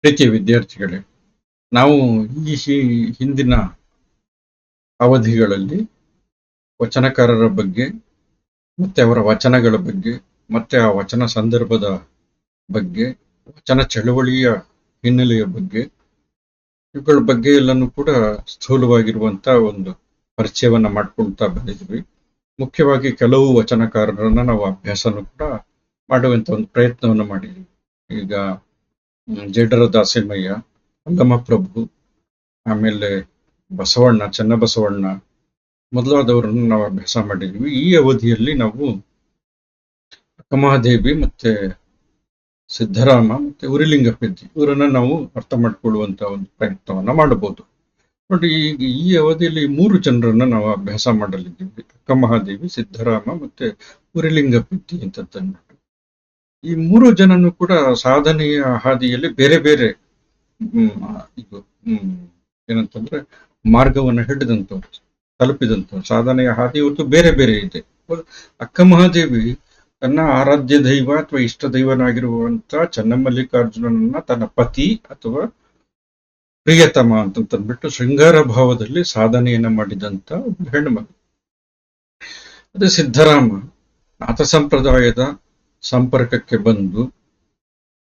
ಪ್ರೀತಿಯ ವಿದ್ಯಾರ್ಥಿಗಳೇ, ನಾವು ಹಿಂದಿನ ಅವಧಿಗಳಲ್ಲಿ ವಚನಕಾರರ ಬಗ್ಗೆ ಮತ್ತೆ ಅವರ ವಚನಗಳ ಬಗ್ಗೆ ಮತ್ತೆ ಆ ವಚನ ಸಂದರ್ಭದ ಬಗ್ಗೆ, ವಚನ ಚಳವಳಿಯ ಹಿನ್ನೆಲೆಯ ಬಗ್ಗೆ, ಇವುಗಳ ಬಗ್ಗೆ ಎಲ್ಲನೂ ಕೂಡ ಸ್ಥೂಲವಾಗಿರುವಂತ ಒಂದು ಪರಿಚಯವನ್ನ ಮಾಡ್ಕೊಳ್ತಾ ಬಂದಿದ್ವಿ. ಮುಖ್ಯವಾಗಿ ಕೆಲವು ವಚನಕಾರರನ್ನ ನಾವು ಅಭ್ಯಾಸನೂ ಕೂಡ ಮಾಡುವಂತ ಒಂದು ಪ್ರಯತ್ನವನ್ನು ಮಾಡಿದ್ವಿ. ಈಗ ಜೇಡರ ದಾಸಿಮಯ್ಯ, ಅಲ್ಲಮಪ್ರಭು, ಆಮೇಲೆ ಬಸವಣ್ಣ, ಚನ್ನಬಸವಣ್ಣ ಮೊದಲಾದವರನ್ನು ನಾವು ಅಭ್ಯಾಸ ಮಾಡಿದ್ವಿ. ಈ ಅವಧಿಯಲ್ಲಿ ನಾವು ಅಕ್ಕಮಹಾದೇವಿ ಮತ್ತೆ ಸಿದ್ದರಾಮ ಮತ್ತೆ ಉರಿಲಿಂಗಪೆದ್ದಿ ಇವರನ್ನ ನಾವು ಅರ್ಥ ಮಾಡ್ಕೊಳ್ಳುವಂತ ಒಂದು ಪ್ರಯತ್ನವನ್ನ ಮಾಡಬಹುದು. ನೋಡಿ, ಈ ಅವಧಿಯಲ್ಲಿ 3 ಜನರನ್ನ ನಾವು ಅಭ್ಯಾಸ ಮಾಡಲಿದ್ದೀವಿ: ಅಕ್ಕಮಹಾದೇವಿ, ಸಿದ್ದರಾಮ ಮತ್ತೆ ಉರಿಲಿಂಗಪೆದ್ದಿ ಅಂತಂದ್ಬಿಟ್ಟು. ಈ 3 ಜನನು ಕೂಡ ಸಾಧನೆಯ ಹಾದಿಯಲ್ಲಿ ಬೇರೆ ಬೇರೆ ಇದು ಏನಂತಂದ್ರೆ ಮಾರ್ಗವನ್ನು ಹಿಡಿದಂಥವ್ರು, ತಲುಪಿದಂಥವ್ರು. ಸಾಧನೆಯ ಹಾದಿ ಇವತ್ತು ಬೇರೆ ಬೇರೆ ಇದೆ. ಅಕ್ಕಮಹಾದೇವಿ ತನ್ನ ಆರಾಧ್ಯ ದೈವ ಅಥವಾ ಇಷ್ಟ ದೈವನಾಗಿರುವಂತ ಚನ್ನಮಲ್ಲಿಕಾರ್ಜುನನನ್ನ ತನ್ನ ಪತಿ ಅಥವಾ ಪ್ರಿಯತಮ ಅಂತಂದ್ಬಿಟ್ಟು ಶೃಂಗಾರ ಭಾವದಲ್ಲಿ ಸಾಧನೆಯನ್ನ ಮಾಡಿದಂತ ಒಂದು ಹೆಣ್ಣುಮಗು. ಅದೇ ಸಿದ್ದರಾಮ ನಾಥ ಸಂಪ್ರದಾಯದ ಸಂಪರ್ಕಕ್ಕೆ ಬಂದು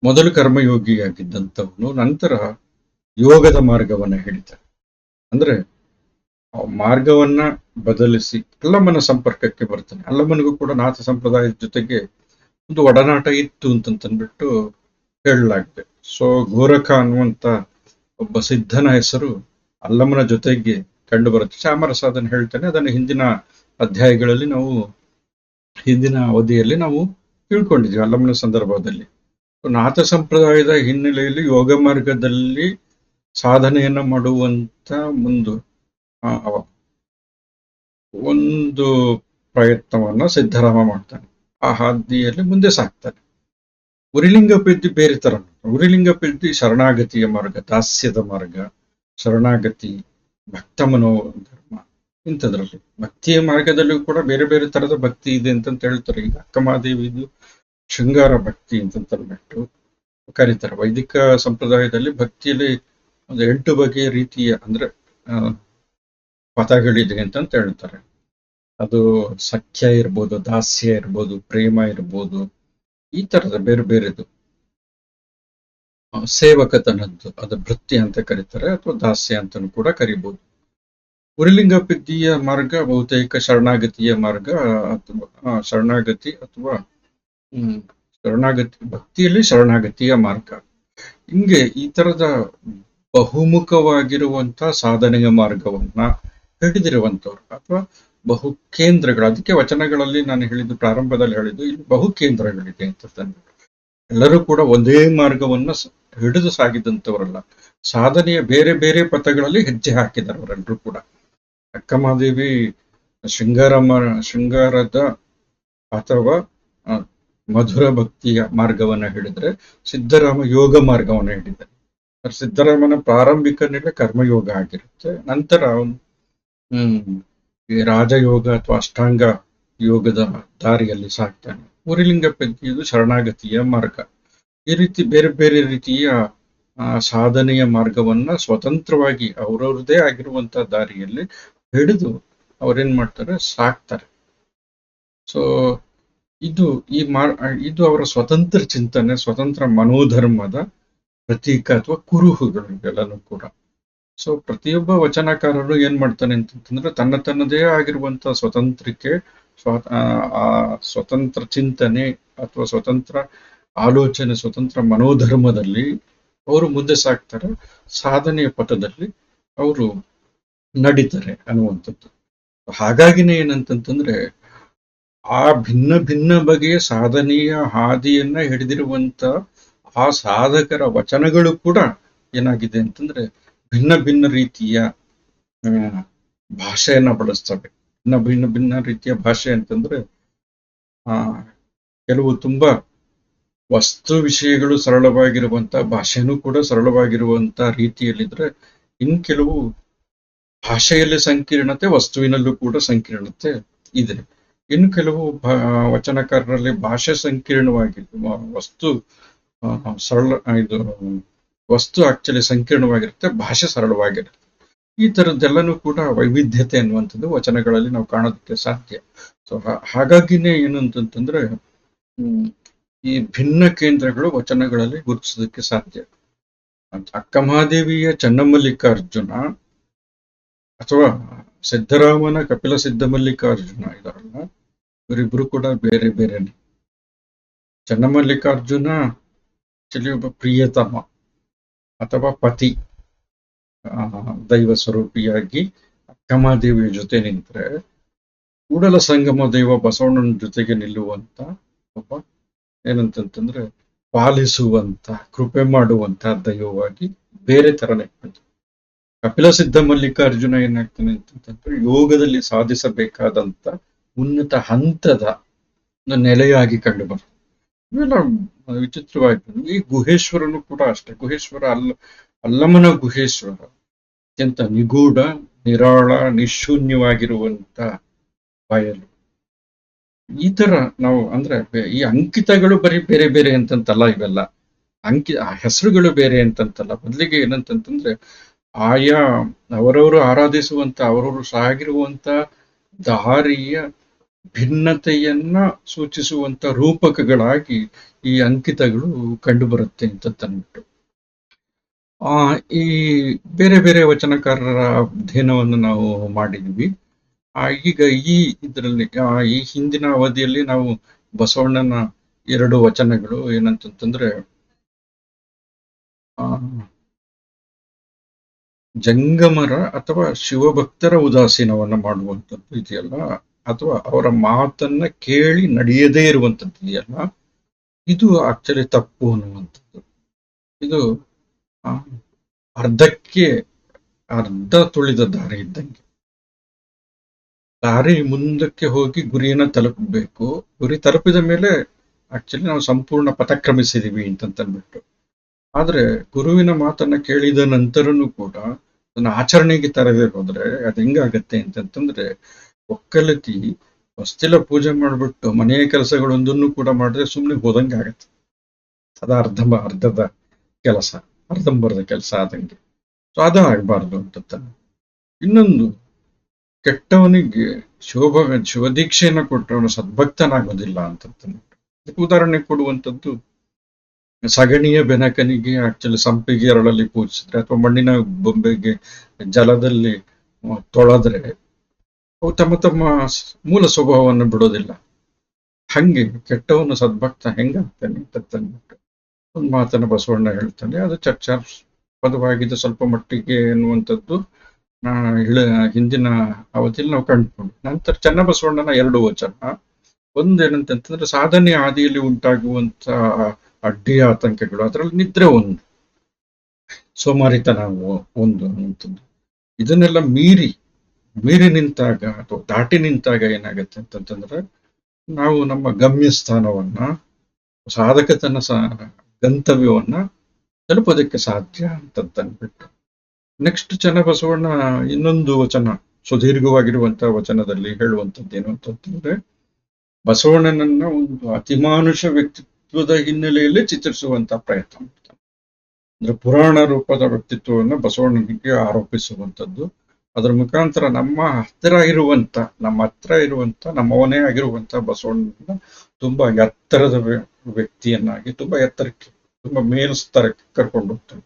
ಮೊದಲು ಕರ್ಮಯೋಗಿಯಾಗಿದ್ದಂಥವನು, ನಂತರ ಯೋಗದ ಮಾರ್ಗವನ್ನ ಹಿಡಿತಾರೆ. ಅಂದ್ರೆ ಮಾರ್ಗವನ್ನ ಬದಲಿಸಿ ಅಲ್ಲಮ್ಮನ ಸಂಪರ್ಕಕ್ಕೆ ಬರ್ತಾನೆ. ಅಲ್ಲಮ್ಮನಿಗೂ ಕೂಡ ನಾಥ ಸಂಪ್ರದಾಯದ ಜೊತೆಗೆ ಒಂದು ಒಡನಾಟ ಇತ್ತು ಅಂತಂದ್ಬಿಟ್ಟು ಹೇಳಲಾಗಿದೆ. ಸೊ ಗೋರಖ ಅನ್ನುವಂತ ಒಬ್ಬ ಸಿದ್ಧನ ಹೆಸರು ಅಲ್ಲಮ್ಮನ ಜೊತೆಗೆ ಕಂಡು ಬರುತ್ತೆ. ಚಾಮರಸ ಅದನ್ನು ಹೇಳ್ತಾನೆ. ಅದನ್ನು ಹಿಂದಿನ ಅಧ್ಯಾಯಗಳಲ್ಲಿ ಹಿಂದಿನ ಅವಧಿಯಲ್ಲಿ ನಾವು ತಿಳ್ಕೊಂಡಿದ್ವಿ. ಅಲ್ಲಮ್ಮನ ಸಂದರ್ಭದಲ್ಲಿ ನಾಥ ಸಂಪ್ರದಾಯದ ಹಿನ್ನೆಲೆಯಲ್ಲಿ ಯೋಗ ಮಾರ್ಗದಲ್ಲಿ ಸಾಧನೆಯನ್ನ ಮಾಡುವಂತ ಒಂದು ಪ್ರಯತ್ನವನ್ನ ಸಿದ್ದರಾಮ ಮಾಡ್ತಾನೆ. ಆ ಹಾದಿಯಲ್ಲಿ ಮುಂದೆ ಸಾಕ್ತಾನೆ. ಉರಿಲಿಂಗಪೆದ್ದಿ ಬೇರೆ ತರ. ಉರಿಲಿಂಗಪೆದ್ದಿ ಶರಣಾಗತಿಯ ಮಾರ್ಗ, ದಾಸ್ಯದ ಮಾರ್ಗ, ಶರಣಾಗತಿ, ಭಕ್ತ ಮನೋಧರ್ಮ ಇಂಥದ್ರಲ್ಲಿ. ಭಕ್ತಿಯ ಮಾರ್ಗದಲ್ಲೂ ಕೂಡ ಬೇರೆ ಬೇರೆ ತರದ ಭಕ್ತಿ ಇದೆ ಅಂತಂತ ಹೇಳ್ತಾರೆ. ಈಗ ಅಕ್ಕಮಹಾದೇವಿದು ಶೃಂಗಾರ ಭಕ್ತಿ ಅಂತಂದ್ಬಿಟ್ಟು ಕರೀತಾರೆ. ವೈದಿಕ ಸಂಪ್ರದಾಯದಲ್ಲಿ ಭಕ್ತಿಯಲ್ಲಿ ಒಂದು 8 ಬಗೆಯ ರೀತಿಯ ಅಂದ್ರೆ ಪದಗಳಿದೆ ಅಂತಂತ ಹೇಳ್ತಾರೆ. ಅದು ಸಖ್ಯ ಇರ್ಬೋದು, ದಾಸ್ಯ ಇರ್ಬೋದು, ಪ್ರೇಮ ಇರ್ಬೋದು, ಈ ತರದ ಬೇರೆ ಬೇರೆದು. ಸೇವಕತನದ್ದು ಅದು ವೃತ್ತಿ ಅಂತ ಕರೀತಾರೆ, ಅಥವಾ ದಾಸ್ಯ ಅಂತಲೂ ಕೂಡ ಕರಿಬಹುದು. ಉರಿಲಿಂಗಪೆದ್ದಿಯ ಮಾರ್ಗ ಬಹುತೇಕ ಶರಣಾಗತಿಯ ಮಾರ್ಗ, ಅಥವಾ ಶರಣಾಗತಿ ಅಥವಾ ಶರಣಾಗತಿ, ಭಕ್ತಿಯಲ್ಲಿ ಶರಣಾಗತಿಯ ಮಾರ್ಗ. ಹಿಂಗೆ ಈ ತರದ ಬಹುಮುಖವಾಗಿರುವಂತ ಸಾಧನೆಯ ಮಾರ್ಗವನ್ನ ಹಿಡಿದಿರುವಂತವ್ರು ಅಥವಾ ಬಹು ಕೇಂದ್ರಗಳು. ಅದಕ್ಕೆ ವಚನಗಳಲ್ಲಿ ನಾನು ಹೇಳಿದ್ದು, ಪ್ರಾರಂಭದಲ್ಲಿ ಹೇಳಿದ್ದು, ಇಲ್ಲಿ ಬಹು ಕೇಂದ್ರಗಳಿದೆ ಅಂತ ತಂದ್ಬಿಟ್ಟು. ಎಲ್ಲರೂ ಕೂಡ ಒಂದೇ ಮಾರ್ಗವನ್ನ ಹಿಡಿದು ಸಾಗಿದಂಥವರಲ್ಲ, ಸಾಧನೆಯ ಬೇರೆ ಬೇರೆ ಪಥಗಳಲ್ಲಿ ಹೆಜ್ಜೆ ಹಾಕಿದ್ದಾರೆ ಅವರೆಲ್ಲರೂ ಕೂಡ. ಅಕ್ಕಮಹಾದೇವಿ ಶೃಂಗಾರದ ಅಥವಾ ಮಧುರ ಭಕ್ತಿಯ ಮಾರ್ಗವನ್ನ ಹಿಡಿದ್ರೆ, ಸಿದ್ದರಾಮ ಯೋಗ ಮಾರ್ಗವನ್ನ ಹಿಡಿದರೆ. ಸಿದ್ದರಾಮನ ಪ್ರಾರಂಭಿಕ ನೆಲೆ ಕರ್ಮಯೋಗ ಆಗಿರುತ್ತೆ. ನಂತರ ಅವನು ಈ ರಾಜಯೋಗ ಅಥವಾ ಅಷ್ಟಾಂಗ ಯೋಗದ ದಾರಿಯಲ್ಲಿ ಸಾಕ್ತಾನೆ. ಉರಿಲಿಂಗಪೆದ್ದಿಯದು ಶರಣಾಗತಿಯ ಮಾರ್ಗ. ಈ ರೀತಿ ಬೇರೆ ಬೇರೆ ರೀತಿಯ ಸಾಧನೆಯ ಮಾರ್ಗವನ್ನ ಸ್ವತಂತ್ರವಾಗಿ ಅವರವ್ರದೇ ಆಗಿರುವಂತ ದಾರಿಯಲ್ಲಿ ಹಿಡಿದು ಅವರೇನ್ ಮಾಡ್ತಾರೆ, ಸಾಕ್ತಾರೆ. ಸೊ ಇದು ಅವರ ಸ್ವತಂತ್ರ ಚಿಂತನೆ, ಸ್ವತಂತ್ರ ಮನೋಧರ್ಮದ ಪ್ರತೀಕ ಅಥವಾ ಕುರುಹುಗಳು ಇವೆಲ್ಲನೂ ಕೂಡ. ಸೊ ಪ್ರತಿಯೊಬ್ಬ ವಚನಕಾರರು ಏನ್ ಮಾಡ್ತಾನೆ ಅಂತಂದ್ರೆ, ತನ್ನದೇ ಆಗಿರುವಂತ ಸ್ವತಂತ್ರ ಚಿಂತನೆ ಅಥವಾ ಸ್ವತಂತ್ರ ಆಲೋಚನೆ, ಸ್ವತಂತ್ರ ಮನೋಧರ್ಮದಲ್ಲಿ ಅವರು ಮುಂದೆ ಸಾಕ್ತಾರೆ. ಸಾಧನೆಯ ಪಥದಲ್ಲಿ ಅವರು ನಡೀತಾರೆ ಅನ್ನುವಂಥದ್ದು. ಹಾಗಾಗಿನೇ ಏನಂತಂತಂದ್ರೆ, ಆ ಭಿನ್ನ ಭಿನ್ನ ಬಗೆಯ ಸಾಧನೆಯ ಹಾದಿಯನ್ನ ಹಿಡಿದಿರುವಂತ ಆ ಸಾಧಕರ ವಚನಗಳು ಕೂಡ ಏನಾಗಿದೆ ಅಂತಂದ್ರೆ, ಭಿನ್ನ ಭಿನ್ನ ರೀತಿಯ ಭಾಷೆಯನ್ನ ಬಳಸ್ತವೆ. ಭಿನ್ನ ರೀತಿಯ ಭಾಷೆ ಅಂತಂದ್ರೆ, ಕೆಲವು ತುಂಬಾ ವಸ್ತು ವಿಷಯಗಳು ಸರಳವಾಗಿರುವಂತ ಭಾಷೆನೂ ಕೂಡ ಸರಳವಾಗಿರುವಂತ ರೀತಿಯಲ್ಲಿದ್ರೆ, ಇನ್ ಕೆಲವು ಭಾಷೆಯಲ್ಲಿ ಸಂಕೀರ್ಣತೆ, ವಸ್ತುವಿನಲ್ಲೂ ಕೂಡ ಸಂಕೀರ್ಣತೆ ಇದೆ. ಇನ್ನು ಕೆಲವು ವಚನಕಾರರಲ್ಲಿ ಭಾಷೆ ಸಂಕೀರ್ಣವಾಗಿ, ವಸ್ತು ಸರಳ, ಇದು ವಸ್ತು ಆಕ್ಚುಲಿ ಸಂಕೀರ್ಣವಾಗಿರುತ್ತೆ, ಭಾಷೆ ಸರಳವಾಗಿರುತ್ತೆ. ಈ ತರದ್ದೆಲ್ಲನೂ ಕೂಡ ವೈವಿಧ್ಯತೆ ಅನ್ನುವಂಥದ್ದು ವಚನಗಳಲ್ಲಿ ನಾವು ಕಾಣೋದಕ್ಕೆ ಸಾಧ್ಯ. ಸೊ ಹಾಗಾಗಿನೇ ಏನು ಅಂತಂತಂದ್ರೆ ಈ ಭಿನ್ನ ಕೇಂದ್ರಗಳು ವಚನಗಳಲ್ಲಿ ಗುರುತಿಸೋದಕ್ಕೆ ಸಾಧ್ಯ. ಅಕ್ಕಮಹಾದೇವಿಯ ಚನ್ನಮಲ್ಲಿಕಾರ್ಜುನ ಅಥವಾ ಸಿದ್ದರಾಮನ ಕಪಿಲ ಸಿದ್ಧಮಲ್ಲಿಕಾರ್ಜುನ ಇದಾರಲ್ಲ, ಇವರಿಬ್ರು ಕೂಡ ಬೇರೆ ಬೇರೆನೆ. ಚನ್ನಮಲ್ಲಿಕಾರ್ಜುನ ಆಕ್ಚುಲಿ ಒಬ್ಬ ಪ್ರಿಯತಮ ಅಥವಾ ಪತಿ, ದೈವ ಸ್ವರೂಪಿಯಾಗಿ ಅಕ್ಕಮಹಾದೇವಿಯ ಜೊತೆ ನಿಂತರೆ, ಕೂಡಲ ಸಂಗಮ ದೈವ ಬಸವಣ್ಣನ ಜೊತೆಗೆ ನಿಲ್ಲುವಂತ ಒಬ್ಬ ಏನಂತಂತಂದ್ರೆ ಪಾಲಿಸುವಂತ, ಕೃಪೆ ಮಾಡುವಂತ ದೈವವಾಗಿ ಬೇರೆ ತರನೇ. ಕಪಿಲ ಸಿದ್ಧ ಮಲ್ಲಿಕಾರ್ಜುನ ಏನಾಗ್ತಾನೆ ಅಂತಂತಂದ್ರೆ ಯೋಗದಲ್ಲಿ ಸಾಧಿಸಬೇಕಾದಂತ ಉನ್ನತ ಹಂತದ ನೆಲೆಯಾಗಿ ಕಂಡು ಬರ್ತದೆ. ಇವೆಲ್ಲ ವಿಚಿತ್ರವಾಗಿ. ಈ ಗುಹೇಶ್ವರನು ಕೂಡ ಅಷ್ಟೇ. ಗುಹೇಶ್ವರ ಅಲ್ಲಮನ ಗುಹೇಶ್ವರ ಅತ್ಯಂತ ನಿಗೂಢ, ನಿರಾಳ, ನಿಶೂನ್ಯವಾಗಿರುವಂತ ಬಯಲು. ಈ ತರ ನಾವು ಅಂದ್ರೆ ಈ ಅಂಕಿತಗಳು ಬರೀ ಬೇರೆ ಬೇರೆ ಅಂತಂತಲ್ಲ, ಇವೆಲ್ಲ ಹೆಸರುಗಳು ಬೇರೆ ಅಂತಂತಲ್ಲ. ಬದಲಿಗೆ ಏನಂತಂತಂದ್ರೆ ಆಯಾ ಅವರವರು ಆರಾಧಿಸುವಂತ, ಅವರವರು ಸಾಗಿರುವಂತ ದಾರಿಯ ಭಿನ್ನತೆಯನ್ನ ಸೂಚಿಸುವಂತ ರೂಪಕಗಳಾಗಿ ಈ ಅಂಕಿತಗಳು ಕಂಡು ಬರುತ್ತೆ ಅಂತ ತಂದ್ಬಿಟ್ಟು ಈ ಬೇರೆ ಬೇರೆ ವಚನಕಾರರ ಅಧ್ಯಯನವನ್ನು ನಾವು ಮಾಡಿದ್ವಿ. ಈಗ ಇದರಲ್ಲಿ ಈ ಹಿಂದಿನ ಅವಧಿಯಲ್ಲಿ ನಾವು ಬಸವಣ್ಣನ 2 ವಚನಗಳು ಏನಂತಂತಂದ್ರೆ ಜಂಗಮರ ಅಥವಾ ಶಿವಭಕ್ತರ ಉದಾಸೀನವನ್ನ ಮಾಡುವಂಥದ್ದು ಇದೆಯಲ್ಲ, ಅಥವಾ ಅವರ ಮಾತನ್ನ ಕೇಳಿ ನಡೆಯದೇ ಇರುವಂಥದ್ದು ಇದೆಯಲ್ಲ, ಇದು ಆಕ್ಚುಲಿ ತಪ್ಪು ಅನ್ನುವಂಥದ್ದು. ಇದು ಅರ್ಧಕ್ಕೆ ಅರ್ಧ ತುಳಿದ ದಾರಿ ಇದ್ದಂಗೆ. ದಾರಿ ಮುಂದಕ್ಕೆ ಹೋಗಿ ಗುರಿಯನ್ನ ತಲುಪಬೇಕು. ಗುರಿ ತಲುಪಿದ ಮೇಲೆ ಆಕ್ಚುಲಿ ನಾವು ಸಂಪೂರ್ಣ ಪಥಕ್ರಮಿಸಿದೀವಿ ಅಂತಂದ್ಬಿಟ್ಟು. ಆದ್ರೆ ಗುರುವಿನ ಮಾತನ್ನ ಕೇಳಿದ ನಂತರನೂ ಕೂಡ ಅದನ್ನ ಆಚರಣೆಗೆ ತರದೇ ಹೋದ್ರೆ ಅದು ಹೆಂಗಾಗತ್ತೆ ಅಂತಂತಂದ್ರೆ, ಒಕ್ಕಲತಿ ಹೊಸ್ತಿಲ ಪೂಜೆ ಮಾಡ್ಬಿಟ್ಟು ಮನೆಯ ಕೆಲಸಗಳೊಂದನ್ನು ಕೂಡ ಮಾಡಿದ್ರೆ ಸುಮ್ಮನೆ ಹೋದಂಗೆ ಆಗತ್ತೆ. ಅದ ಅರ್ಧದ ಕೆಲಸ, ಅರ್ಧಂಬರ್ಧ ಕೆಲಸ ಆದಂಗೆ. ಸೊ ಅದ ಆಗ್ಬಾರ್ದು ಅಂತ. ಇನ್ನೊಂದು, ಕೆಟ್ಟವನಿಗೆ ಶಿವದೀಕ್ಷೆಯನ್ನ ಕೊಟ್ಟವನು ಸದ್ಭಕ್ತನಾಗೋದಿಲ್ಲ ಅಂತಂದ್ಬಿಟ್ಟು. ಅದಕ್ಕೆ ಉದಾಹರಣೆ ಕೊಡುವಂಥದ್ದು, ಸಗಣಿಯ ಬೆನಕನಿಗೆ ಆಕ್ಚುಲಿ ಸಂಪಿಗೆ ಎರಳಲ್ಲಿ ಪೂಜಿಸಿದ್ರೆ ಅಥವಾ ಮಣ್ಣಿನ ಬೊಂಬೆಗೆ ಜಲದಲ್ಲಿ ತೊಳೆದ್ರೆ ಅವು ತಮ್ಮ ಮೂಲ ಸ್ವಭಾವವನ್ನು ಬಿಡೋದಿಲ್ಲ. ಹಂಗೆ ಕೆಟ್ಟವನು ಸದ್ಭಕ್ತ ಹೆಂಗಾಗ್ತಾನೆ ಅಂತಂದ್ಬಿಟ್ಟು ಒಂದು ಮಾತನ್ನ ಬಸವಣ್ಣ ಹೇಳ್ತಾನೆ. ಅದು ಚರ್ಚಾಸ್ಪದವಾಗಿದೆ ಸ್ವಲ್ಪ ಮಟ್ಟಿಗೆ ಎನ್ನುವಂಥದ್ದು ಹಿಂದಿನ ಅವಧಿಯಲ್ಲಿ ನಾವು ಕಂಡುಕೊಂಡು. ನಂತರ ಚನ್ನಬಸವಣ್ಣನ 2 ವಚನ. ಒಂದೇನಂತಂತಂದ್ರೆ ಸಾಧನೆ ಆದಿಯಲ್ಲಿ ಉಂಟಾಗುವಂತ ಅಡ್ಡಿ ಆತಂಕಗಳು, ಅದರಲ್ಲಿ ನಿದ್ರೆ ಒಂದು, ಸೋಮಾರಿತನ ಒಂದು ಅನ್ನುವಂಥದ್ದು. ಇದನ್ನೆಲ್ಲ ಮೀರಿ ನಿಂತಾಗ ಅಥವಾ ದಾಟಿ ನಿಂತಾಗ ಏನಾಗತ್ತೆ ಅಂತಂತಂದ್ರೆ ನಾವು ನಮ್ಮ ಗಮ್ಯ ಸ್ಥಾನವನ್ನ, ಸಾಧಕತನ ಗಂತವ್ಯವನ್ನ ತಲುಪೋದಕ್ಕೆ ಸಾಧ್ಯ ಅಂತಂದ್ಬಿಟ್ಟು. ನೆಕ್ಸ್ಟ್ ಚನ್ನಬಸವಣ್ಣ ಇನ್ನೊಂದು ವಚನ, ಸುದೀರ್ಘವಾಗಿರುವಂತಹ ವಚನದಲ್ಲಿ ಹೇಳುವಂಥದ್ದು ಏನು ಅಂತಂದ್ರೆ, ಬಸವಣ್ಣನನ್ನ ಒಂದು ಅತಿಮಾನುಷ ವ್ಯಕ್ತಿತ್ವದ ಹಿನ್ನೆಲೆಯಲ್ಲಿ ಚಿತ್ರಿಸುವಂತ ಪ್ರಯತ್ನ ಮಾಡ್ತಾನೆ. ಅಂದ್ರೆ ಪುರಾಣ ರೂಪದ ವ್ಯಕ್ತಿತ್ವವನ್ನು ಬಸವಣ್ಣನಿಗೆ ಆರೋಪಿಸುವಂಥದ್ದು. ಅದರ ಮುಖಾಂತರ ನಮ್ಮ ಹತ್ರ ಇರುವಂತ ನಮ್ಮವನೇ ಆಗಿರುವಂತ ಬಸವಣ್ಣನ ತುಂಬಾ ಎತ್ತರದ ವ್ಯಕ್ತಿಯನ್ನಾಗಿ, ತುಂಬಾ ಎತ್ತರಕ್ಕೆ, ತುಂಬಾ ಮೇಲ್ಸ್ತರಕ್ಕೆ ಕರ್ಕೊಂಡು ಹೋಗ್ತಾನೆ.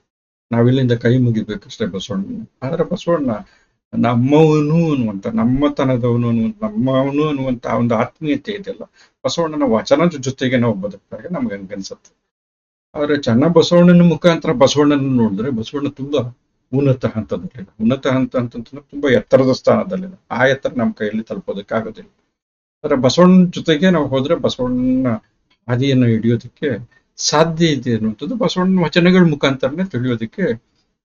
ನಾವಿಲ್ಲಿಂದ ಕೈ ಮುಗಿಬೇಕಷ್ಟೇ ಬಸವಣ್ಣ. ಆದ್ರೆ ಬಸವಣ್ಣ ನಮ್ಮವನು ಅನ್ನುವಂತ, ನಮ್ಮತನದವನು ನಮ್ಮವನು ಅನ್ನುವಂತ ಒಂದು ಆತ್ಮೀಯತೆ ಇದೆಯಲ್ಲ, ಬಸವಣ್ಣನ ವಚನದ ಜೊತೆಗೆ ನಾವು ಬದುಕ್ತಾರೆ, ನಮ್ಗೆ ಹಂಗನ್ಸತ್ತೆ. ಆದ್ರೆ ಚನ್ನಬಸವಣ್ಣನ ಮುಖಾಂತರ ಬಸವಣ್ಣನ ನೋಡಿದ್ರೆ ಬಸವಣ್ಣ ತುಂಬಾ ಉನ್ನತ ಹಂತದಲ್ಲಿಲ್ಲ. ಉನ್ನತ ಹಂತ ಅಂತಂದ್ರೆ ತುಂಬಾ ಎತ್ತರದ ಸ್ಥಾನದಲ್ಲಿಲ್ಲ. ಆ ಎತ್ತರ ನಮ್ಮ ಕೈಯಲ್ಲಿ ತಲುಪೋದಕ್ಕೆ ಆಗೋದಿಲ್ಲ. ಆದ್ರೆ ಬಸವಣ್ಣನ ಜೊತೆಗೆ ನಾವು ಹೋದ್ರೆ ಬಸವಣ್ಣನ ಹಾದಿಯನ್ನು ಹಿಡಿಯೋದಕ್ಕೆ ಸಾಧ್ಯ ಇದೆ ಅನ್ನುವಂಥದ್ದು ಬಸವಣ್ಣನ ವಚನಗಳ ಮುಖಾಂತರನೇ ತಿಳಿಯೋದಕ್ಕೆ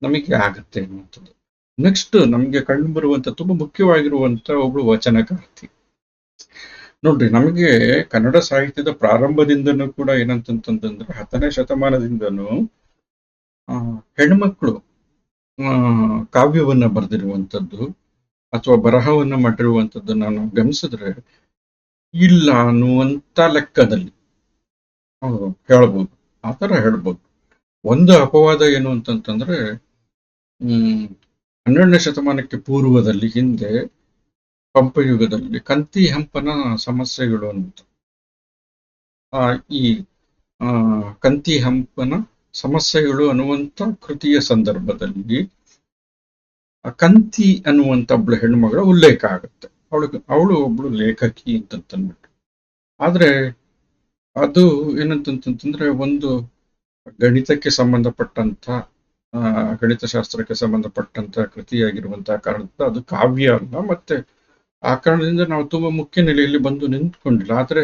ನಮಗೆ ಆಗತ್ತೆ ಅನ್ನುವಂಥದ್ದು. ನೆಕ್ಸ್ಟ್ ನಮ್ಗೆ ಕಂಡು ಬರುವಂತ ತುಂಬಾ ಮುಖ್ಯವಾಗಿರುವಂತ ಒಬ್ಳು ವಚನಕಾರ್ತಿ. ನೋಡ್ರಿ, ನಮಗೆ ಕನ್ನಡ ಸಾಹಿತ್ಯದ ಪ್ರಾರಂಭದಿಂದನೂ ಕೂಡ ಏನಂತಂತಂದ್ರೆ 10ನೇ ಶತಮಾನದಿಂದನೂ ಹೆಣ್ಮಕ್ಳು ಕಾವ್ಯವನ್ನ ಬರೆದಿರುವಂಥದ್ದು ಅಥವಾ ಬರಹವನ್ನ ಮಾಡಿರುವಂಥದ್ದು ನಾನು ಗಮನಿಸಿದ್ರೆ ಇಲ್ಲ ಅನ್ನುವಂತ ಲೆಕ್ಕದಲ್ಲಿ ಹೇಳ್ಬೋದು, ಆ ತರ ಹೇಳ್ಬೋದು. ಒಂದು ಅಪವಾದ ಏನು ಅಂತಂತಂದ್ರೆ, 12ನೇ ಶತಮಾನಕ್ಕೆ ಪೂರ್ವದಲ್ಲಿ ಹಿಂದೆ ಪಂಪಯುಗದಲ್ಲಿ ಕಂತಿ ಹಂಪನ ಸಮಸ್ಯೆಗಳು ಅಂತ ಈ ಕಂತಿ ಹಂಪನ ಸಮಸ್ಯೆಗಳು ಅನ್ನುವಂಥ ಕೃತಿಯ ಸಂದರ್ಭದಲ್ಲಿ ಆ ಕಂತಿ ಅನ್ನುವಂಥ ಒಬ್ಳು ಹೆಣ್ಮಗಳ ಉಲ್ಲೇಖ ಆಗುತ್ತೆ. ಅವಳು ಒಬ್ಳು ಲೇಖಕಿ ಅಂತಂದ್ಬಿಟ್ಟು. ಆದ್ರೆ ಅದು ಏನಂತಂತಂದ್ರೆ ಒಂದು ಗಣಿತಕ್ಕೆ ಸಂಬಂಧಪಟ್ಟಂತ ಗಣಿತಶಾಸ್ತ್ರಕ್ಕೆ ಸಂಬಂಧಪಟ್ಟಂತ ಕೃತಿಯಾಗಿರುವಂತಹ ಕಾರಣದಿಂದ ಅದು ಕಾವ್ಯ ಅಲ್ಲ. ಮತ್ತೆ ಆ ಕಾರಣದಿಂದ ನಾವು ತುಂಬಾ ಮುಖ್ಯ ನೆಲೆಯಲ್ಲಿ ಬಂದು ನಿಂತ್ಕೊಂಡಿಲ್ಲ. ಆದ್ರೆ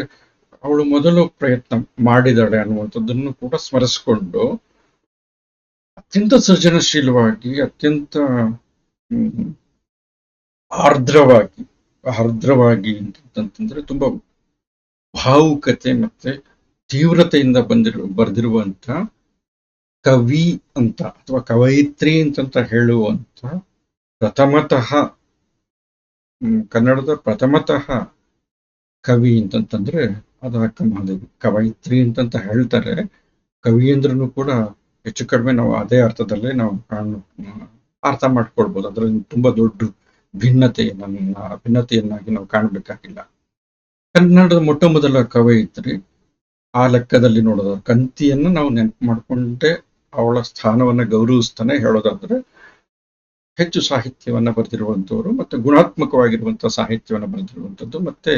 ಅವಳು ಮೊದಲು ಪ್ರಯತ್ನ ಮಾಡಿದಾಳೆ ಅನ್ನುವಂಥದ್ದನ್ನು ಕೂಡ ಸ್ಮರಿಸಿಕೊಂಡು ಅತ್ಯಂತ ಸೃಜನಶೀಲವಾಗಿ, ಅತ್ಯಂತ ಆರ್ದ್ರವಾಗಿ ಅಂತಂತಂದ್ರೆ ತುಂಬಾ ಭಾವುಕತೆ ಮತ್ತೆ ತೀವ್ರತೆಯಿಂದ ಬರೆದಿರುವಂತ ಕವಿ ಅಂತ ಅಥವಾ ಕವಯಿತ್ರಿ ಅಂತಂತ ಹೇಳುವಂತ ಕನ್ನಡದ ಪ್ರಥಮತಃ ಕವಿ ಅಂತಂತಂದ್ರೆ ಅದು ಅಕ್ಕ ಮಹಾದೇವಿ. ಕವಯಿತ್ರಿ ಅಂತಂತ ಹೇಳ್ತಾರೆ, ಕವಿ ಅಂದ್ರೂ ಕೂಡ ಹೆಚ್ಚು ಕಡಿಮೆ ನಾವು ಅದೇ ಅರ್ಥದಲ್ಲೇ ನಾವು ಅರ್ಥ ಮಾಡ್ಕೊಳ್ಬೋದು. ಅದರಲ್ಲಿ ತುಂಬಾ ದೊಡ್ಡ ಭಿನ್ನತೆಯನ್ನಾಗಿ ನಾವು ಕಾಣಬೇಕಾಗಿಲ್ಲ. ಕನ್ನಡದ ಮೊಟ್ಟ ಮೊದಲ ಕವಯಿತ್ರಿ. ಆ ಲೆಕ್ಕದಲ್ಲಿ ನೋಡೋದಾದ್ರೆ ಕಂತಿಯನ್ನು ನಾವು ನೆನಪು ಮಾಡ್ಕೊಂಡೆ ಅವಳ ಸ್ಥಾನವನ್ನ ಗೌರವಿಸ್ತಾನೆ ಹೇಳೋದಾದ್ರೆ ಹೆಚ್ಚು ಸಾಹಿತ್ಯವನ್ನ ಬರೆದಿರುವಂತವರು, ಮತ್ತೆ ಗುಣಾತ್ಮಕವಾಗಿರುವಂತಹ ಸಾಹಿತ್ಯವನ್ನ ಬರೆದಿರುವಂಥದ್ದು, ಮತ್ತೆ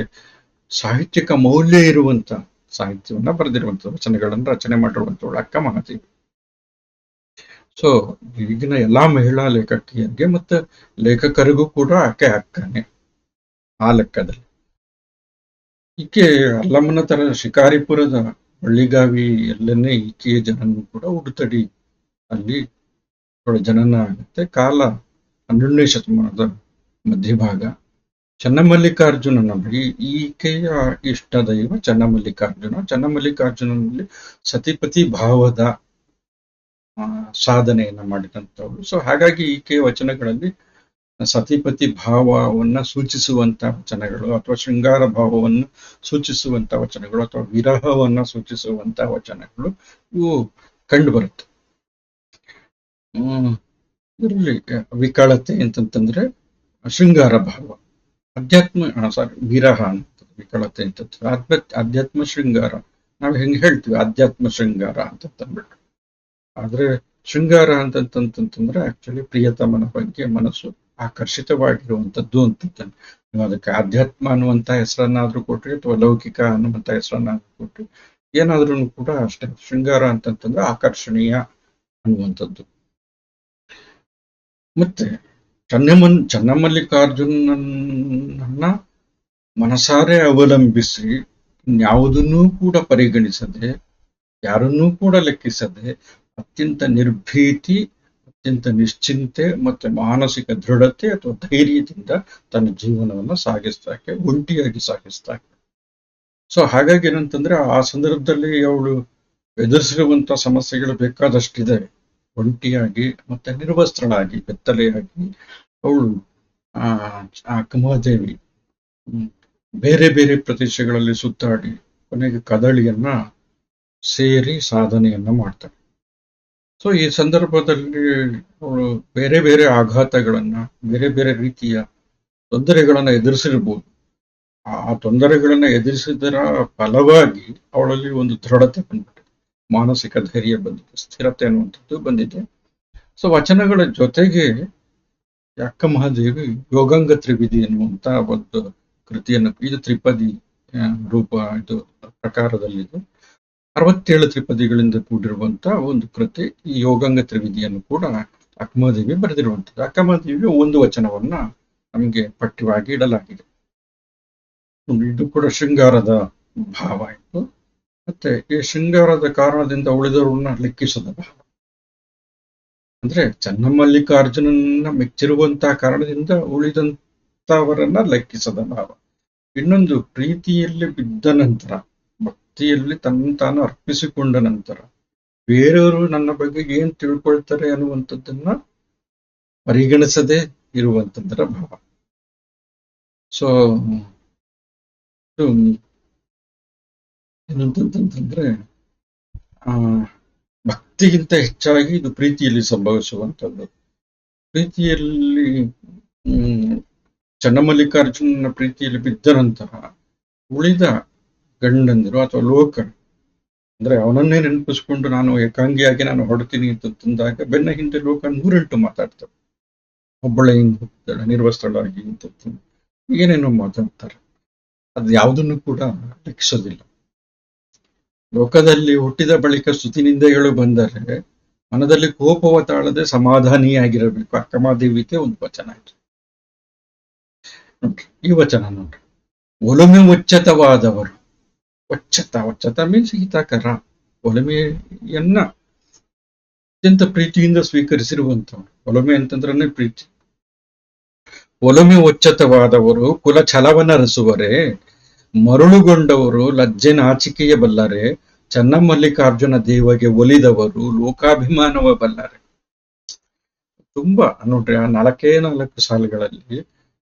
ಸಾಹಿತ್ಯಿಕ ಮೌಲ್ಯ ಇರುವಂತ ಸಾಹಿತ್ಯವನ್ನ ಬರೆದಿರುವಂತ ವಚನಗಳನ್ನು ರಚನೆ ಮಾಡಿರುವಂತವಳು ಅಕ್ಕ ಮಹಾದೇವಿ. ಸೊ ಈಗಿನ ಎಲ್ಲಾ ಮಹಿಳಾ ಲೇಖಕಿಯರಿಗೆ ಮತ್ತೆ ಲೇಖಕರಿಗೂ ಕೂಡ ಆಕೆ ಅಕ್ಕನೇ ಆ ಲೆಕ್ಕದಲ್ಲಿ. ಈಕೆ ಅಲ್ಲಮ್ಮನ ತರ ಶಿಕಾರಿಪುರದ ಬಳ್ಳಿಗಾವಿ ಎಲ್ಲನ್ನೇ ಈಕೆಯ ಜನನ ಕೂಡ ಉಡುತಡಿ ಅಲ್ಲಿ ಜನನ ಆಗುತ್ತೆ. ಕಾಲ 12ನೇ ಶತಮಾನದ ಮಧ್ಯಭಾಗ. ಚನ್ನಮಲ್ಲಿಕಾರ್ಜುನನ ಈಕೆಯ ಇಷ್ಟ ದೈವ ಚನ್ನಮಲ್ಲಿಕಾರ್ಜುನನಲ್ಲಿ ಸತಿಪತಿ ಭಾವದ ಸಾಧನೆಯನ್ನ ಮಾಡಿದಂಥವಳು. ಸೊ ಹಾಗಾಗಿ ಈಕೆಯ ವಚನಗಳಲ್ಲಿ ಸತಿಪತಿ ಭಾವವನ್ನ ಸೂಚಿಸುವಂತ ವಚನಗಳು, ಅಥವಾ ಶೃಂಗಾರ ಭಾವವನ್ನು ಸೂಚಿಸುವಂತ ವಚನಗಳು, ಅಥವಾ ವಿರಹವನ್ನ ಸೂಚಿಸುವಂತ ವಚನಗಳು ಇವು ಕಂಡು ಬರುತ್ತೆ. ಇದರಲ್ಲಿ ವಿಕಳತೆ ಅಂತಂತಂದ್ರೆ ಶೃಂಗಾರ ಭಾವ, ವಿರಹ ಅಂತ ವಿಕಳತೆ ಅಂತಂದ್ರೆ ಅಧ್ಯಾತ್ಮ ಶೃಂಗಾರ. ನಾವು ಹೆಂಗ್ ಹೇಳ್ತೀವಿ ಅಧ್ಯಾತ್ಮ ಶೃಂಗಾರ ಅಂತಂದ್ಬಿಟ್ಟು. ಆದ್ರೆ ಶೃಂಗಾರ ಅಂತಂತಂದ್ರೆ ಆಕ್ಚುಲಿ ಪ್ರಿಯತಮನ ಬಗ್ಗೆ ಮನಸ್ಸು ಆಕರ್ಷಿತವಾಗಿರುವಂತದ್ದು ಅಂತಂತಾನೆ. ನೀವು ಅದಕ್ಕೆ ಆಧ್ಯಾತ್ಮ ಅನ್ನುವಂತ ಹೆಸರನ್ನಾದ್ರೂ ಕೊಟ್ರಿ ಅಥವಾ ಲೌಕಿಕ ಅನ್ನುವಂತ ಹೆಸರನ್ನಾದ್ರೂ ಕೊಟ್ರಿ, ಏನಾದ್ರೂ ಕೂಡ ಅಷ್ಟೇ. ಶೃಂಗಾರ ಅಂತಂತಂದ್ರೆ ಆಕರ್ಷಣೀಯ ಅನ್ನುವಂಥದ್ದು. ಮತ್ತೆ ಚನ್ನಮಲ್ಲಿಕಾರ್ಜುನನ್ನ ಮನಸಾರೆ ಅವಲಂಬಿಸಿ ಯಾವುದನ್ನೂ ಕೂಡ ಪರಿಗಣಿಸದೆ, ಯಾರನ್ನೂ ಕೂಡ ಲೆಕ್ಕಿಸದೆ, ಅತ್ಯಂತ ನಿರ್ಭೀತಿ, ಅತ್ಯಂತ ನಿಶ್ಚಿಂತೆ ಮತ್ತೆ ಮಾನಸಿಕ ದೃಢತೆ ಅಥವಾ ಧೈರ್ಯದಿಂದ ತನ್ನ ಜೀವನವನ್ನು ಸಾಗಿಸ್ತಾಕೆ, ಒಂಟಿಯಾಗಿ ಸಾಗಿಸ್ತಾಕೆ. ಸೊ ಹಾಗಾಗಿ ಏನಂತಂದ್ರೆ ಆ ಸಂದರ್ಭದಲ್ಲಿ ಅವಳು ಎದುರಿಸಿರುವಂತ ಸಮಸ್ಯೆಗಳು ಬೇಕಾದಷ್ಟಿದೆ. ಒಂಟಿಯಾಗಿ ಮತ್ತೆ ನಿರ್ವಸ್ತ್ರಳಾಗಿ ಬೆತ್ತಲೆಯಾಗಿ ಅವಳು ಅಕ್ಕಮಹಾದೇವಿ ಬೇರೆ ಬೇರೆ ಪ್ರದೇಶಗಳಲ್ಲಿ ಸುತ್ತಾಡಿ ಕೊನೆಗೆ ಕದಳಿಯನ್ನ ಸೇರಿ ಸಾಧನೆಯನ್ನ ಮಾಡ್ತಾಳೆ. ಸೊ ಈ ಸಂದರ್ಭದಲ್ಲಿ ಅವಳು ಬೇರೆ ಬೇರೆ ಆಘಾತಗಳನ್ನ, ಬೇರೆ ಬೇರೆ ರೀತಿಯ ತೊಂದರೆಗಳನ್ನ ಎದುರಿಸಿರ್ಬೋದು. ಆ ತೊಂದರೆಗಳನ್ನ ಎದುರಿಸಿದರ ಫಲವಾಗಿ ಅವಳಲ್ಲಿ ಒಂದು ದೃಢತೆ ಬಂದ್ಬಿಟ್ಟಿದೆ, ಮಾನಸಿಕ ಧೈರ್ಯ ಬಂದಿದೆ, ಸ್ಥಿರತೆ ಅನ್ನುವಂಥದ್ದು ಬಂದಿದೆ. ಸೊ ವಚನಗಳ ಜೊತೆಗೆ ಅಕ್ಕ ಮಹಾದೇವಿ ಯೋಗಾಂಗ ತ್ರಿವಿಧಿ ಎನ್ನುವಂತ ಒಂದು ಕೃತಿಯನ್ನು, ಇದು ತ್ರಿಪದಿ ರೂಪ, ಇದು ಪ್ರಕಾರದಲ್ಲಿದೆ. 67 ತ್ರಿಪದಿಗಳಿಂದ ಕೂಡಿರುವಂತ ಒಂದು ಕೃತಿ. ಈ ಯೋಗಾಂಗ ತ್ರಿವಿಧಿಯನ್ನು ಕೂಡ ಅಕ್ಕಮಹಾದೇವಿ ಬರೆದಿರುವಂಥದ್ದು. ಅಕ್ಕಮಹಾದೇವಿ ಒಂದು ವಚನವನ್ನ ನಮಗೆ ಪಠ್ಯವಾಗಿ ಇಡಲಾಗಿದೆ. ಇದು ಕೂಡ ಶೃಂಗಾರದ ಭಾವ ಇತ್ತು. ಮತ್ತೆ ಈ ಶೃಂಗಾರದ ಕಾರಣದಿಂದ ಉಳಿದವರನ್ನ ಲೆಕ್ಕಿಸದ ಭಾವ, ಅಂದ್ರೆ ಚನ್ನಮಲ್ಲಿಕಾರ್ಜುನನ್ನ ಮೆಚ್ಚಿರುವಂತಹ ಕಾರಣದಿಂದ ಉಳಿದಂತವರನ್ನ ಲೆಕ್ಕಿಸದ ಭಾವ. ಇನ್ನೊಂದು, ಪ್ರೀತಿಯಲ್ಲಿ ಬಿದ್ದ ನಂತರ, ಭಕ್ತಿಯಲ್ಲಿ ತಾನು ಅರ್ಪಿಸಿಕೊಂಡ ನಂತರ ಬೇರೆಯವರು ನನ್ನ ಬಗ್ಗೆ ಏನ್ ತಿಳ್ಕೊಳ್ತಾರೆ ಅನ್ನುವಂಥದ್ದನ್ನ ಪರಿಗಣಿಸದೆ ಇರುವಂತದ್ದರ ಭಾವ. ಸೊ ಏನಂತಂತಂದ್ರೆ ಭಕ್ತಿಗಿಂತ ಹೆಚ್ಚಾಗಿ ಇದು ಪ್ರೀತಿಯಲ್ಲಿ ಸಂಭವಿಸುವಂಥದ್ದು. ಪ್ರೀತಿಯಲ್ಲಿ ಚನ್ನಮಲ್ಲಿಕಾರ್ಜುನನ ಪ್ರೀತಿಯಲ್ಲಿ ಬಿದ್ದ ನಂತರ ಉಳಿದ ಗಂಡಂದಿರು ಅಥವಾ ಲೋಕ, ಅಂದ್ರೆ ಅವನನ್ನೇ ನೆನಪಿಸ್ಕೊಂಡು ನಾನು ಏಕಾಂಗಿಯಾಗಿ ನಾನು ಹೊಡ್ತೀನಿ ಅಂತಂದಾಗ ಬೆನ್ನ ಹಿಂದೆ ಲೋಕ ನೂರೆಂಟು ಮಾತಾಡ್ತಾರೆ. ಒಬ್ಬಳೆ ಹಿಂಗ್ ಹೋಗ್ತಾಳೆ ನಿರ್ವಸ್ತ್ರಳಾಗಿ ಅಂತ ಏನೇನೋ ಮಾತಾಡ್ತಾರೆ. ಅದು ಯಾವುದನ್ನು ಕೂಡ ಲೆಕ್ಕಿಸೋದಿಲ್ಲ. ಲೋಕದಲ್ಲಿ ಹುಟ್ಟಿದ ಬಳಿಕ ಸ್ತುತಿನಿಂದೆಗಳು ಬಂದರೆ ಮನದಲ್ಲಿ ಕೋಪವ ತಾಳದೆ ಸಮಾಧಾನಿಯಾಗಿರಬೇಕು. ಅಕ್ಕಮಾದೇವಿಗೆ ಒಂದು ವಚನ ಇದೆ ನೋಡ್ರಿ. ಈ ವಚನ ನೋಡ್ರಿ, ಒಲುಮೆ ಒಚ್ಚತವಾದವರು. ಒಚ್ಚತ ಮೀನ್ಸ್ ಹಿತಕರ, ಒಲಮೆಯನ್ನ ಅತ್ಯಂತ ಪ್ರೀತಿಯಿಂದ ಸ್ವೀಕರಿಸಿರುವಂತವ್ರು. ಒಲಮೆ ಅಂತಂದ್ರೆ ಪ್ರೀತಿ. ಒಲಮೆ ಒಚ್ಚತವಾದವರು ಕುಲ ಛಲವನ್ನರಸುವರೆ, ಮರುಳುಗೊಂಡವರು ಲಜ್ಜೆ ನಾಚಿಕೆಯ ಬಲ್ಲರೆ, ಚನ್ನಮಲ್ಲಿಕಾರ್ಜುನ ದೇವಗೆ ಒಲಿದವರು ಲೋಕಾಭಿಮಾನವ ಬಲ್ಲರೆ. ತುಂಬಾ ನೋಡ್ರಿ, ಆ 4 ಸಾಲುಗಳಲ್ಲಿ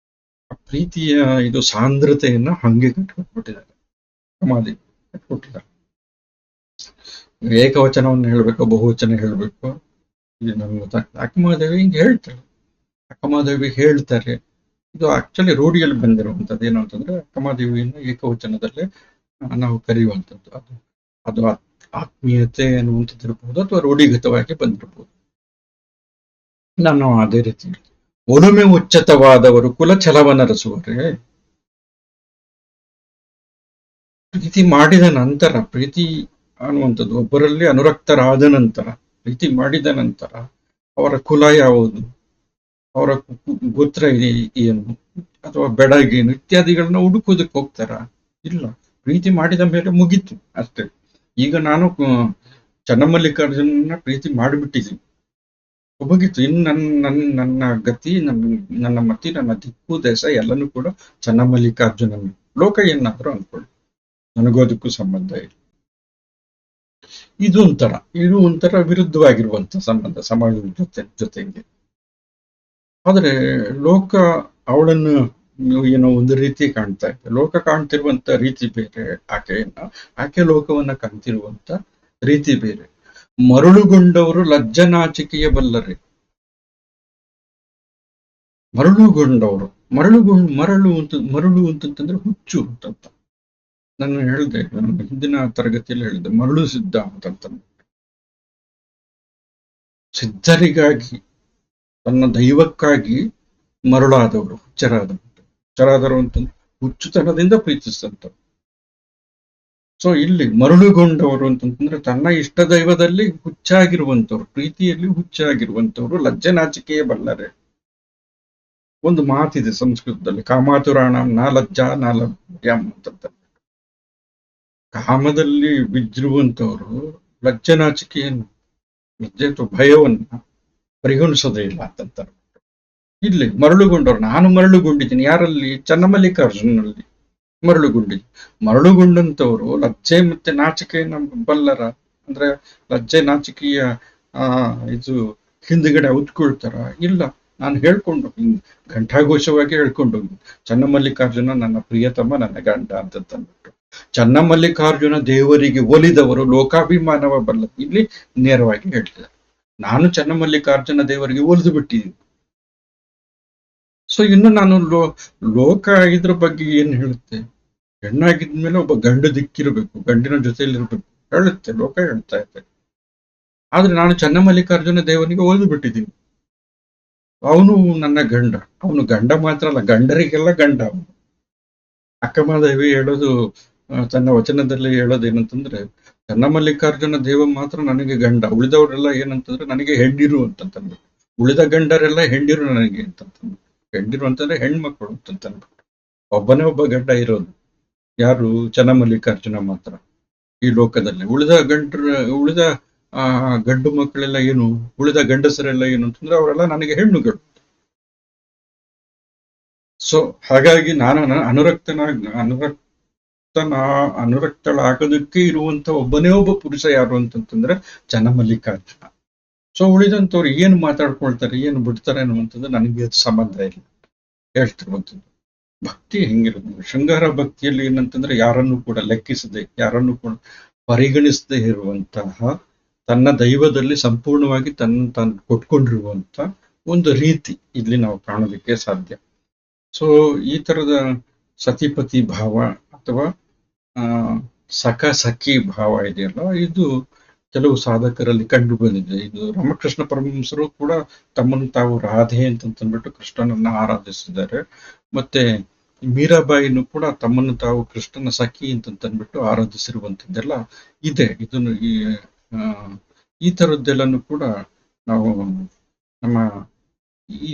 ಆ ಪ್ರೀತಿಯ ಇದು ಸಾಂದ್ರತೆಯನ್ನ ಹಂಗೆ ಕಟ್ಕೊಟ್ಬಿಟ್ಟಿದ್ದಾರೆ. ಸಮಾಧಿ ಕಟ್ಕೊಟ್ಟಿದ್ದಾರೆ. ಏಕವಚನವನ್ನು ಹೇಳ್ಬೇಕು, ಬಹುವಚನ ಹೇಳ್ಬೇಕು, ಇದು ನಮ್ಗೆ ಗೊತ್ತಾಗ್ತದೆ. ಅಕ್ಕಮಹಾದೇವಿ ಹಿಂಗೆ ಹೇಳ್ತಾಳೆ, ಅಕ್ಕಮಹಾದೇವಿ ಹೇಳ್ತಾರೆ. ಇದು ಆಕ್ಚುಲಿ ರೂಢಿಯಲ್ಲಿ ಬಂದಿರುವಂಥದ್ದು. ಏನು ಅಂತಂದ್ರೆ ಅಕ್ಕಮಹಾದೇವಿಯನ್ನು ಏಕವಚನದಲ್ಲೇ ನಾವು ಕರೆಯುವಂಥದ್ದು. ಅದು ಆತ್ಮೀಯತೆ ಅನ್ನುವಂಥದ್ದು ಇರ್ಬೋದು, ಅಥವಾ ರೂಢಿಗತವಾಗಿ ಬಂದಿರ್ಬೋದು. ನಾನು ಅದೇ ರೀತಿ ಒಲುಮೆ ಉಚ್ಚತವಾದವರು ಕುಲ ಛಲವನ್ನರಸುವರೆ. ಪ್ರೀತಿ ಮಾಡಿದ ನಂತರ, ಪ್ರೀತಿ ಅನ್ನುವಂಥದ್ದು ಒಬ್ಬರಲ್ಲಿ ಅನುರಕ್ತರಾದ ನಂತರ, ಪ್ರೀತಿ ಮಾಡಿದ ನಂತರ ಅವರ ಕುಲ ಯಾವುದು, ಅವರ ಗೋತ್ರ ಏನು, ಅಥವಾ ಬೆಡಗೇನು ಇತ್ಯಾದಿಗಳನ್ನ ಹುಡುಕೋದಕ್ಕೆ ಹೋಗ್ತಾರ? ಇಲ್ಲ. ಪ್ರೀತಿ ಮಾಡಿದ ಮೇಲೆ ಮುಗೀತು ಅಷ್ಟೇ. ಈಗ ನಾನು ಚನ್ನಮಲ್ಲಿಕಾರ್ಜುನನ್ನ ಪ್ರೀತಿ ಮಾಡಿಬಿಟ್ಟಿದ್ದೀನಿ, ಮುಗೀತು. ಇನ್ನು ನನ್ನ ಗತಿ, ನನ್ನ ಮತಿ, ನನ್ನ ದಿಕ್ಕು ದೇಶ ಎಲ್ಲನೂ ಕೂಡ ಚನ್ನಮಲ್ಲಿಕಾರ್ಜುನನ. ಲೋಕ ಏನಾದ್ರೂ ಅನ್ಕೊಳ್ಳಿ, ನನಗೋದಕ್ಕೂ ಸಂಬಂಧ ಇಲ್ಲ. ಇದು ಒಂಥರ ವಿರುದ್ಧವಾಗಿರುವಂತ ಸಂಬಂಧ ಸಮಾಜದ ಜೊತೆಗೆ. ಆದ್ರೆ ಲೋಕ ಅವಳನ್ನು ಏನೋ ಒಂದು ರೀತಿ ಕಾಣ್ತಾ ಇದೆ. ಲೋಕ ಕಾಣ್ತಿರುವಂತ ರೀತಿ ಬೇರೆ, ಆಕೆ ಲೋಕವನ್ನ ಕಾಣ್ತಿರುವಂತ ರೀತಿ ಬೇರೆ. ಮರಳುಗೊಂಡವರು ಲಜ್ಜನಾಚಿಕೆಯ ಬಲ್ಲರೆ. ಮರಳುಗೊಂಡವರು, ಮರಳು ಅಂತಂದ್ರೆ ಹುಚ್ಚು ಅಂತ ನಾನು ಹೇಳಿದೆ, ನನ್ನ ಹಿಂದಿನ ತರಗತಿಯಲ್ಲಿ ಹೇಳಿದೆ. ಮರಳು ಸಿದ್ಧ ಅಂತಂತ, ಸಿದ್ಧರಿಗಾಗಿ, ತನ್ನ ದೈವಕ್ಕಾಗಿ ಮರಳಾದವರು, ಹುಚ್ಚರಾದವರು ಅಂತಂದ್ರೆ ಹುಚ್ಚುತನದಿಂದ ಪ್ರೀತಿಸಿದಂಥವ್ರು. ಸೊ ಇಲ್ಲಿ ಮರಳುಗೊಂಡವರು ಅಂತಂತಂದ್ರೆ ತನ್ನ ಇಷ್ಟ ದೈವದಲ್ಲಿ ಹುಚ್ಚಾಗಿರುವಂತವ್ರು, ಪ್ರೀತಿಯಲ್ಲಿ ಹುಚ್ಚಾಗಿರುವಂತವ್ರು, ಲಜ್ಜೆ ನಾಚಿಕೆಯೇ ಬಲ್ಲರೆ. ಒಂದು ಮಾತಿದೆ ಸಂಸ್ಕೃತದಲ್ಲಿ, ಕಾಮಾತುರಾಣಂ ನಾ ಲಜ್ಜಾ ನಾ ಲಭ್ಯಂ ಅಂತ. ಕಾಮದಲ್ಲಿ ಬಿದ್ದಿರುವಂತವರು ಲಜ್ಜೆ ನಾಚಿಕೆಯನ್ನು, ಲಜ್ಜೆ ಅಥವಾ ಭಯವನ್ನ ಪರಿಗಣಿಸೋದೇ ಇಲ್ಲ ಅಂತಂತಾರೆ. ಇಲ್ಲಿ ಮರಳುಗೊಂಡವ್ರು, ನಾನು ಮರಳುಗೊಂಡಿದ್ದೀನಿ. ಯಾರಲ್ಲಿ? ಚನ್ನಮಲ್ಲಿಕಾರ್ಜುನಲ್ಲಿ ಮರಳುಗೊಂಡಿದ್ದೀನಿ. ಮರಳುಗೊಂಡಂತವರು ಲಜ್ಜೆ ಮತ್ತೆ ನಾಚಿಕೆಯನ್ನ ಬಲ್ಲರ, ಅಂದ್ರೆ ಲಜ್ಜೆ ನಾಚಿಕೆಯ ಇದು ಹಿಂದ್ಗಡೆ ಉತ್ಕೊಳ್ತಾರ? ಇಲ್ಲ. ನಾನು ಹೇಳ್ಕೊಂಡು ಘಂಟಾಘೋಷವಾಗಿ ಹೇಳ್ಕೊಂಡು ಚನ್ನಮಲ್ಲಿಕಾರ್ಜುನ ನನ್ನ ಪ್ರಿಯತಮ, ನನ್ನ ಗಂಡ ಅಂತಂದ್ಬಿಟ್ಟು. ಚನ್ನಮಲ್ಲಿಕಾರ್ಜುನ ದೇವರಿಗೆ ಒಲಿದವರು ಲೋಕಾಭಿಮಾನವ ಬಲ್ಲ. ಇಲ್ಲಿ ನೇರವಾಗಿ ಹೇಳ್ತಿದ್ದಾರೆ, ನಾನು ಚನ್ನಮಲ್ಲಿಕಾರ್ಜುನ ದೇವರಿಗೆ ಒಲಿದು ಬಿಟ್ಟಿದ್ದೀನಿ. ಸೊ ಇನ್ನು ನಾನು ಲೋಕ ಇದ್ರ ಬಗ್ಗೆ ಏನ್ ಹೇಳುತ್ತೆ? ಹೆಣ್ಣಾಗಿದ್ಮೇಲೆ ಒಬ್ಬ ಗಂಡು ದಿಕ್ಕಿರ್ಬೇಕು, ಗಂಡಿನ ಜೊತೆಯಲ್ಲಿರ್ಬೇಕು ಹೇಳುತ್ತೆ, ಲೋಕ ಹೇಳ್ತಾ ಇದೆ. ಆದ್ರೆ ನಾನು ಚನ್ನಮಲ್ಲಿಕಾರ್ಜುನ ದೇವನಿಗೆ ಒಲಿದು ಬಿಟ್ಟಿದ್ದೀನಿ. ಅವನು ನನ್ನ ಗಂಡ. ಅವನು ಗಂಡ ಮಾತ್ರ ಅಲ್ಲ, ಗಂಡರಿಗೆಲ್ಲ ಗಂಡ ಅವನು. ಅಕ್ಕಮಹಾದೇವಿ ಹೇಳೋದು, ತನ್ನ ವಚನದಲ್ಲಿ ಹೇಳೋದೇನಂತಂದ್ರೆ, ಚನ್ನಮಲ್ಲಿಕಾರ್ಜುನ ದೇವ ಮಾತ್ರ ನನಗೆ ಗಂಡ, ಉಳಿದವರೆಲ್ಲ ಏನಂತಂದ್ರೆ ನನಗೆ ಹೆಂಡಿರು ಅಂತಂದ್ರೆ, ಉಳಿದ ಗಂಡರೆಲ್ಲ ಹೆಂಡಿರು ನನಗೆ ಅಂತಂದ್ರೆ. ಹೆಂಡಿರು ಅಂತಂದ್ರೆ ಹೆಣ್ಮಕ್ಳು ಅಂತಂದ್ಬಿಟ್ಟು. ಒಬ್ಬನೇ ಒಬ್ಬ ಗಂಡ ಇರೋದು ಯಾರು? ಚನ್ನಮಲ್ಲಿಕಾರ್ಜುನ ಮಾತ್ರ ಈ ಲೋಕದಲ್ಲಿ. ಉಳಿದ ಗಂಡು ಮಕ್ಕಳೆಲ್ಲ ಏನು, ಉಳಿದ ಗಂಡಸರೆಲ್ಲ ಏನು ಅಂತಂದ್ರೆ ಅವರೆಲ್ಲ ನನಗೆ ಹೆಣ್ಣುಗಳು. ಸೊ ಹಾಗಾಗಿ ನಾನು ಅನುರಕ್ತಳಾಗೋದಕ್ಕೆ ಇರುವಂತ ಒಬ್ಬನೇ ಒಬ್ಬ ಪುರುಷ ಯಾರು ಅಂತಂತಂದ್ರೆ ಚನ್ನಮಲ್ಲಿಕಾರ್ಜುನ. ಸೊ ಉಳಿದಂತವ್ರು ಏನು ಮಾತಾಡ್ಕೊಳ್ತಾರೆ, ಏನು ಬಿಡ್ತಾರೆ ಅನ್ನುವಂಥದ್ದು ನನಗೆ ಸಂಬಂಧ ಇಲ್ಲ. ಹೇಳ್ತಿರುವಂಥದ್ದು ಭಕ್ತಿ ಹೆಂಗಿರೋದು, ಶೃಂಗಾರ ಭಕ್ತಿಯಲ್ಲಿ ಏನಂತಂದ್ರೆ ಯಾರನ್ನು ಕೂಡ ಲೆಕ್ಕಿಸದೆ, ಯಾರನ್ನು ಕೂಡ ಪರಿಗಣಿಸದೆ ಇರುವಂತಹ ತನ್ನ ದೈವದಲ್ಲಿ ಸಂಪೂರ್ಣವಾಗಿ ತಾನು ಕೊಟ್ಕೊಂಡಿರುವಂತ ಒಂದು ರೀತಿ ಇಲ್ಲಿ ನಾವು ಕಾಣೋದಕ್ಕೆ ಸಾಧ್ಯ. ಸೊ ಈ ತರದ ಸತಿಪತಿ ಭಾವ ಅಥವಾ ಸಖ ಸಖಿ ಭಾವ ಇದೆಯಲ್ಲ, ಇದು ಕೆಲವು ಸಾಧಕರಲ್ಲಿ ಕಂಡು ಬಂದಿದೆ. ಇದು ರಾಮಕೃಷ್ಣ ಪರಮಹಂಸರು ಕೂಡ ತಮ್ಮನ್ನು ತಾವು ರಾಧೆ ಅಂತಂದ್ಬಿಟ್ಟು ಕೃಷ್ಣನನ್ನ ಆರಾಧಿಸಿದ್ದಾರೆ. ಮತ್ತೆ ಮೀರಾಬಾಯಿನೂ ಕೂಡ ತಮ್ಮನ್ನು ತಾವು ಕೃಷ್ಣನ ಸಖಿ ಅಂತಂದ್ಬಿಟ್ಟು ಆರಾಧಿಸಿರುವಂತದ್ದೆಲ್ಲ ಇದೆ. ಇದನ್ನು ಈ ತರದ್ದೆಲ್ಲನೂ ಕೂಡ ನಾವು ನಮ್ಮ ಈ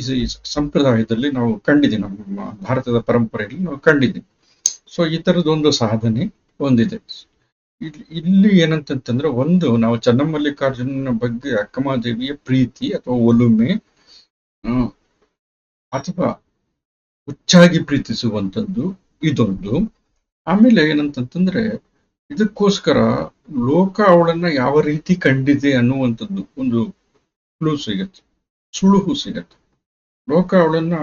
ಸಂಪ್ರದಾಯದಲ್ಲಿ ನಾವು ಕಂಡಿದ್ದೀವಿ, ನಮ್ಮ ಭಾರತದ ಪರಂಪರೆಯಲ್ಲಿ ನಾವು ಕಂಡಿದ್ದೀವಿ. ಸೊ ಈ ತರದೊಂದು ಸಾಧನೆ ಹೊಂದಿದೆ. ಇಲ್ಲಿ ಏನಂತಂತಂದ್ರೆ, ಒಂದು ನಾವು ಚನ್ನಮಲ್ಲಿಕಾರ್ಜುನನ ಬಗ್ಗೆ ಅಕ್ಕಮಹಾದೇವಿಯ ಪ್ರೀತಿ ಅಥವಾ ಒಲುಮೆ ಅಥವಾ ಹುಚ್ಚಾಗಿ ಪ್ರೀತಿಸುವಂಥದ್ದು ಇದೊಂದು. ಆಮೇಲೆ ಏನಂತಂತಂದ್ರೆ, ಇದಕ್ಕೋಸ್ಕರ ಲೋಕ ಅವಳನ್ನ ಯಾವ ರೀತಿ ಕಂಡಿದೆ ಅನ್ನುವಂಥದ್ದು ಒಂದು ಕ್ಲೂ ಸಿಗತ್ತೆ, ಸುಳುಹು ಸಿಗತ್ತೆ. ಲೋಕ ಅವಳನ್ನ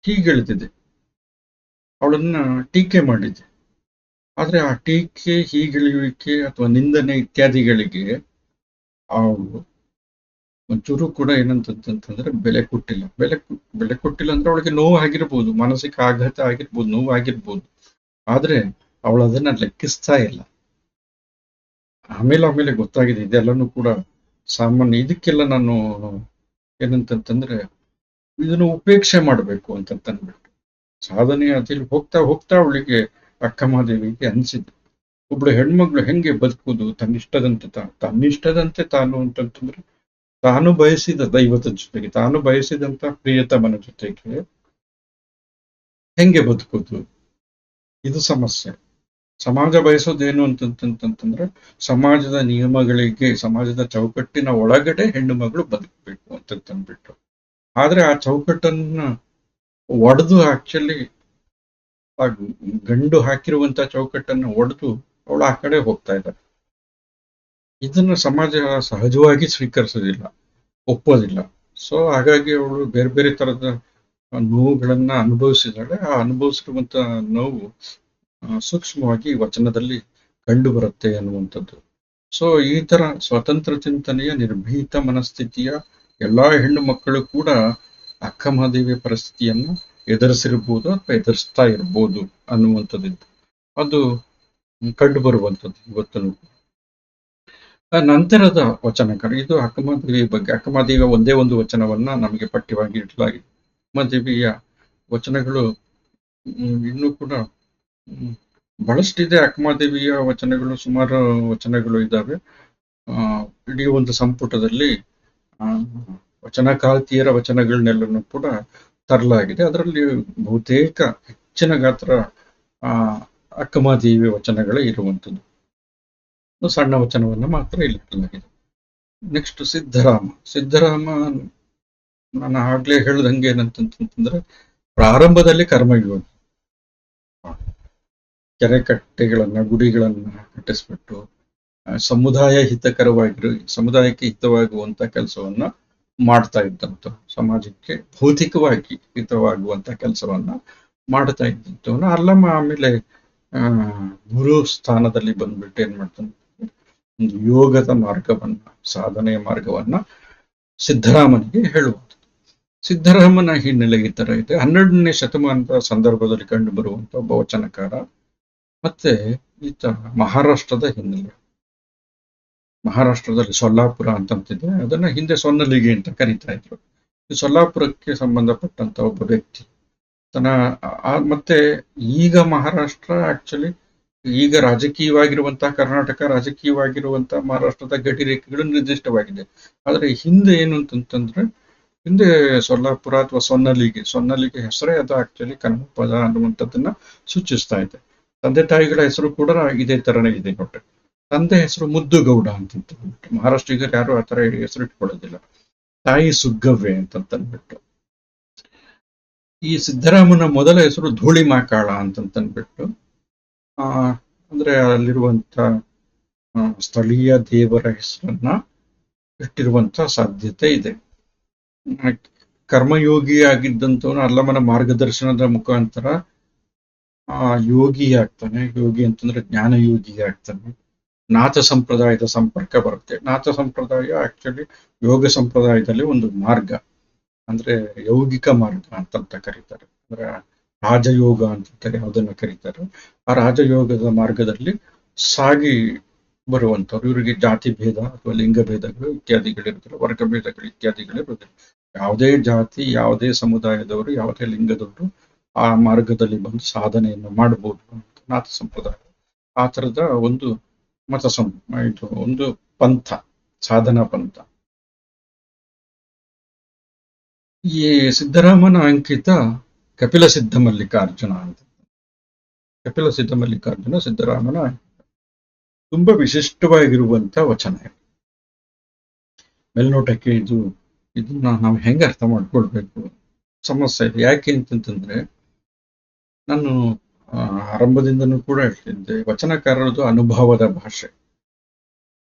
ಹೀಗೆಳ್ತಿದೆ, ಅವಳನ್ನ ಟೀಕೆ ಮಾಡಿದೆ. ಆದ್ರೆ ಆ ಟೀಕೆ, ಹೀಗೆಳೆಯುವಿಕೆ ಅಥವಾ ನಿಂದನೆ ಇತ್ಯಾದಿಗಳಿಗೆ ಅವಳು ಒಂಚೂರು ಕೂಡ ಏನಂತಂತಂದ್ರೆ ಬೆಲೆ ಕೊಟ್ಟಿಲ್ಲ. ಬೆಲೆ ಕೊಟ್ಟಿಲ್ಲ ಅಂದ್ರೆ ಅವಳಿಗೆ ನೋವು ಆಗಿರ್ಬೋದು, ಮಾನಸಿಕ ಆಘಾತ ಆಗಿರ್ಬೋದು, ನೋವು ಆಗಿರ್ಬೋದು. ಆದ್ರೆ ಅವಳು ಅದನ್ನ ಲೆಕ್ಕಿಸ್ತಾ ಇಲ್ಲ. ಆಮೇಲೆ ಗೊತ್ತಾಗಿದೆ ಇದೆಲ್ಲನೂ ಕೂಡ ಸಾಮಾನ್ಯ. ಇದಕ್ಕೆಲ್ಲ ನಾನು ಏನಂತಂತಂದ್ರೆ ಇದನ್ನು ಉಪೇಕ್ಷೆ ಮಾಡ್ಬೇಕು ಅಂತಂದ್ಬಿಟ್ಟು ಸಾಧನೆ ಅದಿಲ್ಲಿ ಹೋಗ್ತಾ ಅವಳಿಗೆ ಅಕ್ಕಮಹಾದೇವಿಗೆ ಅನ್ಸಿದ್ದು, ಒಬ್ಳು ಹೆಣ್ಮಗ್ಳು ಹೆಂಗೆ ಬದುಕುದು ತನ್ನಿಷ್ಟದಂತೆ ತಾನು ಅಂತಂತಂದ್ರೆ, ತಾನು ಬಯಸಿದ ದೈವದ ಜೊತೆಗೆ, ತಾನು ಬಯಸಿದಂತ ಪ್ರಿಯತಮನ ಜೊತೆಗೆ ಹೆಂಗೆ ಬದುಕುದು, ಇದು ಸಮಸ್ಯೆ. ಸಮಾಜ ಬಯಸೋದೇನು ಅಂತಂತಂದ್ರೆ, ಸಮಾಜದ ನಿಯಮಗಳಿಗೆ, ಸಮಾಜದ ಚೌಕಟ್ಟಿನ ಒಳಗಡೆ ಹೆಣ್ಣು ಮಗಳು ಬದುಕಬೇಕು ಅಂತಂದ್ಬಿಟ್ಟು. ಆದ್ರೆ ಆ ಚೌಕಟ್ಟನ್ನ ಒಡೆದು, ಆಕ್ಚುಲಿ ಆ ಗಂಡು ಹಾಕಿರುವಂತ ಚೌಕಟ್ಟನ್ನು ಒಡೆದು ಅವಳು ಆ ಕಡೆ ಹೋಗ್ತಾ ಇದ್ದಾರೆ. ಇದನ್ನ ಸಮಾಜ ಸಹಜವಾಗಿ ಸ್ವೀಕರಿಸೋದಿಲ್ಲ, ಒಪ್ಪೋದಿಲ್ಲ. ಸೊ ಹಾಗಾಗಿ ಅವಳು ಬೇರೆ ಬೇರೆ ತರದ ನೋವುಗಳನ್ನ ಅನುಭವಿಸಿದಾಳೆ. ಆ ಅನುಭವಿಸಿರುವಂತ ನೋವು ಸೂಕ್ಷ್ಮವಾಗಿ ವಚನದಲ್ಲಿ ಕಂಡು ಬರುತ್ತೆ ಅನ್ನುವಂಥದ್ದು. ಸೊ ಈ ತರ ಸ್ವತಂತ್ರ ಚಿಂತನೆಯ, ನಿರ್ಭೀತ ಮನಸ್ಥಿತಿಯ ಎಲ್ಲಾ ಹೆಣ್ಣು ಮಕ್ಕಳು ಕೂಡ ಅಕ್ಕಮಹಾದೇವಿಯ ಪರಿಸ್ಥಿತಿಯನ್ನ ಎದುರಿಸಿರ್ಬೋದು ಅಥವಾ ಎದುರಿಸ್ತಾ ಇರ್ಬೋದು ಅನ್ನುವಂಥದ್ದು ಅದು ಕಂಡು ಬರುವಂಥದ್ದು ಇವತ್ತೂ. ನಂತರದ ವಚನಗಳು, ಇದು ಅಕ್ಕಮಹಾದೇವಿಯ ಬಗ್ಗೆ. ಅಕ್ಕಮಹಾದೇವಿಯ ಒಂದೇ ಒಂದು ವಚನವನ್ನ ನಮಗೆ ಪಠ್ಯವಾಗಿ ಇಡಲಾಗಿದೆ. ಅಕ್ಕಮಹಾದೇವಿಯ ವಚನಗಳು ಇನ್ನೂ ಕೂಡ ಬಹಳಷ್ಟಿದೆ. ಅಕ್ಕಮಹಾದೇವಿಯ ವಚನಗಳು ಸುಮಾರು ವಚನಗಳು ಇದ್ದಾವೆ. ಇಡೀ ಒಂದು ಸಂಪುಟದಲ್ಲಿ ವಚನಕಾರ್ತಿಯರ ವಚನಗಳನ್ನೆಲ್ಲನೂ ಕೂಡ ತರಲಾಗಿದೆ. ಅದರಲ್ಲಿ ಬಹುತೇಕ ಹೆಚ್ಚಿನ ಗಾತ್ರ ಅಕ್ಕಮಹಾದೇವಿಯ ವಚನಗಳೇ ಇರುವಂಥದ್ದು. ಸಣ್ಣ ವಚನವನ್ನ ಮಾತ್ರ ಇಲ್ಲಿ ಇಡಲಾಗಿದೆ. ನೆಕ್ಸ್ಟ್ ಸಿದ್ಧರಾಮ ನಾನು ಆಗ್ಲೇ ಹೇಳ್ದಂಗೆ ಏನಂತಂತಂದ್ರೆ, ಪ್ರಾರಂಭದಲ್ಲಿ ಕರ್ಮಯೋಗಿ, ಕೆರೆ ಕಟ್ಟೆಗಳನ್ನ, ಗುಡಿಗಳನ್ನ ಕಟ್ಟಿಸ್ಬಿಟ್ಟು ಸಮುದಾಯಕ್ಕೆ ಹಿತವಾಗುವಂತ ಕೆಲಸವನ್ನ ಮಾಡ್ತಾ ಇದ್ದಂತ, ಸಮಾಜಕ್ಕೆ ಭೌತಿಕವಾಗಿ ಹಿತವಾಗುವಂತ ಕೆಲಸವನ್ನ ಮಾಡ್ತಾ ಇದ್ದಂಥವನ್ನ ಅಲ್ಲಮ್ಮ ಆಮೇಲೆ ಗುರು ಸ್ಥಾನದಲ್ಲಿ ಬಂದ್ಬಿಟ್ಟು ಏನ್ ಮಾಡ್ತಾನೆ, ಒಂದು ಯೋಗದ ಮಾರ್ಗವನ್ನ, ಸಾಧನೆಯ ಮಾರ್ಗವನ್ನ ಸಿದ್ಧರಾಮನಿಗೆ ಹೇಳುವಂಥದ್ದು. ಸಿದ್ಧರಾಮನ ಹಿನ್ನೆಲೆ ಈ ತರ ಇದೆ. 12ನೇ ಶತಮಾನದ ಸಂದರ್ಭದಲ್ಲಿ ಕಂಡು ಬರುವಂತ ಒಬ್ಬ ವಚನಕಾರ. ಮತ್ತೆ ಈತ ಮಹಾರಾಷ್ಟ್ರದ ಹಿನ್ನೆಲೆ, ಮಹಾರಾಷ್ಟ್ರದಲ್ಲಿ ಸೊಲ್ಲಾಪುರ ಅಂತಂತಿದೆ, ಅದನ್ನ ಹಿಂದೆ ಸೊನ್ನಲಿಗೆ ಅಂತ ಕರೀತಾ ಇದ್ರು. ಈ ಸೊಲ್ಲಾಪುರಕ್ಕೆ ಸಂಬಂಧಪಟ್ಟಂತ ಒಬ್ಬ ವ್ಯಕ್ತಿ ಮತ್ತೆ ಈಗ ಮಹಾರಾಷ್ಟ್ರ ಆಕ್ಚುಲಿ ಈಗ ರಾಜಕೀಯವಾಗಿರುವಂತಹ ಕರ್ನಾಟಕ, ರಾಜಕೀಯವಾಗಿರುವಂತಹ ಮಹಾರಾಷ್ಟ್ರದ ಗಡಿ ರೇಖೆಗಳು ನಿರ್ದಿಷ್ಟವಾಗಿದೆ. ಆದ್ರೆ ಹಿಂದೆ ಏನು ಅಂತಂತಂದ್ರೆ, ಹಿಂದೆ ಸೊಲ್ಲಾಪುರ ಅಥವಾ ಸೊನ್ನಲಿಗೆ ಹೆಸರೇ ಅದು ಆಕ್ಚುಲಿ ಕನ್ನಡ ಪದ ಅನ್ನುವಂಥದ್ದನ್ನ ಸೂಚಿಸ್ತಾ ಇದೆ. ತಂದೆ ತಾಯಿಗಳ ಹೆಸರು ಕೂಡ ಇದೇ ತರನೇ ಇದೆ ನೋಡ್ರಿ. ತಂದೆ ಹೆಸರು ಮುದ್ದುಗೌಡ ಅಂತಂದ್ಬಿಟ್ಟು, ಮಹಾರಾಷ್ಟ್ರಿಗರು ಯಾರು ಆ ತರ ಹೆಸರು ಇಟ್ಕೊಳ್ಳೋದಿಲ್ಲ. ತಾಯಿ ಸುಗ್ಗವ್ವೆ ಅಂತಂದ್ಬಿಟ್ಟು. ಈ ಸಿದ್ದರಾಮನ ಮೊದಲ ಹೆಸರು ಧೂಳಿಮಾಕಾಳ ಅಂತಂದ್ಬಿಟ್ಟು, ಅಂದ್ರೆ ಅಲ್ಲಿರುವಂತ ಸ್ಥಳೀಯ ದೇವರ ಹೆಸರನ್ನ ಇಟ್ಟಿರುವಂತ ಸಾಧ್ಯತೆ ಇದೆ. ಕರ್ಮಯೋಗಿ ಆಗಿದ್ದಂಥವನು ಅಲ್ಲಮನ ಮಾರ್ಗದರ್ಶನದ ಮುಖಾಂತರ ಯೋಗಿ ಆಗ್ತಾನೆ. ಯೋಗಿ ಅಂತಂದ್ರೆ ಜ್ಞಾನ ಯೋಗಿ ಆಗ್ತಾನೆ. ನಾಥ ಸಂಪ್ರದಾಯದ ಸಂಪರ್ಕ ಬರುತ್ತೆ. ನಾಥ ಸಂಪ್ರದಾಯ ಆಕ್ಚುಲಿ ಯೋಗ ಸಂಪ್ರದಾಯದಲ್ಲಿ ಒಂದು ಮಾರ್ಗ, ಅಂದ್ರೆ ಯೌಗಿಕ ಮಾರ್ಗ ಅಂತಂತ ಕರೀತಾರೆ. ಅಂದ್ರೆ ರಾಜಯೋಗ ಅಂತ ಯಾವುದನ್ನ ಕರೀತಾರೆ. ಆ ರಾಜಯೋಗದ ಮಾರ್ಗದಲ್ಲಿ ಸಾಗಿ ಬರುವಂತವ್ರು. ಇವರಿಗೆ ಜಾತಿ ಭೇದ ಅಥವಾ ಲಿಂಗ ಭೇದಗಳು ಇತ್ಯಾದಿಗಳಿರುತ್ತಲ್ಲ, ವರ್ಗ ಭೇದಗಳು ಇತ್ಯಾದಿಗಳಿರುವುದಿಲ್ಲ. ಯಾವುದೇ ಜಾತಿ, ಯಾವುದೇ ಸಮುದಾಯದವರು, ಯಾವುದೇ ಲಿಂಗದವರು ಆ ಮಾರ್ಗದಲ್ಲಿ ಬಂದು ಸಾಧನೆಯನ್ನು ಮಾಡಬಹುದು ಅಂತ ನಾಥ ಸಂಪ್ರದಾಯ. ಆ ತರದ ಒಂದು ಇದು ಒಂದು ಪಂಥ, ಸಾಧನಾ ಪಂಥ. ಈ ಸಿದ್ದರಾಮನ ಅಂಕಿತ ಕಪಿಲ ಸಿದ್ಧ ಮಲ್ಲಿಕಾರ್ಜುನ ಅಂತ. ಕಪಿಲ ಸಿದ್ಧ ಮಲ್ಲಿಕಾರ್ಜುನ ಸಿದ್ದರಾಮನ ತುಂಬಾ ವಿಶಿಷ್ಟವಾಗಿರುವಂತ ವಚನ. ಮೇಲ್ನೋಟಕ್ಕೆ ಇದನ್ನ ನಾವು ಹೆಂಗೆ ಅರ್ಥ ಮಾಡ್ಕೊಳ್ಬೇಕು ಸಮಸ್ಯೆ ಇದೆ. ಯಾಕೆ ಅಂತಂತಂದ್ರೆ, ನಾನು ಆರಂಭದಿಂದನೂ ಕೂಡ ಹೇಳ್ತಿದ್ದೆ, ವಚನಕಾರರದು ಅನುಭವದ ಭಾಷೆ,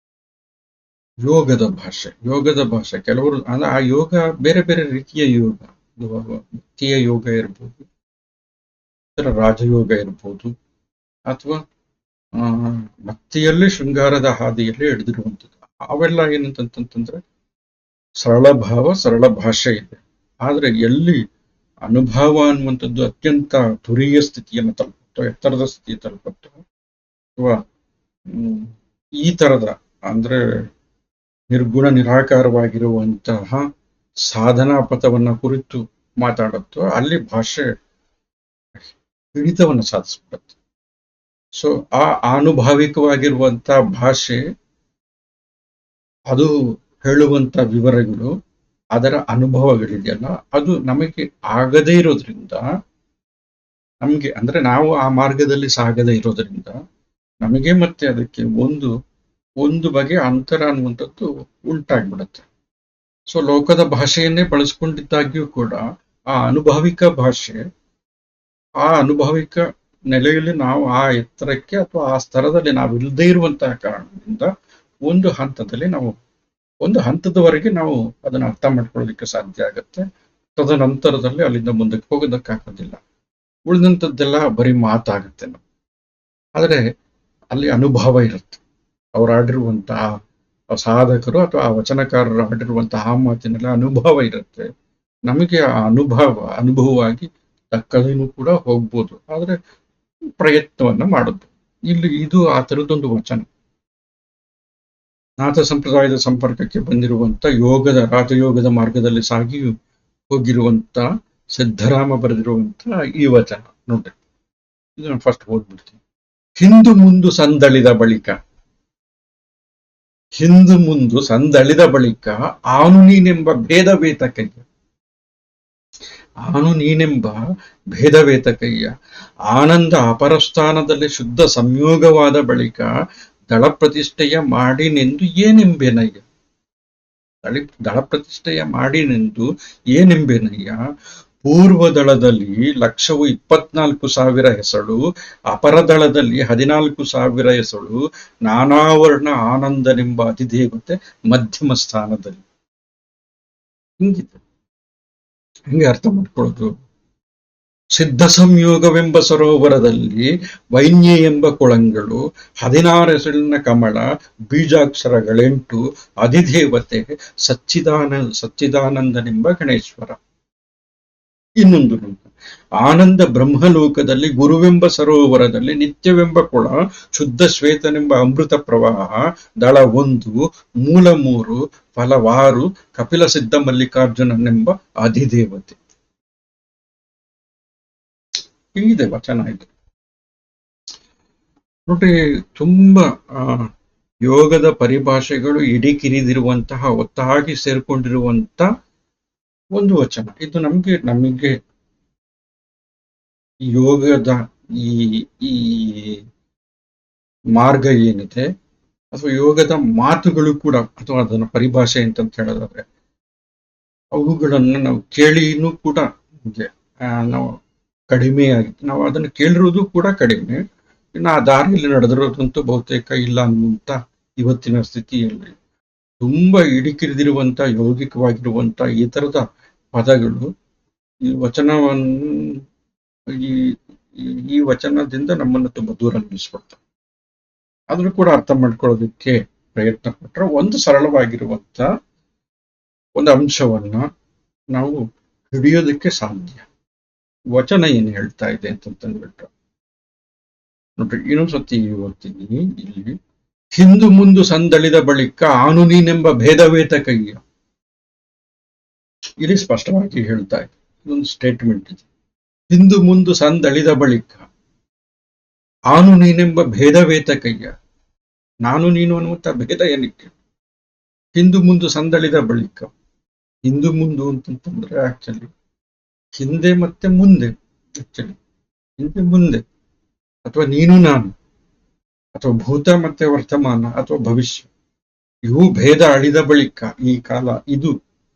ಯೋಗದ ಭಾಷೆ. ಕೆಲವರು ಅಂದ್ರೆ ಆ ಯೋಗ ಬೇರೆ ಬೇರೆ ರೀತಿಯ ಯೋಗ, ಭಕ್ತಿಯ ಯೋಗ ಇರ್ಬೋದು, ರಾಜಯೋಗ ಇರ್ಬೋದು, ಅಥವಾ ಭಕ್ತಿಯಲ್ಲಿ ಶೃಂಗಾರದ ಹಾದಿಯಲ್ಲಿ ಹಿಡಿದಿರುವಂಥದ್ದು. ಅವೆಲ್ಲ ಏನಂತಂತಂದ್ರೆ ಸರಳ ಭಾವ, ಸರಳ ಭಾಷೆ ಇದೆ. ಆದ್ರೆ ಎಲ್ಲಿ ಅನುಭವ ಅನ್ನುವಂಥದ್ದು ಅತ್ಯಂತ ತುರಿಯ ಸ್ಥಿತಿಯನ್ನು ತಲುಪುತ್ತೋ, ಎತ್ತರದ ಸ್ಥಿತಿ ತಲುಪುತ್ತೋ, ಅಥವಾ ಈ ತರದ ಅಂದ್ರೆ ನಿರ್ಗುಣ ನಿರಾಕಾರವಾಗಿರುವಂತಹ ಸಾಧನಾ ಪಥವನ್ನ ಕುರಿತು ಮಾತಾಡುತ್ತೋ, ಅಲ್ಲಿ ಭಾಷೆ ಹಿಡಿತವನ್ನು ಸಾಧಿಸ್ಬಿಡುತ್ತೆ. ಸೊ ಆ ಆನುಭಾವಿಕವಾಗಿರುವಂತ ಭಾಷೆ, ಅದು ಹೇಳುವಂತ ವಿವರಗಳು, ಅದರ ಅನುಭವಗಳಿದೆಯಲ್ಲ, ಅದು ನಮಗೆ ಆಗದೇ ಇರೋದ್ರಿಂದ, ನಮ್ಗೆ ಅಂದ್ರೆ ನಾವು ಆ ಮಾರ್ಗದಲ್ಲಿ ಸಾಗದೇ ಇರೋದ್ರಿಂದ ನಮಗೆ ಮತ್ತೆ ಅದಕ್ಕೆ ಒಂದು ಬಗೆಯ ಅಂತರ ಅನ್ನುವಂಥದ್ದು ಉಂಟಾಗ್ಬಿಡುತ್ತೆ. ಸೊ ಲೋಕದ ಭಾಷೆಯನ್ನೇ ಬಳಸ್ಕೊಂಡಿದ್ದಾಗ್ಯೂ ಕೂಡ ಆ ಅನುಭಾವಿಕ ಭಾಷೆ, ಆ ಅನುಭಾವಿಕ ನೆಲೆಯಲ್ಲಿ ನಾವು ಆ ಎತ್ತರಕ್ಕೆ ಅಥವಾ ಆ ಸ್ತರದಲ್ಲಿ ನಾವು ಇಲ್ಲದೇ ಇರುವಂತಹ ಕಾರಣದಿಂದ ಒಂದು ಹಂತದವರೆಗೆ ನಾವು ಅದನ್ನ ಅರ್ಥ ಮಾಡ್ಕೊಳ್ಳೋದಕ್ಕೆ ಸಾಧ್ಯ ಆಗತ್ತೆ. ತದನಂತರದಲ್ಲಿ ಅಲ್ಲಿಂದ ಮುಂದಕ್ಕೆ ಹೋಗೋದಕ್ಕಾಗೋದಿಲ್ಲ. ಉಳಿದಂಥದ್ದೆಲ್ಲ ಬರೀ ಮಾತಾಗುತ್ತೆ. ಆದರೆ ಅಲ್ಲಿ ಅನುಭವ ಇರುತ್ತೆ. ಅವ್ರು ಆಡಿರುವಂತಹ ಸಾಧಕರು ಅಥವಾ ಆ ವಚನಕಾರರು ಆಡಿರುವಂತಹ ಆ ಮಾತಿನೆಲ್ಲ ಅನುಭವ ಇರುತ್ತೆ. ನಮಗೆ ಆ ಅನುಭವವಾಗಿ ತಕ್ಕದೇನೂ ಕೂಡ ಹೋಗ್ಬೋದು, ಆದ್ರೆ ಪ್ರಯತ್ನವನ್ನ ಮಾಡುದು. ಇಲ್ಲಿ ಇದು ಆ ಥರದ್ದೊಂದು ವಚನ. ನಾಥ ಸಂಪ್ರದಾಯದ ಸಂಪರ್ಕಕ್ಕೆ ಬಂದಿರುವಂತ ರಾಜಯೋಗದ ಮಾರ್ಗದಲ್ಲಿ ಸಾಗಿ ಹೋಗಿರುವಂತ ಸಿದ್ದರಾಮ ಬರೆದಿರುವಂತ ಈ ವಚನ ನೋಡ್ರಿ. ಇದನ್ನು ಫಸ್ಟ್ ಓದ್ಬಿಡ್ತೀನಿ. ಹಿಂದು ಮುಂದು ಸಂದಳಿದ ಬಳಿಕ ಆನು ನೀನೆಂಬ ಭೇದವೇತಕಯ್ಯ ಆನಂದ ಅಪರಸ್ಥಾನದಲ್ಲಿ ಶುದ್ಧ ಸಂಯೋಗವಾದ ಬಳಿಕ ದಳ ಪ್ರತಿಷ್ಠೆಯ ಮಾಡಿನೆಂದು ಏನೆಂಬೆನಯ್ಯ. ದಳ ಪ್ರತಿಷ್ಠೆಯ ಮಾಡಿನೆಂದು ಏನೆಂಬೆನಯ್ಯ. ಪೂರ್ವದಳದಲ್ಲಿ 1,24,000 ಹೆಸಳು, ಅಪರದಳದಲ್ಲಿ 14,000 ಹೆಸಳು, ನಾನಾವರ್ಣ ಆನಂದನೆಂಬ ಅಧಿದೇವತೆ ಮಧ್ಯಮ ಸ್ಥಾನದಲ್ಲಿ. ಹಿಂಗಿದೆ. ಹೆಂಗೆ ಅರ್ಥ ಮಾಡ್ಕೊಳ್ಳೋದು? ಸಿದ್ಧ ಸಂಯೋಗವೆಂಬ ಸರೋವರದಲ್ಲಿ ವೈನ್ಯ ಎಂಬ ಕೊಳಂಗಳು, 16 ಹೆಸರಿನ ಕಮಲ, ಬೀಜಾಕ್ಷರಗಳೆಂಟು, ಅಧಿದೇವತೆ ಸಚ್ಚಿದಾನಂದನೆಂಬ ಗಣೇಶ್ವರ. ಇನ್ನೊಂದು ಆನಂದ ಬ್ರಹ್ಮಲೋಕದಲ್ಲಿ ಗುರುವೆಂಬ ಸರೋವರದಲ್ಲಿ ನಿತ್ಯವೆಂಬ ಕೊಳ, ಶುದ್ಧ ಶ್ವೇತನೆಂಬ ಅಮೃತ ಪ್ರವಾಹ, ದಳ 1, ಮೂಲ 3, ಫಲವಾರು, ಕಪಿಲ ಸಿದ್ಧ ಮಲ್ಲಿಕಾರ್ಜುನನೆಂಬ ಅಧಿದೇವತೆ. ಹೀಗಿದೆ ವಚನ ಇದು. ನೋಡಿ, ತುಂಬಾ ಯೋಗದ ಪರಿಭಾಷೆಗಳು ಇಡೀ ಕಿರಿದಿರುವಂತಹ, ಒತ್ತಾಗಿ ಸೇರ್ಕೊಂಡಿರುವಂತ ಒಂದು ವಚನ ಇದು. ನಮಗೆ ಯೋಗದ ಈ ಮಾರ್ಗ ಏನಿದೆ, ಅಥವಾ ಯೋಗದ ಮಾತುಗಳು ಕೂಡ, ಅಥವಾ ಅದನ್ನ ಪರಿಭಾಷೆ ಅಂತ ಹೇಳೋದಾದ್ರೆ, ಅವುಗಳನ್ನು ನಾವು ಕೇಳಿನೂ ಕೂಡ ನಾವು ಕಡಿಮೆಯಾಗಿ ನಾವು ಅದನ್ನು ಕೇಳಿರೋದು ಕೂಡ ಕಡಿಮೆ. ಇನ್ನು ಆ ದಾರಿಯಲ್ಲಿ ನಡೆದಿರೋದಂತೂ ಬಹುತೇಕ ಇಲ್ಲ ಅನ್ನುವಂತ ಇವತ್ತಿನ ಸ್ಥಿತಿಯಲ್ಲಿ ತುಂಬಾ ಇಡಿಕಿರಿದಿರುವಂತ ಯೌಗಿಕವಾಗಿರುವಂತ ಈ ತರದ ಪದಗಳು ಈ ವಚನದಿಂದ ನಮ್ಮನ್ನು ತುಂಬಾ ದೂರ ನಿಲ್ಲಿಸ್ಬಿಡ್ತಾರೆ. ಅದನ್ನು ಕೂಡ ಅರ್ಥ ಮಾಡ್ಕೊಳ್ಳೋದಕ್ಕೆ ಪ್ರಯತ್ನ ಪಟ್ಟರೆ ಒಂದು ಸರಳವಾಗಿರುವಂತ ಒಂದು ಅಂಶವನ್ನ ನಾವು ಹಿಡಿಯೋದಕ್ಕೆ ಸಾಧ್ಯ. ವಚನ ಏನು ಹೇಳ್ತಾ ಇದೆ ಅಂತಂದ್ಬಿಟ್ರೆ ನೋಡ್ರಿ, ಇನ್ನೊಂದ್ಸತಿ ಓದ್ತೀನಿ ಇಲ್ಲಿ. ಹಿಂದು ಮುಂದು ಸಂದಳಿದ ಬಳಿಕ ಆನು ನೀನೆಂಬ ಭೇದವೇತ ಕೈಯ. ಇಲ್ಲಿ ಸ್ಪಷ್ಟವಾಗಿ ಹೇಳ್ತಾ ಇದೆ, ಇದೊಂದು ಸ್ಟೇಟ್ಮೆಂಟ್ ಇದೆ. ಹಿಂದು ಮುಂದು ಸಂದಳಿದ ಬಳಿಕ ಆನು ನೀನೆಂಬ ಭೇದವೇತ ಕೈಯ. ನಾನು ನೀನು ಅನ್ನುವಂಥ ಭೇದ ಏನಕ್ಕೆ? ಹಿಂದು ಮುಂದು ಸಂದಳಿದ ಬಳಿಕ. ಹಿಂದು ಮುಂದು ಅಂತಂತಂದ್ರೆ ಆಕ್ಚುಲಿ ಹಿಂದೆ ಮತ್ತೆ ಮುಂದೆ, ಆಕ್ಚುಲಿ ಹಿಂದೆ ಮುಂದೆ, ಅಥವಾ ನೀನು ನಾನು, ಅಥವಾ ಭೂತ ಮತ್ತೆ ವರ್ತಮಾನ, ಅಥವಾ ಭವಿಷ್ಯ, ಇವು ಭೇದ ಅಳಿದ ಬಳಿಕ ಈ ಕಾಲ, ಇದು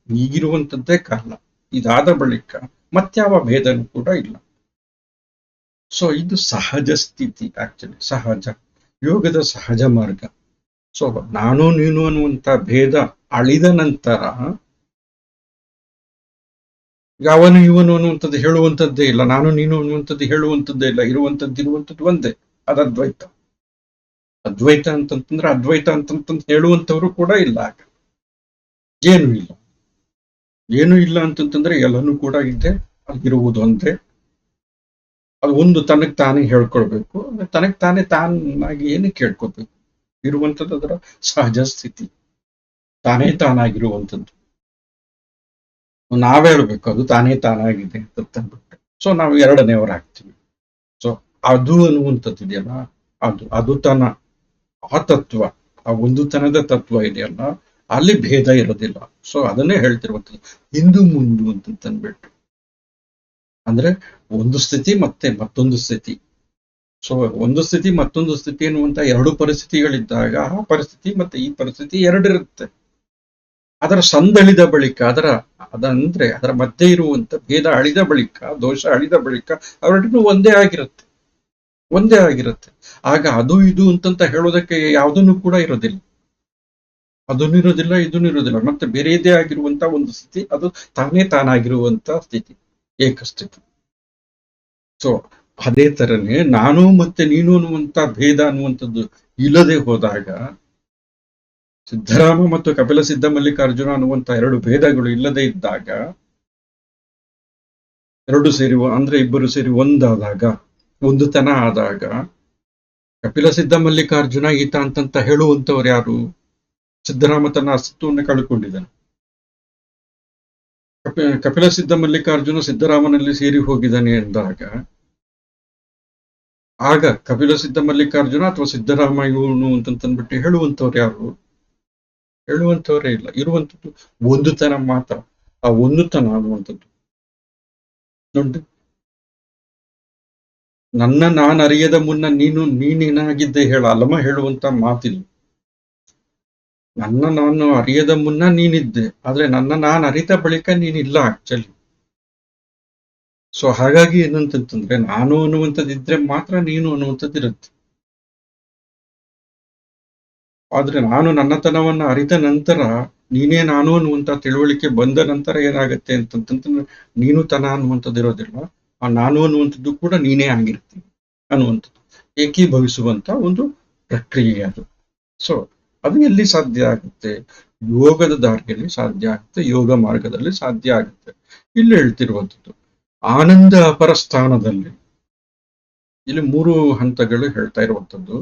ಈಗಿರುವಂತದ್ದೇ ಕಾಲ, ಇದಾದ ಬಳಿಕ ಮತ್ಯಾವ ಭೇದನೂ ಕೂಡ ಇಲ್ಲ. ಸೊ ಇದು ಸಹಜ ಸ್ಥಿತಿ, ಆಕ್ಚುಲಿ ಸಹಜ, ಯೋಗದ ಸಹಜ ಮಾರ್ಗ. ಸೊ ನಾನು ನೀನು ಅನ್ನುವಂತ ಭೇದ ಅಳಿದ ನಂತರ ಅವನು ಇವನು ಅನ್ನುವಂಥದ್ದು ಹೇಳುವಂಥದ್ದೇ ಇಲ್ಲ, ನಾನು ನೀನು ಅನ್ನುವಂಥದ್ದು ಹೇಳುವಂಥದ್ದೇ ಇಲ್ಲ, ಇರುವಂಥದ್ದು ಒಂದೇ, ಅದು ಅದ್ವೈತ. ಅದ್ವೈತ ಅಂತಂತಂದ್ರೆ ಅದ್ವೈತ ಅಂತಂತಂದು ಹೇಳುವಂಥವ್ರು ಕೂಡ ಇಲ್ಲ. ಆಗ ಏನು ಇಲ್ಲ, ಏನು ಇಲ್ಲ ಅಂತಂತಂದ್ರೆ ಎಲ್ಲನೂ ಕೂಡ ಇದೆ, ಅಲ್ಲಿರುವುದು ಒಂದೇ. ಅದು ಒಂದು ತನಗ್ ತಾನೇ ಹೇಳ್ಕೊಳ್ಬೇಕು, ತನಗ್ ತಾನಾಗಿ ಏನಕ್ಕೆ ಹೇಳ್ಕೊಳ್ಬೇಕು? ಇರುವಂಥದ್ದು ಅದರ ಸಹಜ ಸ್ಥಿತಿ, ತಾನೇ ತಾನಾಗಿರುವಂಥದ್ದು. ನಾವೇ ಹೇಳ್ಬೇಕು ಅದು ತಾನೇ ತಾನಾಗಿದೆ ಅಂತಂದ್ಬಿಟ್ಟು. ಸೊ ನಾವು ಎರಡನೇವರಾಗ್ತೀವಿ. ಸೊ ಅದು ಅನ್ನುವಂಥದ್ದು ಇದೆಯಲ್ಲ, ಅದು ತನ, ಆ ತತ್ವ, ಆ ಒಂದು ತನದ ತತ್ವ ಇದೆಯಲ್ಲ, ಅಲ್ಲಿ ಭೇದ ಇರೋದಿಲ್ಲ. ಸೊ ಅದನ್ನೇ ಹೇಳ್ತಿರುವಂಥದ್ದು ಹಿಂದು ಮುಂದು ಅಂತಂದ್ಬಿಟ್ಟು. ಅಂದ್ರೆ ಒಂದು ಸ್ಥಿತಿ ಮತ್ತೆ ಮತ್ತೊಂದು ಸ್ಥಿತಿ. ಸೊ ಒಂದು ಸ್ಥಿತಿ ಮತ್ತೊಂದು ಸ್ಥಿತಿ ಎನ್ನುವಂತ ಎರಡು ಪರಿಸ್ಥಿತಿಗಳಿದ್ದಾಗ ಆ ಪರಿಸ್ಥಿತಿ ಮತ್ತೆ ಈ ಪರಿಸ್ಥಿತಿ ಎರಡಿರುತ್ತೆ. ಅದರ ಸಂದಳಿದ ಬಳಿಕ, ಅದರ ಮಧ್ಯೆ ಇರುವಂತ ಭೇದ ಅಳಿದ ಬಳಿಕ, ದೋಷ ಅಳಿದ ಬಳಿಕ ಅವೆರಡೂ ಒಂದೇ ಆಗಿರುತ್ತೆ. ಆಗ ಅದು ಇದು ಅಂತಂತ ಹೇಳೋದಕ್ಕೆ ಯಾವುದನ್ನು ಕೂಡ ಇರೋದಿಲ್ಲ, ಅದನ್ನು ಇರೋದಿಲ್ಲ, ಇದನ್ನು ಇರೋದಿಲ್ಲ. ಮತ್ತೆ ಬೇರೆಯದೇ ಆಗಿರುವಂತ ಒಂದು ಸ್ಥಿತಿ, ಅದು ತಾನೇ ತಾನಾಗಿರುವಂತ ಸ್ಥಿತಿ, ಏಕಸ್ಥಿತಿ. ಸೊ ಅದೇ ತರನೇ ನಾನು ಮತ್ತೆ ನೀನು ಅನ್ನುವಂತ ಭೇದ ಅನ್ನುವಂಥದ್ದು ಇಲ್ಲದೆ ಹೋದಾಗ, ಸಿದ್ಧರಾಮ ಮತ್ತು ಕಪಿಲ ಸಿದ್ಧ ಮಲ್ಲಿಕಾರ್ಜುನ ಅನ್ನುವಂತ ಎರಡು ಭೇದಗಳು ಇಲ್ಲದೆ ಇದ್ದಾಗ, ಎರಡು ಸೇರಿ ಅಂದ್ರೆ ಇಬ್ಬರು ಸೇರಿ ಒಂದಾದಾಗ, ಒಂದು ತನ ಆದಾಗ, ಕಪಿಲ ಸಿದ್ಧ ಮಲ್ಲಿಕಾರ್ಜುನ ಈತ ಅಂತಂತ ಹೇಳುವಂತವ್ರು ಯಾರು? ಸಿದ್ಧರಾಮ ತನ್ನ ಅಸ್ತಿತ್ವವನ್ನು ಕಳ್ಕೊಂಡಿದ್ದಾನೆ. ಕಪಿಲ ಸಿದ್ಧ ಮಲ್ಲಿಕಾರ್ಜುನ ಸಿದ್ಧರಾಮನಲ್ಲಿ ಸೇರಿ ಹೋಗಿದ್ದಾನೆ ಎಂದಾಗ, ಆಗ ಕಪಿಲ ಸಿದ್ಧ ಮಲ್ಲಿಕಾರ್ಜುನ ಅಥವಾ ಸಿದ್ಧರಾಮ ಇವನು ಅಂತಂದ್ಬಿಟ್ಟು ಹೇಳುವಂತವ್ರು ಯಾರು? ಹೇಳುವಂತವರೇ ಇಲ್ಲ. ಇರುವಂಥದ್ದು ಒಂದು ತನ ಮಾತ್ರ. ಆ ಒಂದು ತನ ಅನ್ನುವಂಥದ್ದು ನೋಡಿ, ನನ್ನ ನಾನು ಅರಿಯದ ಮುನ್ನ ನೀನೇನಾಗಿದ್ದೆ ಹೇಳ, ಅಲಮ ಹೇಳುವಂತ ಮಾತಿಲ್ಲ. ನನ್ನ ನಾನು ಅರಿಯದ ಮುನ್ನ ನೀನಿದ್ದೆ, ಆದ್ರೆ ನನ್ನ ನಾನು ಅರಿತ ಬಳಿಕ ನೀನಿಲ್ಲ ಆಕ್ಚುಲಿ. ಸೊ ಹಾಗಾಗಿ ಏನಂತಂದ್ರೆ ನಾನು ಅನ್ನುವಂಥದ್ದಿದ್ರೆ ಮಾತ್ರ ನೀನು ಅನ್ನುವಂಥದ್ದು ಇರುತ್ತೆ. ಆದ್ರೆ ನಾನು ನನ್ನತನವನ್ನ ಅರಿತ ನಂತರ, ನೀನೇ ನಾನು ಅನ್ನುವಂತ ತಿಳುವಳಿಕೆ ಬಂದ ನಂತರ ಏನಾಗತ್ತೆ ಅಂತಂತಂದ್ರೆ ನೀನು ತನ ಅನ್ನುವಂಥದ್ದು ಇರೋದಿಲ್ಲ, ಆ ನಾನು ಅನ್ನುವಂಥದ್ದು ಕೂಡ ನೀನೇ ಆಗಿರ್ತೀನಿ ಅನ್ನುವಂಥದ್ದು ಏಕೀಭವಿಸುವಂತ ಒಂದು ಪ್ರಕ್ರಿಯೆ ಅದು. ಸೊ ಅದು ಎಲ್ಲಿ ಸಾಧ್ಯ ಆಗುತ್ತೆ? ಯೋಗದ ದಾರಿಯಲ್ಲಿ ಸಾಧ್ಯ ಆಗುತ್ತೆ, ಯೋಗ ಮಾರ್ಗದಲ್ಲಿ ಸಾಧ್ಯ ಆಗುತ್ತೆ. ಇಲ್ಲಿ ಹೇಳ್ತಿರುವಂಥದ್ದು ಆನಂದ ಅಪರ ಸ್ಥಾನದಲ್ಲಿ, ಇಲ್ಲಿ 3 ಹಂತಗಳು ಹೇಳ್ತಾ ಇರುವಂಥದ್ದು.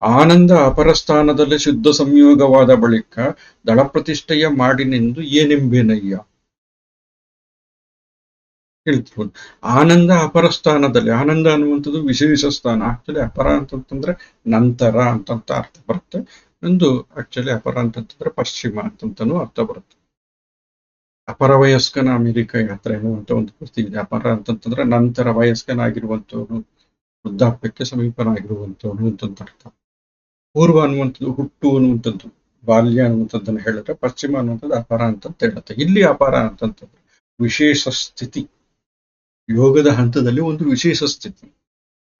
ಆನಂದ ಅಪರ ಸ್ಥಾನದಲ್ಲಿ ಶುದ್ಧ ಸಂಯೋಗವಾದ ಬಳಿಕ ದಳ ಪ್ರತಿಷ್ಠೆಯ ಮಾಡಿನೆಂದು ಏನೆಂಬೇನಯ್ಯ ಹೇಳ್ತಿರ್ಬೋದು. ಆನಂದ ಅಪರ ಸ್ಥಾನದಲ್ಲಿ, ಆನಂದ ಅನ್ನುವಂಥದ್ದು ವಿಶೇಷ ಸ್ಥಾನ. ಆಕ್ಚುಲಿ ಅಪರ ಅಂತಂತಂದ್ರೆ ನಂತರ ಅಂತಂತ ಅರ್ಥ ಬರುತ್ತೆ. ಒಂದು ಆಕ್ಚುಲಿ ಅಪರ ಅಂತಂತಂದ್ರೆ ಪಶ್ಚಿಮ ಅಂತಂತನೂ ಅರ್ಥ ಬರುತ್ತೆ. ಅಪರ ವಯಸ್ಕನ ಅಮೆರಿಕ ಯಾತ್ರೆ ಅನ್ನುವಂತ ಒಂದು ಪುಸ್ತಕ ಇದೆ. ಅಪರ ಅಂತಂತಂದ್ರೆ ನಂತರ ವಯಸ್ಕನಾಗಿರುವಂತವನು, ವೃದ್ಧಾಪ್ಯಕ್ಕೆ ಸಮೀಪನಾಗಿರುವಂತವನು ಅಂತಂತ ಅರ್ಥ. ಪೂರ್ವ ಅನ್ನುವಂಥದ್ದು ಹುಟ್ಟು ಅನ್ನುವಂಥದ್ದು, ಬಾಲ್ಯ ಅನ್ನುವಂಥದ್ದನ್ನು ಹೇಳಿದ್ರೆ, ಪಶ್ಚಿಮ ಅನ್ನುವಂಥದ್ದು ಅಪರ ಅಂತ ಹೇಳುತ್ತೆ. ಇಲ್ಲಿ ಅಪರ ಅಂತಂತಂದ್ರೆ ವಿಶೇಷ ಸ್ಥಿತಿ, ಯೋಗದ ಹಂತದಲ್ಲಿ ಒಂದು ವಿಶೇಷ ಸ್ಥಿತಿ.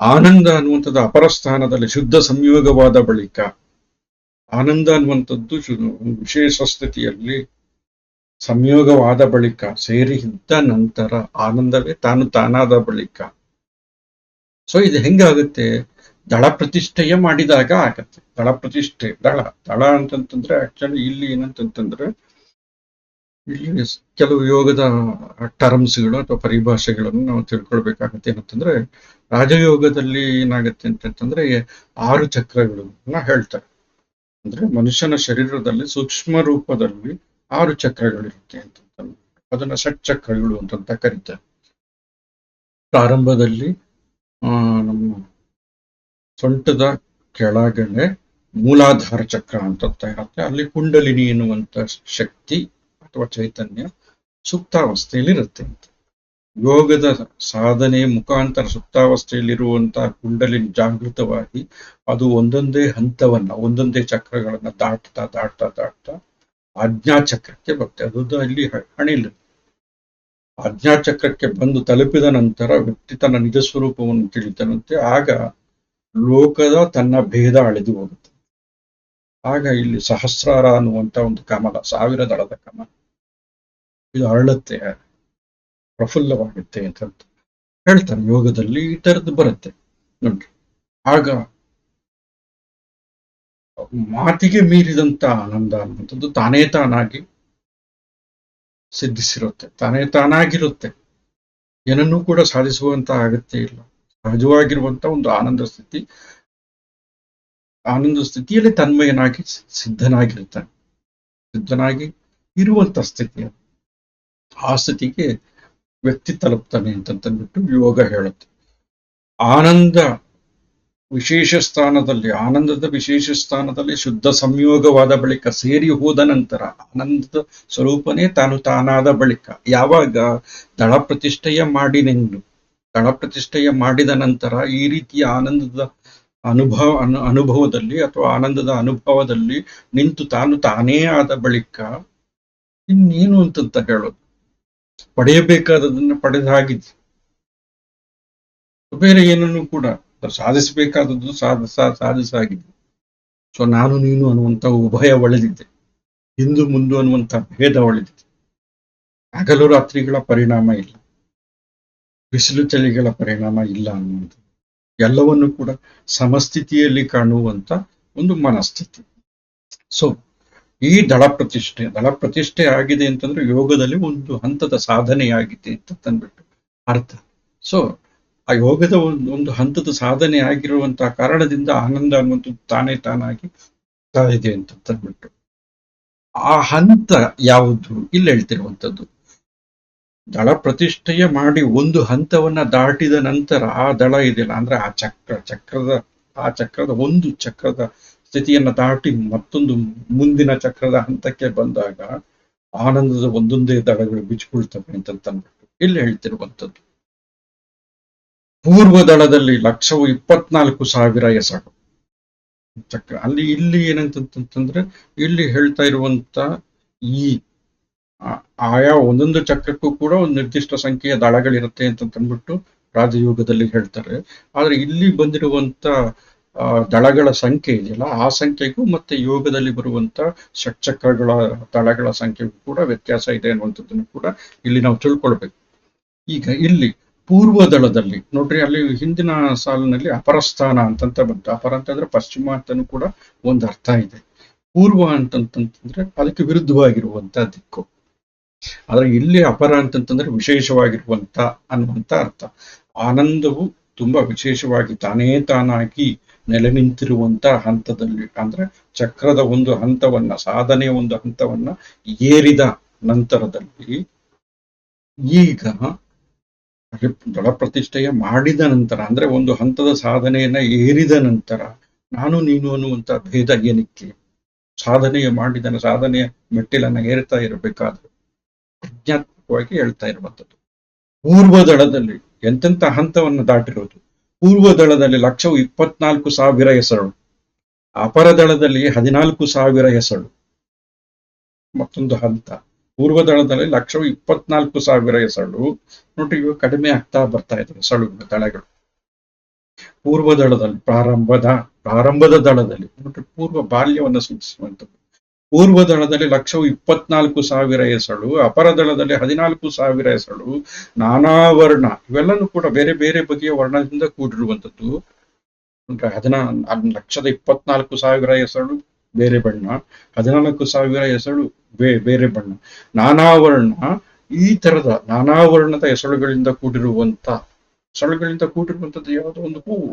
ಆನಂದ ಅನ್ನುವಂಥದ್ದು ಅಪರ ಸ್ಥಾನದಲ್ಲಿ ಶುದ್ಧ ಸಂಯೋಗವಾದ ಬಳಿಕ, ಆನಂದ ಅನ್ನುವಂಥದ್ದು ವಿಶೇಷ ಸ್ಥಿತಿಯಲ್ಲಿ ಸಂಯೋಗವಾದ ಬಳಿಕ, ಸೇರಿ ಇದ್ದ ನಂತರ, ಆನಂದವೇ ತಾನಾದ ಬಳಿಕ. ಸೊ ಇದು ಹೆಂಗಾಗುತ್ತೆ? ದಳ ಪ್ರತಿಷ್ಠೆಯ ಮಾಡಿದಾಗ ಆಗತ್ತೆ. ದಳ ಪ್ರತಿಷ್ಠೆ, ದಳ ಅಂತಂತಂದ್ರೆ ಆಕ್ಚುಲಿ ಇಲ್ಲಿ ಏನಂತಂತಂದ್ರೆ ಇಲ್ಲಿ ಕೆಲವು ಯೋಗದ ಟರ್ಮ್ಸ್ಗಳು ಅಥವಾ ಪರಿಭಾಷೆಗಳನ್ನು ನಾವು ತಿಳ್ಕೊಳ್ಬೇಕಾಗತ್ತೆ. ಏನಂತಂದ್ರೆ ರಾಜಯೋಗದಲ್ಲಿ ಏನಾಗತ್ತೆ ಅಂತಂತಂದ್ರೆ 6 ಚಕ್ರಗಳನ್ನ ಹೇಳ್ತಾರೆ. ಅಂದ್ರೆ ಮನುಷ್ಯನ ಶರೀರದಲ್ಲಿ ಸೂಕ್ಷ್ಮ ರೂಪದಲ್ಲಿ 6 ಚಕ್ರಗಳಿರುತ್ತೆ ಅಂತ ಅದನ್ನ ಷಟ್ಚಕ್ರಗಳು ಅಂತ ಕರೀತಾರೆ. ಪ್ರಾರಂಭದಲ್ಲಿ ನಮ್ಮ ಸೊಂಟದ ಕೆಳಗಡೆ ಮೂಲಾಧಾರ ಚಕ್ರ ಅಂತ ಇರುತ್ತೆ. ಅಲ್ಲಿ ಕುಂಡಲಿನಿ ಎನ್ನುವಂತ ಶಕ್ತಿ ಅಥವಾ ಚೈತನ್ಯ ಸುಪ್ತಾವಸ್ಥೆಯಲ್ಲಿರುತ್ತೆ ಅಂತ. ಯೋಗದ ಸಾಧನೆ ಮುಖಾಂತರ ಸುಪ್ತಾವಸ್ಥೆಯಲ್ಲಿರುವಂತಹ ಕುಂಡಲಿನಿ ಜಾಗೃತವಾಗಿ ಅದು ಒಂದೊಂದೇ ಹಂತವನ್ನ, ಒಂದೊಂದೇ ಚಕ್ರಗಳನ್ನ ದಾಟ್ತಾ ಆಜ್ಞಾಚಕ್ರಕ್ಕೆ ಬರುತ್ತೆ. ಅದು ಅಲ್ಲಿ ಹಣಿಲು ಆಜ್ಞಾಚಕ್ರಕ್ಕೆ ಬಂದು ತಲುಪಿದ ನಂತರ ವ್ಯಕ್ತಿ ತನ್ನ ನಿಜ ಸ್ವರೂಪವನ್ನು ತಿಳಿತನಂತೆ. ಆಗ ಲೋಕದ ತನ್ನ ಭೇದ ಅಳೆದು ಹೋಗುತ್ತೆ. ಆಗ ಇಲ್ಲಿ ಸಹಸ್ರಾರ ಅನ್ನುವಂತ ಒಂದು ಕಮಲ, 1000 ದಳದ ಕಮಲ, ಇದು ಅರಳುತ್ತೆ, ಪ್ರಫುಲ್ಲವಾಗುತ್ತೆ ಅಂತ ಹೇಳ್ತಾರೆ. ಯೋಗದಲ್ಲಿ ಈ ತರದ್ದು ಬರುತ್ತೆ ನೋಡ್ರಿ. ಆಗ ಮಾತಿಗೆ ಮೀರಿದಂತ ಆನಂದ ಅನ್ನುವಂಥದ್ದು ತಾನೇ ತಾನಾಗಿ ಸಿದ್ಧಿಸಿರುತ್ತೆ, ತಾನೇ ತಾನಾಗಿರುತ್ತೆ. ಏನನ್ನೂ ಕೂಡ ಸಾಧಿಸುವಂತ ಅಗತ್ಯ ಇಲ್ಲ. ಸಹಜವಾಗಿರುವಂತ ಒಂದು ಆನಂದ ಸ್ಥಿತಿಯಲ್ಲಿ ತನ್ಮಯನಾಗಿ ಸಿದ್ಧನಾಗಿರ್ತಾನೆ, ಸಿದ್ಧನಾಗಿ ಇರುವಂತ ಸ್ಥಿತಿ. ಆ ಸ್ಥಿತಿಗೆ ವ್ಯಕ್ತಿ ತಲುಪ್ತಾನೆ ಅಂತಂದ್ಬಿಟ್ಟು ಯೋಗ ಹೇಳುತ್ತೆ. ಆನಂದದ ವಿಶೇಷ ಸ್ಥಾನದಲ್ಲಿ ಶುದ್ಧ ಸಂಯೋಗವಾದ ಬಳಿಕ ಸೇರಿ ಹೋದ ನಂತರ ಆನಂದದ ಸ್ವರೂಪನೇ ತಾನಾದ ಬಳಿಕ, ಯಾವಾಗ ದಳ ಪ್ರತಿಷ್ಠೆಯ ಮಾಡಿದ ನಂತರ ಈ ರೀತಿಯ ಆನಂದದ ಅನುಭವದಲ್ಲಿ ಅಥವಾ ಆನಂದದ ಅನುಭವದಲ್ಲಿ ನಿಂತು ತಾನೇ ಆದ ಬಳಿಕ ಇನ್ನೇನು ಅಂತಂತ ಹೇಳೋದು, ಪಡೆಯಬೇಕಾದದನ್ನ ಪಡೆದ ಹಾಗಿದೆ. ಬೇರೆ ಏನನ್ನು ಕೂಡ ಸಾಧಿಸಬೇಕಾದದ್ದು ಸಾಧಿಸಾಗಿದೆ. ಸೊ ನಾನು ನೀನು ಅನ್ನುವಂಥ ಉಭಯ ಒಳೆದಿದೆ, ಹಿಂದು ಮುಂದು ಅನ್ನುವಂಥ ಭೇದ ಒಳೆದಿದೆ. ಹಗಲು ರಾತ್ರಿಗಳ ಪರಿಣಾಮ ಇಲ್ಲ, ಬಿಸಿಲು ಚಳಿಗಳ ಪರಿಣಾಮ ಇಲ್ಲ ಅನ್ನುವಂಥದ್ದು. ಎಲ್ಲವನ್ನು ಕೂಡ ಸಮಸ್ಥಿತಿಯಲ್ಲಿ ಕಾಣುವಂತ ಒಂದು ಮನಸ್ಥಿತಿ. ಸೊ ಈ ದಳ ಪ್ರತಿಷ್ಠೆ ಆಗಿದೆ ಅಂತಂದ್ರೆ ಯೋಗದಲ್ಲಿ ಒಂದು ಹಂತದ ಸಾಧನೆಯಾಗಿದೆ ಅಂತ ತಂದ್ಬಿಟ್ಟು ಅರ್ಥ. ಸೊ ಆ ಯೋಗದ ಒಂದು ಹಂತದ ಸಾಧನೆ ಆಗಿರುವಂತಹ ಕಾರಣದಿಂದ ಆನಂದ ಅನ್ನುವಂಥದ್ದು ತಾನಾಗಿ ಇದೆ ಅಂತ ತಂದ್ಬಿಟ್ಟು ಆ ಹಂತ ಯಾವುದು ಇಲ್ಲಿ ಹೇಳ್ತಿರುವಂಥದ್ದು. ದಳ ಪ್ರತಿಷ್ಠೆಯ ಮಾಡಿ ಒಂದು ಹಂತವನ್ನ ದಾಟಿದ ನಂತರ ಆ ದಳ ಇದೆಯಲ್ಲ, ಅಂದ್ರೆ ಆ ಚಕ್ರದ ಒಂದು ಚಕ್ರದ ಸ್ಥಿತಿಯನ್ನ ದಾಟಿ ಮತ್ತೊಂದು ಮುಂದಿನ ಚಕ್ರದ ಹಂತಕ್ಕೆ ಬಂದಾಗ ಆನಂದದ ಒಂದೊಂದೇ ದಳಗಳು ಬಿಚ್ಕೊಳ್ತವೆ ಅಂತ ತಂದ್ಬಿಟ್ಟು ಇಲ್ಲಿ ಹೇಳ್ತಿರುವಂಥದ್ದು. ಪೂರ್ವ ದಳದಲ್ಲಿ 1,24,000 ಎಸಳು ಚಕ್ರ. ಇಲ್ಲಿ ಏನಂತಂತಂದ್ರೆ ಇಲ್ಲಿ ಹೇಳ್ತಾ ಇರುವಂತ ಈ ಆಯಾ ಒಂದೊಂದು ಚಕ್ರಕ್ಕೂ ಕೂಡ ಒಂದು ನಿರ್ದಿಷ್ಟ ಸಂಖ್ಯೆಯ ದಳಗಳಿರುತ್ತೆ ಅಂತ ತಂದ್ಬಿಟ್ಟು ರಾಜಯೋಗದಲ್ಲಿ ಹೇಳ್ತಾರೆ. ಆದ್ರೆ ಇಲ್ಲಿ ಬಂದಿರುವಂತ ದಳಗಳ ಸಂಖ್ಯೆ ಇದೆಯಲ್ಲ, ಆ ಸಂಖ್ಯೆಗೂ ಮತ್ತೆ ಯೋಗದಲ್ಲಿ ಬರುವಂತ ಷಟ್ಚಕ್ರಗಳ ದಳಗಳ ಸಂಖ್ಯೆಗೂ ಕೂಡ ವ್ಯತ್ಯಾಸ ಇದೆ ಅನ್ನುವಂಥದ್ದನ್ನು ಕೂಡ ಇಲ್ಲಿ ನಾವು ತಿಳ್ಕೊಳ್ಬೇಕು. ಈಗ ಇಲ್ಲಿ ಪೂರ್ವ ದಳದಲ್ಲಿ ನೋಡ್ರಿ, ಅಲ್ಲಿ ಹಿಂದಿನ ಸಾಲಿನಲ್ಲಿ ಅಪರಸ್ಥಾನ ಅಂತಂತ ಬಂತು. ಅಪರ ಅಂತಂದ್ರೆ ಪಶ್ಚಿಮ ಅಂತನೂ ಕೂಡ ಒಂದು ಅರ್ಥ ಇದೆ. ಪೂರ್ವ ಅಂತಂತಂದ್ರೆ ಅದಕ್ಕೆ ವಿರುದ್ಧವಾಗಿರುವಂತ ದಿಕ್ಕು. ಆದ್ರೆ ಇಲ್ಲಿ ಅಪರ ಅಂತಂತಂದ್ರೆ ವಿಶೇಷವಾಗಿರುವಂತ ಅನ್ನುವಂತ ಅರ್ಥ. ಆನಂದವು ತುಂಬಾ ವಿಶೇಷವಾಗಿ ತಾನಾಗಿ ನೆಲೆ ನಿಂತಿರುವಂತ ಹಂತದಲ್ಲಿ, ಅಂದ್ರೆ ಚಕ್ರದ ಒಂದು ಹಂತವನ್ನ, ಸಾಧನೆಯ ಒಂದು ಹಂತವನ್ನ ಏರಿದ ನಂತರದಲ್ಲಿ, ಈಗ ದಳ ಪ್ರತಿಷ್ಠೆಯ ಮಾಡಿದ ನಂತರ, ಅಂದ್ರೆ ಒಂದು ಹಂತದ ಸಾಧನೆಯನ್ನ ಏರಿದ ನಂತರ ನಾನು ನೀನು ಅನ್ನುವಂತ ಭೇದ ಏನಕ್ಕೆ? ಸಾಧನೆಯ ಮೆಟ್ಟಿಲನ್ನ ಏರ್ತಾ ಇರಬೇಕಾದ್ರೆ ಪ್ರಜ್ಞಾತ್ಮಕವಾಗಿ ಹೇಳ್ತಾ ಇರುವಂಥದ್ದು. ಪೂರ್ವ ದಳದಲ್ಲಿ ಎಂತೆಂಥ ಹಂತವನ್ನು ದಾಟಿರೋದು. ಪೂರ್ವ ದಳದಲ್ಲಿ 1,24,000 ಎಸಳು, ಅಪರ ದಳದಲ್ಲಿ 14,000 ಎಸಳು. ಮತ್ತೊಂದು ಹಂತ ಪೂರ್ವ ದಳದಲ್ಲಿ 1,24,000 ಎಸಳು. ನೋಡಿ, ಇವಾಗ ಕಡಿಮೆ ಆಗ್ತಾ ಬರ್ತಾ ಇದೆ ಎಸಳುಗಳು, ದಳಗಳು. ಪೂರ್ವ ದಳದಲ್ಲಿ ಪ್ರಾರಂಭದ ದಳದಲ್ಲಿ ನೋಡಿ, ಪೂರ್ವ ಬಾಲ್ಯವನ್ನು ಸೂಚಿಸುವಂಥದ್ದು. ಪೂರ್ವ ದಳದಲ್ಲಿ 1,24,000 ಎಸಳು, ಅಪರ ದಳದಲ್ಲಿ 14,000 ಎಸಳು. ನಾನಾ ವರ್ಣ, ಇವೆಲ್ಲನೂ ಕೂಡ ಬೇರೆ ಬೇರೆ ಬಗೆಯ ವರ್ಣದಿಂದ ಕೂಡಿರುವಂಥದ್ದು. ಅಂದ್ರೆ 1,24,000 ಹೆಸರು ಬೇರೆ ಬಣ್ಣ, 14,000 ಹೆಸರು ಬೇರೆ ಬಣ್ಣ, ನಾನಾ ವರ್ಣ. ಈ ತರದ ನಾನಾ ವರ್ಣದ ಹೆಸರುಗಳಿಂದ ಕೂಡಿರುವಂತದ್ದು ಯಾವುದೋ ಒಂದು ಹೂವು.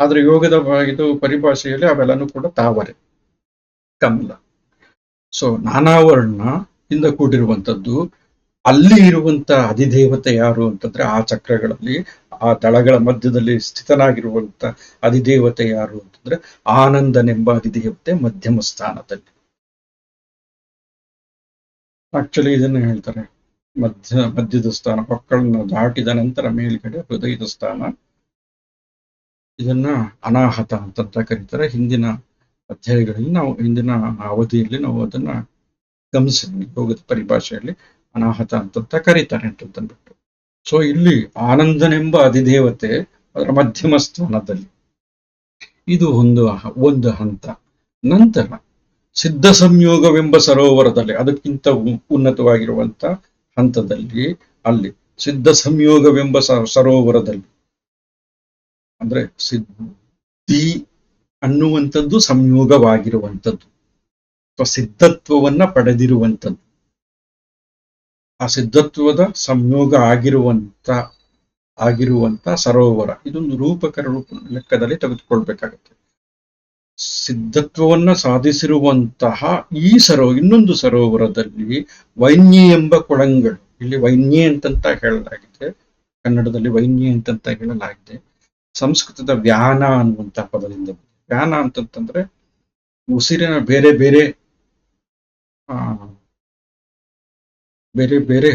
ಆದ್ರೆ ಯೋಗದ ಇದು ಪರಿಭಾಷೆಯಲ್ಲಿ ಅವೆಲ್ಲನೂ ಕೂಡ ತಾವರೆ, ಕಮಲ. ಸೊ ನಾನಾ ವರ್ಣ ಇಂದ ಕೂಡಿರುವಂತದ್ದು. ಅಲ್ಲಿ ಇರುವಂತ ಅಧಿದೇವತೆ ಯಾರು ಅಂತಂದ್ರೆ, ಆ ಚಕ್ರಗಳಲ್ಲಿ, ಆ ದಳಗಳ ಮಧ್ಯದಲ್ಲಿ ಸ್ಥಿತನಾಗಿರುವಂತ ಅಧಿದೇವತೆ ಯಾರು ಅಂತಂದ್ರೆ ಆನಂದನೆಂಬ ಅಧಿದೇವತೆ ಮಧ್ಯಮ ಸ್ಥಾನದಲ್ಲಿ. ಆಕ್ಚುಲಿ ಇದನ್ನ ಹೇಳ್ತಾರೆ, ಮಧ್ಯದ ಸ್ಥಾನ, ಮಕ್ಕಳನ್ನ ದಾಟಿದ ನಂತರ ಮೇಲ್ಗಡೆ ಹೃದಯದ ಸ್ಥಾನ. ಇದನ್ನ ಅನಾಹತ ಅಂತ ಕರೀತಾರೆ. ಹಿಂದಿನ ಅಧ್ಯಾಯಗಳಲ್ಲಿ ಹಿಂದಿನ ಅವಧಿಯಲ್ಲಿ ನಾವು ಅದನ್ನ ಗಮನಿಸಿದ್ವಿ. ಯೋಗದ ಪರಿಭಾಷೆಯಲ್ಲಿ ಅನಾಹತ ಅಂತ ಕರೀತಾರೆ ಅಂತಂದ್ಬಿಟ್ಟು. ಸೊ ಇಲ್ಲಿ ಆನಂದನೆಂಬ ಅಧಿದೇವತೆ ಅದರ ಮಧ್ಯಮ ಸ್ಥಾನದಲ್ಲಿ. ಇದು ಒಂದು ಹಂತ. ನಂತರ ಸಿದ್ಧ ಸಂಯೋಗವೆಂಬ ಸರೋವರದಲ್ಲಿ, ಅದಕ್ಕಿಂತ ಉನ್ನತವಾಗಿರುವಂತ ಹಂತದಲ್ಲಿ, ಅಲ್ಲಿ ಸಿದ್ಧ ಸಂಯೋಗವೆಂಬ ಸರೋವರದಲ್ಲಿ, ಅಂದ್ರೆ ಸಿದ್ಧಿ ಅನ್ನುವಂಥದ್ದು ಸಂಯೋಗವಾಗಿರುವಂಥದ್ದು ಅಥವಾ ಸಿದ್ಧತ್ವವನ್ನ ಪಡೆದಿರುವಂಥದ್ದು. ಆ ಸಿದ್ಧತ್ವದ ಸಂಯೋಗ ಆಗಿರುವಂತ ಸರೋವರ. ಇದೊಂದು ರೂಪಕರ ಲೆಕ್ಕದಲ್ಲಿ ತೆಗೆದುಕೊಳ್ಬೇಕಾಗತ್ತೆ. ಸಿದ್ಧತ್ವವನ್ನ ಸಾಧಿಸಿರುವಂತಹ ಈ ಇನ್ನೊಂದು ಸರೋವರದಲ್ಲಿ ವೈನ್ಯ ಎಂಬ ಕೊಳಂಗಳು, ಇಲ್ಲಿ ವೈನ್ಯ ಅಂತಂತ ಹೇಳಲಾಗಿದೆ, ಕನ್ನಡದಲ್ಲಿ ವೈನ್ಯ ಅಂತಂತ ಹೇಳಲಾಗಿದೆ. ಸಂಸ್ಕೃತದ ವ್ಯಾನ ಅನ್ನುವಂತ ಪದದಿಂದ. ವ್ಯಾನ ಅಂತಂತಂದ್ರೆ ಉಸಿರಿನ ಬೇರೆ ಬೇರೆ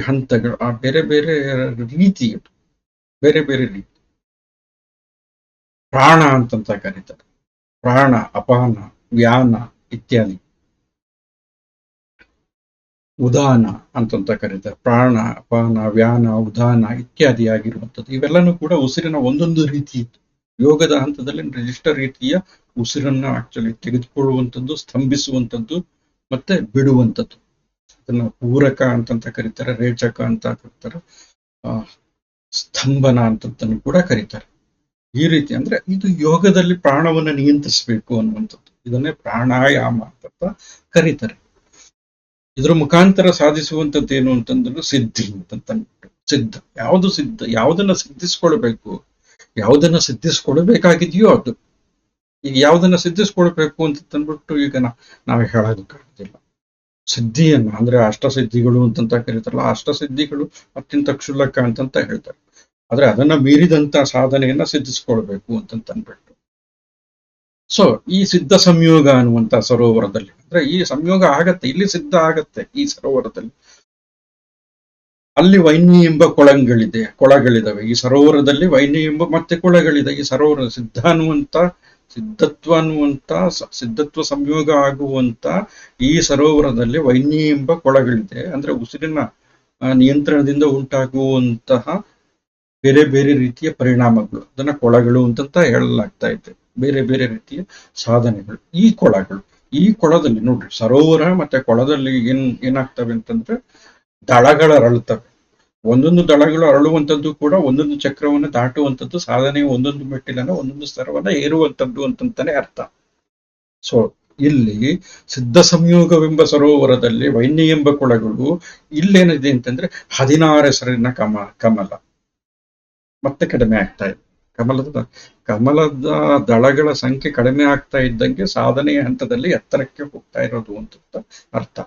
ಹಂತಗಳು, ಆ ಬೇರೆ ಬೇರೆ ರೀತಿ. ಪ್ರಾಣ ಅಂತಂತ ಕರೀತಾರೆ. ಪ್ರಾಣ, ಅಪಾನ, ವ್ಯಾನ ಇತ್ಯಾದಿ. ಉದಾನ ಅಂತಂತ ಕರೀತಾರೆ. ಪ್ರಾಣ, ಅಪಾನ, ವ್ಯಾನ, ಉದಾನ ಇತ್ಯಾದಿ ಆಗಿರುವಂಥದ್ದು. ಇವೆಲ್ಲನೂ ಕೂಡ ಉಸಿರಿನ ಒಂದೊಂದು ರೀತಿ ಇತ್ತು. ಯೋಗದ ಹಂತದಲ್ಲಿ ನಿರ್ದಿಷ್ಟ ರೀತಿಯ ಉಸಿರನ್ನ ಆಕ್ಚುಲಿ ತೆಗೆದುಕೊಳ್ಳುವಂಥದ್ದು, ಸ್ತಂಭಿಸುವಂಥದ್ದು ಮತ್ತೆ ಬಿಡುವಂಥದ್ದು. ಅದನ್ನ ಪೂರಕ ಅಂತಂತ ಕರೀತಾರೆ, ರೇಚಕ ಅಂತ ಕರೀತಾರೆ, ಸ್ತಂಭನ ಅಂತಂತನೂ ಕೂಡ ಕರೀತಾರೆ. ಈ ರೀತಿ ಅಂದ್ರೆ ಇದು ಯೋಗದಲ್ಲಿ ಪ್ರಾಣವನ್ನ ನಿಯಂತ್ರಿಸಬೇಕು ಅನ್ನುವಂಥದ್ದು. ಇದನ್ನೇ ಪ್ರಾಣಾಯಾಮ ಅಂತ ಕರೀತಾರೆ. ಇದ್ರ ಮುಖಾಂತರ ಸಾಧಿಸುವಂಥದ್ದು ಏನು ಅಂತಂದ್ರೆ ಸಿದ್ಧಿ ಅಂತಂದ್ಬಿಟ್ಟು. ಯಾವುದನ್ನ ಸಿದ್ಧಿಸ್ಕೊಳ್ಬೇಕು, ಯಾವುದನ್ನ ಸಿದ್ಧಿಸ್ಕೊಳ್ಬೇಕಾಗಿದೆಯೋ ಅದು. ಈಗ ಯಾವುದನ್ನ ಸಿದ್ಧಿಸ್ಕೊಳ್ಬೇಕು ಅಂತಂದ್ಬಿಟ್ಟು ಈಗ ನಾವು ಹೇಳೋದಕ್ಕಾಗೋದಿಲ್ಲ. ಸಿದ್ಧಿಯನ್ನ ಅಂದ್ರೆ ಅಷ್ಟಸಿದ್ಧಿಗಳು ಅಂತಂತ ಕರೀತಾರಲ್ಲ, ಅಷ್ಟಸಿದ್ಧಿಗಳು ಅತ್ಯಂತ ಕ್ಷುಲ್ಲಕ ಅಂತಂತ ಹೇಳ್ತಾರೆ. ಆದ್ರೆ ಅದನ್ನ ಮೀರಿದಂತ ಸಾಧನೆಯನ್ನ ಸಿದ್ಧಿಸ್ಕೊಳ್ಬೇಕು ಅಂತಂದ್ಬಿಟ್ಟು. ಸೊ ಈ ಸಿದ್ಧ ಸಂಯೋಗ ಅನ್ನುವಂತ ಸರೋವರದಲ್ಲಿ, ಅಂದ್ರೆ ಈ ಸಂಯೋಗ ಆಗತ್ತೆ, ಇಲ್ಲಿ ಸಿದ್ಧ ಆಗತ್ತೆ ಈ ಸರೋವರದಲ್ಲಿ. ಅಲ್ಲಿ ವೈನ್ಯ ಎಂಬ ಕೊಳಗಳಿದಾವೆ. ಈ ಸರೋವರದಲ್ಲಿ ವೈನ್ಯ ಎಂಬ ಮತ್ತೆ ಕೊಳಗಳಿದೆ. ಈ ಸರೋವರ ಸಿದ್ಧತ್ವ ಸಂಯೋಗ ಆಗುವಂತ ಈ ಸರೋವರದಲ್ಲಿ ವೈನ್ಯ ಎಂಬ ಕೊಳಗಳಿದೆ. ಅಂದ್ರೆ ಉಸಿರಿನ ನಿಯಂತ್ರಣದಿಂದ ಉಂಟಾಗುವಂತಹ ಬೇರೆ ಬೇರೆ ರೀತಿಯ ಪರಿಣಾಮಗಳು, ಅದನ್ನ ಕೊಳಗಳು ಅಂತಂತ ಹೇಳಲಾಗ್ತಾ ಇದೆ. ಬೇರೆ ಬೇರೆ ರೀತಿಯ ಸಾಧನೆಗಳು ಈ ಕೊಳದಲ್ಲಿ ನೋಡ್ರಿ, ಸರೋವರ ಮತ್ತೆ ಕೊಳದಲ್ಲಿ ಏನಾಗ್ತವೆ ಅಂತಂದ್ರೆ ದಳಗಳು ಅರಳುತ್ತವೆ. ಒಂದೊಂದು ದಳಗಳು ಅರಳುವಂಥದ್ದು ಕೂಡ ಒಂದೊಂದು ಚಕ್ರವನ್ನು ದಾಟುವಂಥದ್ದು, ಸಾಧನೆಯ ಒಂದೊಂದು ಮೆಟ್ಟಿಲನ್ನ, ಒಂದೊಂದು ಸ್ತರವನ್ನ ಏರುವಂಥದ್ದು ಅಂತಂತಾನೆ ಅರ್ಥ. ಸೊ ಇಲ್ಲಿ ಸಿದ್ಧ ಸಂಯೋಗವೆಂಬ ಸರೋವರದಲ್ಲಿ ವೈನ್ಯ ಎಂಬ ಕೊಳಗಳು, ಇಲ್ಲೇನಿದೆ ಅಂತಂದ್ರೆ 16 ಹೆಸರಿನ ಕಮಲ ಮತ್ತೆ ಕಡಿಮೆ ಆಗ್ತಾ ಇದೆ. ಕಮಲದ ದಳಗಳ ಸಂಖ್ಯೆ ಕಡಿಮೆ ಆಗ್ತಾ ಇದ್ದಂಗೆ ಸಾಧನೆಯ ಹಂತದಲ್ಲಿ ಎತ್ತರಕ್ಕೆ ಹೋಗ್ತಾ ಇರೋದು ಅಂತ ಅರ್ಥ.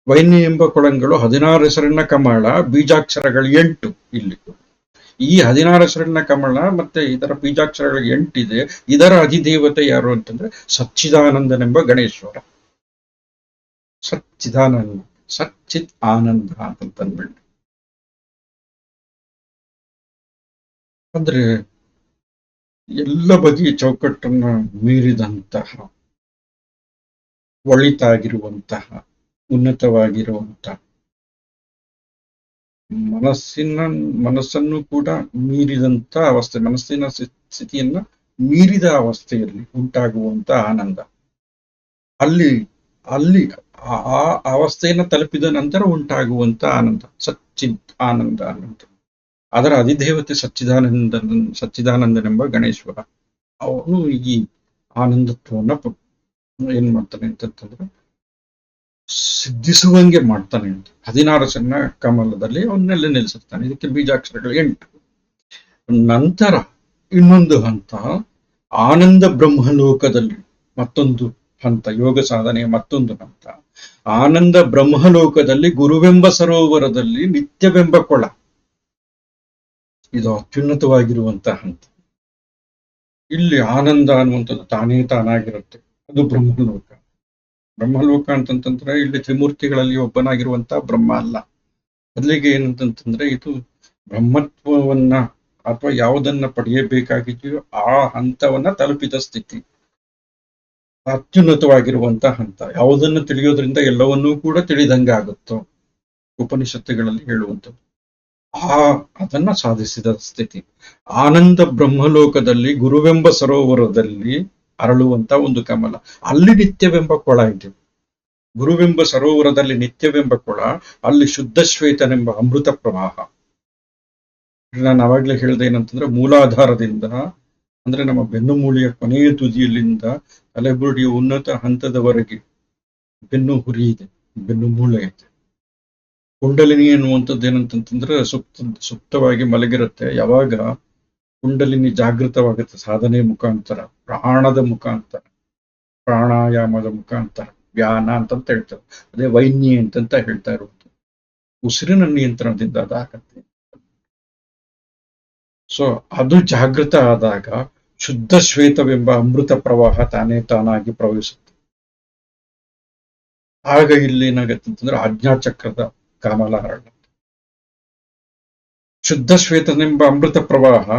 ವೈನ್ಯ ಎಂಬ ಕೊಳಗಳು 16 ಹೆಸರಿನ ಕಮಲ, ಬೀಜಾಕ್ಷರಗಳು 8 ಇಲ್ಲಿ. ಈ 16 ಹೆಸರಿನ ಕಮಲ ಮತ್ತೆ ಇದರ ಬೀಜಾಕ್ಷರಗಳು 8 ಇದೆ. ಇದರ ಅಧಿದೇವತೆ ಯಾರು ಅಂತಂದ್ರೆ ಸಚ್ಚಿದಾನಂದನೆಂಬ ಗಣೇಶ್ವರ. ಸಚ್ಚಿತ್ ಆನಂದ ಅಂತಂದ್ಬಿಟ್ಟು. ಅಂದ್ರೆ ಎಲ್ಲ ಬಗೆಯ ಚೌಕಟ್ಟನ್ನ ಮೀರಿದಂತಹ, ಒಳಿತಾಗಿರುವಂತಹ, ಉನ್ನತವಾಗಿರುವಂತಹ, ಮನಸ್ಸನ್ನು ಕೂಡ ಮೀರಿದಂತ ಅವಸ್ಥೆ, ಮನಸ್ಸಿನ ಸ್ಥಿತಿಯನ್ನ ಮೀರಿದ ಅವಸ್ಥೆಯಲ್ಲಿ ಉಂಟಾಗುವಂತ ಆನಂದ. ಅಲ್ಲಿ ಆ ಅವಸ್ಥೆಯನ್ನ ತಲುಪಿದ ನಂತರ ಉಂಟಾಗುವಂತ ಆನಂದ, ಸಚ್ಚಿತ್ ಆನಂದ ಅನ್ನುವಂಥದ್ದು. ಅದರ ಅಧಿದೇವತೆ ಸಚ್ಚಿದಾನಂದನೆಂಬ ಗಣೇಶ್ವರ. ಅವನು ಈ ಆನಂದತ್ವವನ್ನ ಏನ್ ಮಾಡ್ತಾನೆ ಅಂತಂದ್ರೆ ಸಿದ್ಧಿಸುವಂಗೆ ಮಾಡ್ತಾನೆ ಅಂತ. 16 ಸಣ್ಣ ಕಮಲದಲ್ಲಿ ಅವನ್ನೆಲ್ಲ ನಿಲ್ಲಿಸುತ್ತಾನೆ. ಇದಕ್ಕೆ ಬೀಜಾಕ್ಷರಗಳು 8. ನಂತರ ಇನ್ನೊಂದು ಹಂತ ಆನಂದ ಬ್ರಹ್ಮಲೋಕದಲ್ಲಿ ಮತ್ತೊಂದು ಹಂತ, ಯೋಗ ಸಾಧನೆಯ ಮತ್ತೊಂದು ಹಂತ. ಆನಂದ ಬ್ರಹ್ಮಲೋಕದಲ್ಲಿ ಗುರುವೆಂಬ ಸರೋವರದಲ್ಲಿ ನಿತ್ಯವೆಂಬ ಕೊಳ. ಇದು ಅತ್ಯುನ್ನತವಾಗಿರುವಂತಹ ಹಂತ. ಇಲ್ಲಿ ಆನಂದ ಅನ್ನುವಂಥದ್ದು ತಾನೇ ತಾನಾಗಿರುತ್ತೆ. ಅದು ಬ್ರಹ್ಮಲೋಕ. ಬ್ರಹ್ಮಲೋಕ ಅಂತಂತಂದ್ರೆ ಇಲ್ಲಿ ತ್ರಿಮೂರ್ತಿಗಳಲ್ಲಿ ಒಬ್ಬನಾಗಿರುವಂತಹ ಬ್ರಹ್ಮ ಅಲ್ಲ. ಬದಲಿಗೆ ಏನಂತಂತಂದ್ರೆ ಇದು ಬ್ರಹ್ಮತ್ವವನ್ನ ಅಥವಾ ಯಾವುದನ್ನ ಪಡೆಯಬೇಕಾಗಿದೆಯೋ ಆ ಹಂತವನ್ನ ತಲುಪಿದ ಸ್ಥಿತಿ, ಅತ್ಯುನ್ನತವಾಗಿರುವಂತಹ ಹಂತ. ಯಾವುದನ್ನು ತಿಳಿಯೋದ್ರಿಂದ ಎಲ್ಲವನ್ನೂ ಕೂಡ ತಿಳಿದಂಗಾಗುತ್ತೋ ಉಪನಿಷತ್ತುಗಳಲ್ಲಿ ಹೇಳುವಂಥದ್ದು. ಅದನ್ನ ಸಾಧಿಸಿದ ಸ್ಥಿತಿ. ಆನಂದ ಬ್ರಹ್ಮಲೋಕದಲ್ಲಿ ಗುರುವೆಂಬ ಸರೋವರದಲ್ಲಿ ಅರಳುವಂತ ಒಂದು ಕಮಲ. ಅಲ್ಲಿ ನಿತ್ಯವೆಂಬ ಕೊಳ ಇದೆ. ಗುರುವೆಂಬ ಸರೋವರದಲ್ಲಿ ನಿತ್ಯವೆಂಬ ಕೊಳ, ಅಲ್ಲಿ ಶುದ್ಧ ಶ್ವೇತನೆಂಬ ಅಮೃತ ಪ್ರವಾಹ. ನಾನು ಅವಾಗ್ಲೇ ಹೇಳ್ದೆ ಏನಂತಂದ್ರೆ ಮೂಲಾಧಾರದಿಂದ ಅಂದ್ರೆ ನಮ್ಮ ಬೆನ್ನು ಮೂಳೆಯ ಕೊನೆಯ ತುದಿಯಲ್ಲಿಂದ ತಲೆಬುರುಡಿಯ ಉನ್ನತ ಹಂತದವರೆಗೆ ಬೆನ್ನು ಹುರಿ ಇದೆ, ಬೆನ್ನು ಮೂಳೆ ಇದೆ. ಕುಂಡಲಿನಿ ಎನ್ನುವಂಥದ್ದು ಏನಂತಂತಂದ್ರೆ ಸುಪ್ತವಾಗಿ ಮಲಗಿರುತ್ತೆ. ಯಾವಾಗ ಕುಂಡಲಿನಿ ಜಾಗೃತವಾಗುತ್ತೆ ಸಾಧನೆಯ ಮುಖಾಂತರ, ಪ್ರಾಣದ ಮುಖಾಂತರ, ಪ್ರಾಣಾಯಾಮದ ಮುಖಾಂತರ, ಧ್ಯಾನ ಅಂತಂತ ಹೇಳ್ತಾರೆ. ಅದೇ ವೈನ್ಯ ಅಂತಂತ ಹೇಳ್ತಾ ಇರುವುದು. ಉಸಿರಿನ ನಿಯಂತ್ರಣದಿಂದ ಅದಾಗತ್ತೆ. ಸೊ ಅದು ಜಾಗೃತ ಆದಾಗ ಶುದ್ಧ ಶ್ವೇತವೆಂಬ ಅಮೃತ ಪ್ರವಾಹ ತಾನೇ ತಾನಾಗಿ ಪ್ರವಹಿಸುತ್ತೆ. ಆಗ ಇಲ್ಲಿ ಏನಾಗತ್ತೆ ಅಂತಂದ್ರೆ ಆಜ್ಞಾಚಕ್ರದ ಕಮಲ ಹರಳುತ್ತೆ. ಶುದ್ಧ ಶ್ವೇತನೆಂಬ ಅಮೃತ ಪ್ರವಾಹ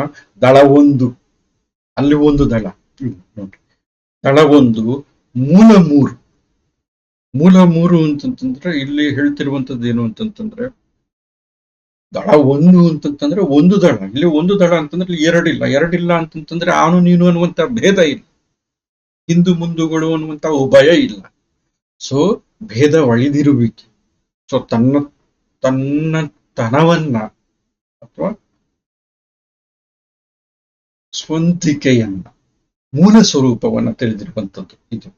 ದಳ 1, ಅಲ್ಲಿ ಒಂದು ದಳ ನೋಡಿ, ದಳ 1, ಮೂಲ 3. ಮೂಲ 3 ಅಂತಂತಂದ್ರೆ ಇಲ್ಲಿ ಹೇಳ್ತಿರುವಂತದ್ದು ಏನು ಅಂತಂತಂದ್ರೆ ದಳ 1 ಅಂತಂತಂದ್ರೆ ಒಂದು ದಳ. ಇಲ್ಲಿ ಒಂದು ದಳ ಅಂತಂದ್ರೆ ಇಲ್ಲಿ ಎರಡಿಲ್ಲ ಅಂತಂತಂದ್ರೆ ಆನು ನೀನು ಅನ್ನುವಂತ ಭೇದ ಇಲ್ಲ, ಹಿಂದು ಮುಂದುಗಳು ಅನ್ನುವಂತ ಉಭಯ ಇಲ್ಲ. ಸೊ ಭೇದ ಒಳಿದಿರುವಿಕೆ. ಸೊ ತನ್ನ ತನವನ್ನ ಅಥವಾ ಸ್ವಂತಿಕೆಯನ್ನ, ಮೂಲ ಸ್ವರೂಪವನ್ನ ತಿಳಿದಿರುವಂಥದ್ದು ಇದು.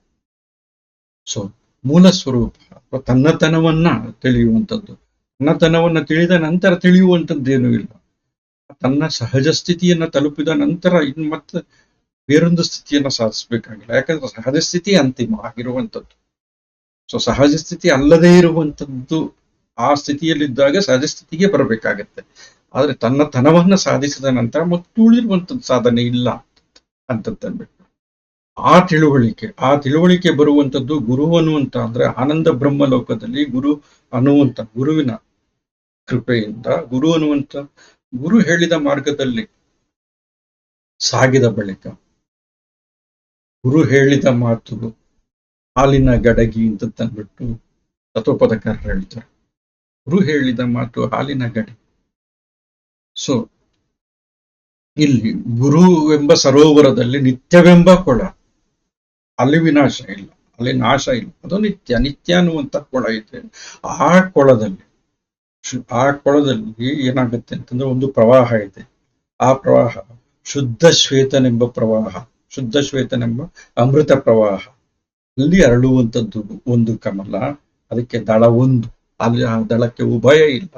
ಸೊ ಮೂಲ ಸ್ವರೂಪ ಅಥವಾ ತನ್ನತನವನ್ನ ತಿಳಿಯುವಂಥದ್ದು. ತನ್ನತನವನ್ನ ತಿಳಿದ ನಂತರ ತಿಳಿಯುವಂಥದ್ದೇನೂ ಇಲ್ಲ. ತನ್ನ ಸಹಜ ಸ್ಥಿತಿಯನ್ನ ತಲುಪಿದ ನಂತರ ಇನ್ನು ಮತ್ತೆ ಬೇರೊಂದು ಸ್ಥಿತಿಯನ್ನ ಸಾಧಿಸ್ಬೇಕಾಗಿಲ್ಲ. ಯಾಕಂದ್ರೆ ಸಹಜ ಸ್ಥಿತಿ ಅಂತಿಮ ಆಗಿರುವಂಥದ್ದು. ಸೊ ಸಹಜ ಸ್ಥಿತಿ ಅಲ್ಲದೇ ಇರುವಂಥದ್ದು ಆ ಸ್ಥಿತಿಯಲ್ಲಿದ್ದಾಗ ಸಹಜ ಸ್ಥಿತಿಗೆ ಬರಬೇಕಾಗತ್ತೆ. ಆದ್ರೆ ತನ್ನ ತನವನ್ನ ಸಾಧಿಸಿದ ನಂತರ ಮತ್ತೆ ಉಳಿರುವಂಥದ್ದು ಸಾಧನೆ ಇಲ್ಲ ಅಂತಂದ್ಬಿಟ್ಟು ಆ ತಿಳುವಳಿಕೆ ಬರುವಂಥದ್ದು ಗುರು ಅನ್ನುವಂತ ಅಂದ್ರೆ ಆನಂದ ಬ್ರಹ್ಮ ಲೋಕದಲ್ಲಿ ಗುರು ಅನ್ನುವಂತ ಗುರುವಿನ ಕೃಪೆಯಿಂದ, ಗುರು ಅನ್ನುವಂತ ಗುರು ಹೇಳಿದ ಮಾರ್ಗದಲ್ಲಿ ಸಾಗಿದ ಬಳಿಕ, ಗುರು ಹೇಳಿದ ಮಾತು ಹಾಲಿನ ಗಡಗಿ ಅಂತ ತಂದ್ಬಿಟ್ಟು ತತ್ವಪದಕಾರರು ಹೇಳ್ತಾರೆ. ಗುರು ಹೇಳಿದ ಮಾತು ಹಾಲಿನ ಗಡಗಿ. ಸೊ ಇಲ್ಲಿ ಗುರುವೆಂಬ ಸರೋವರದಲ್ಲಿ ನಿತ್ಯವೆಂಬ ಕೊಳ, ಅಲ್ಲಿ ವಿನಾಶ ಇಲ್ಲ, ಅಲ್ಲಿ ನಾಶ ಇಲ್ಲ, ಅದು ನಿತ್ಯ ಅನ್ನುವಂತ ಕೊಳ ಇದೆ. ಆ ಕೊಳದಲ್ಲಿ ಏನಾಗುತ್ತೆ ಅಂತಂದ್ರೆ ಒಂದು ಪ್ರವಾಹ ಇದೆ. ಆ ಪ್ರವಾಹ ಶುದ್ಧ ಶ್ವೇತನೆಂಬ ಪ್ರವಾಹ, ಶುದ್ಧ ಶ್ವೇತನೆಂಬ ಅಮೃತ ಪ್ರವಾಹ. ಅಲ್ಲಿ ಅರಳುವಂಥದ್ದು ಒಂದು ಕಮಲ. ಅದಕ್ಕೆ ದಳ 1, ಅಲ್ಲಿ ಆ ದಳಕ್ಕೆ ಉಭಯ ಇಲ್ಲ,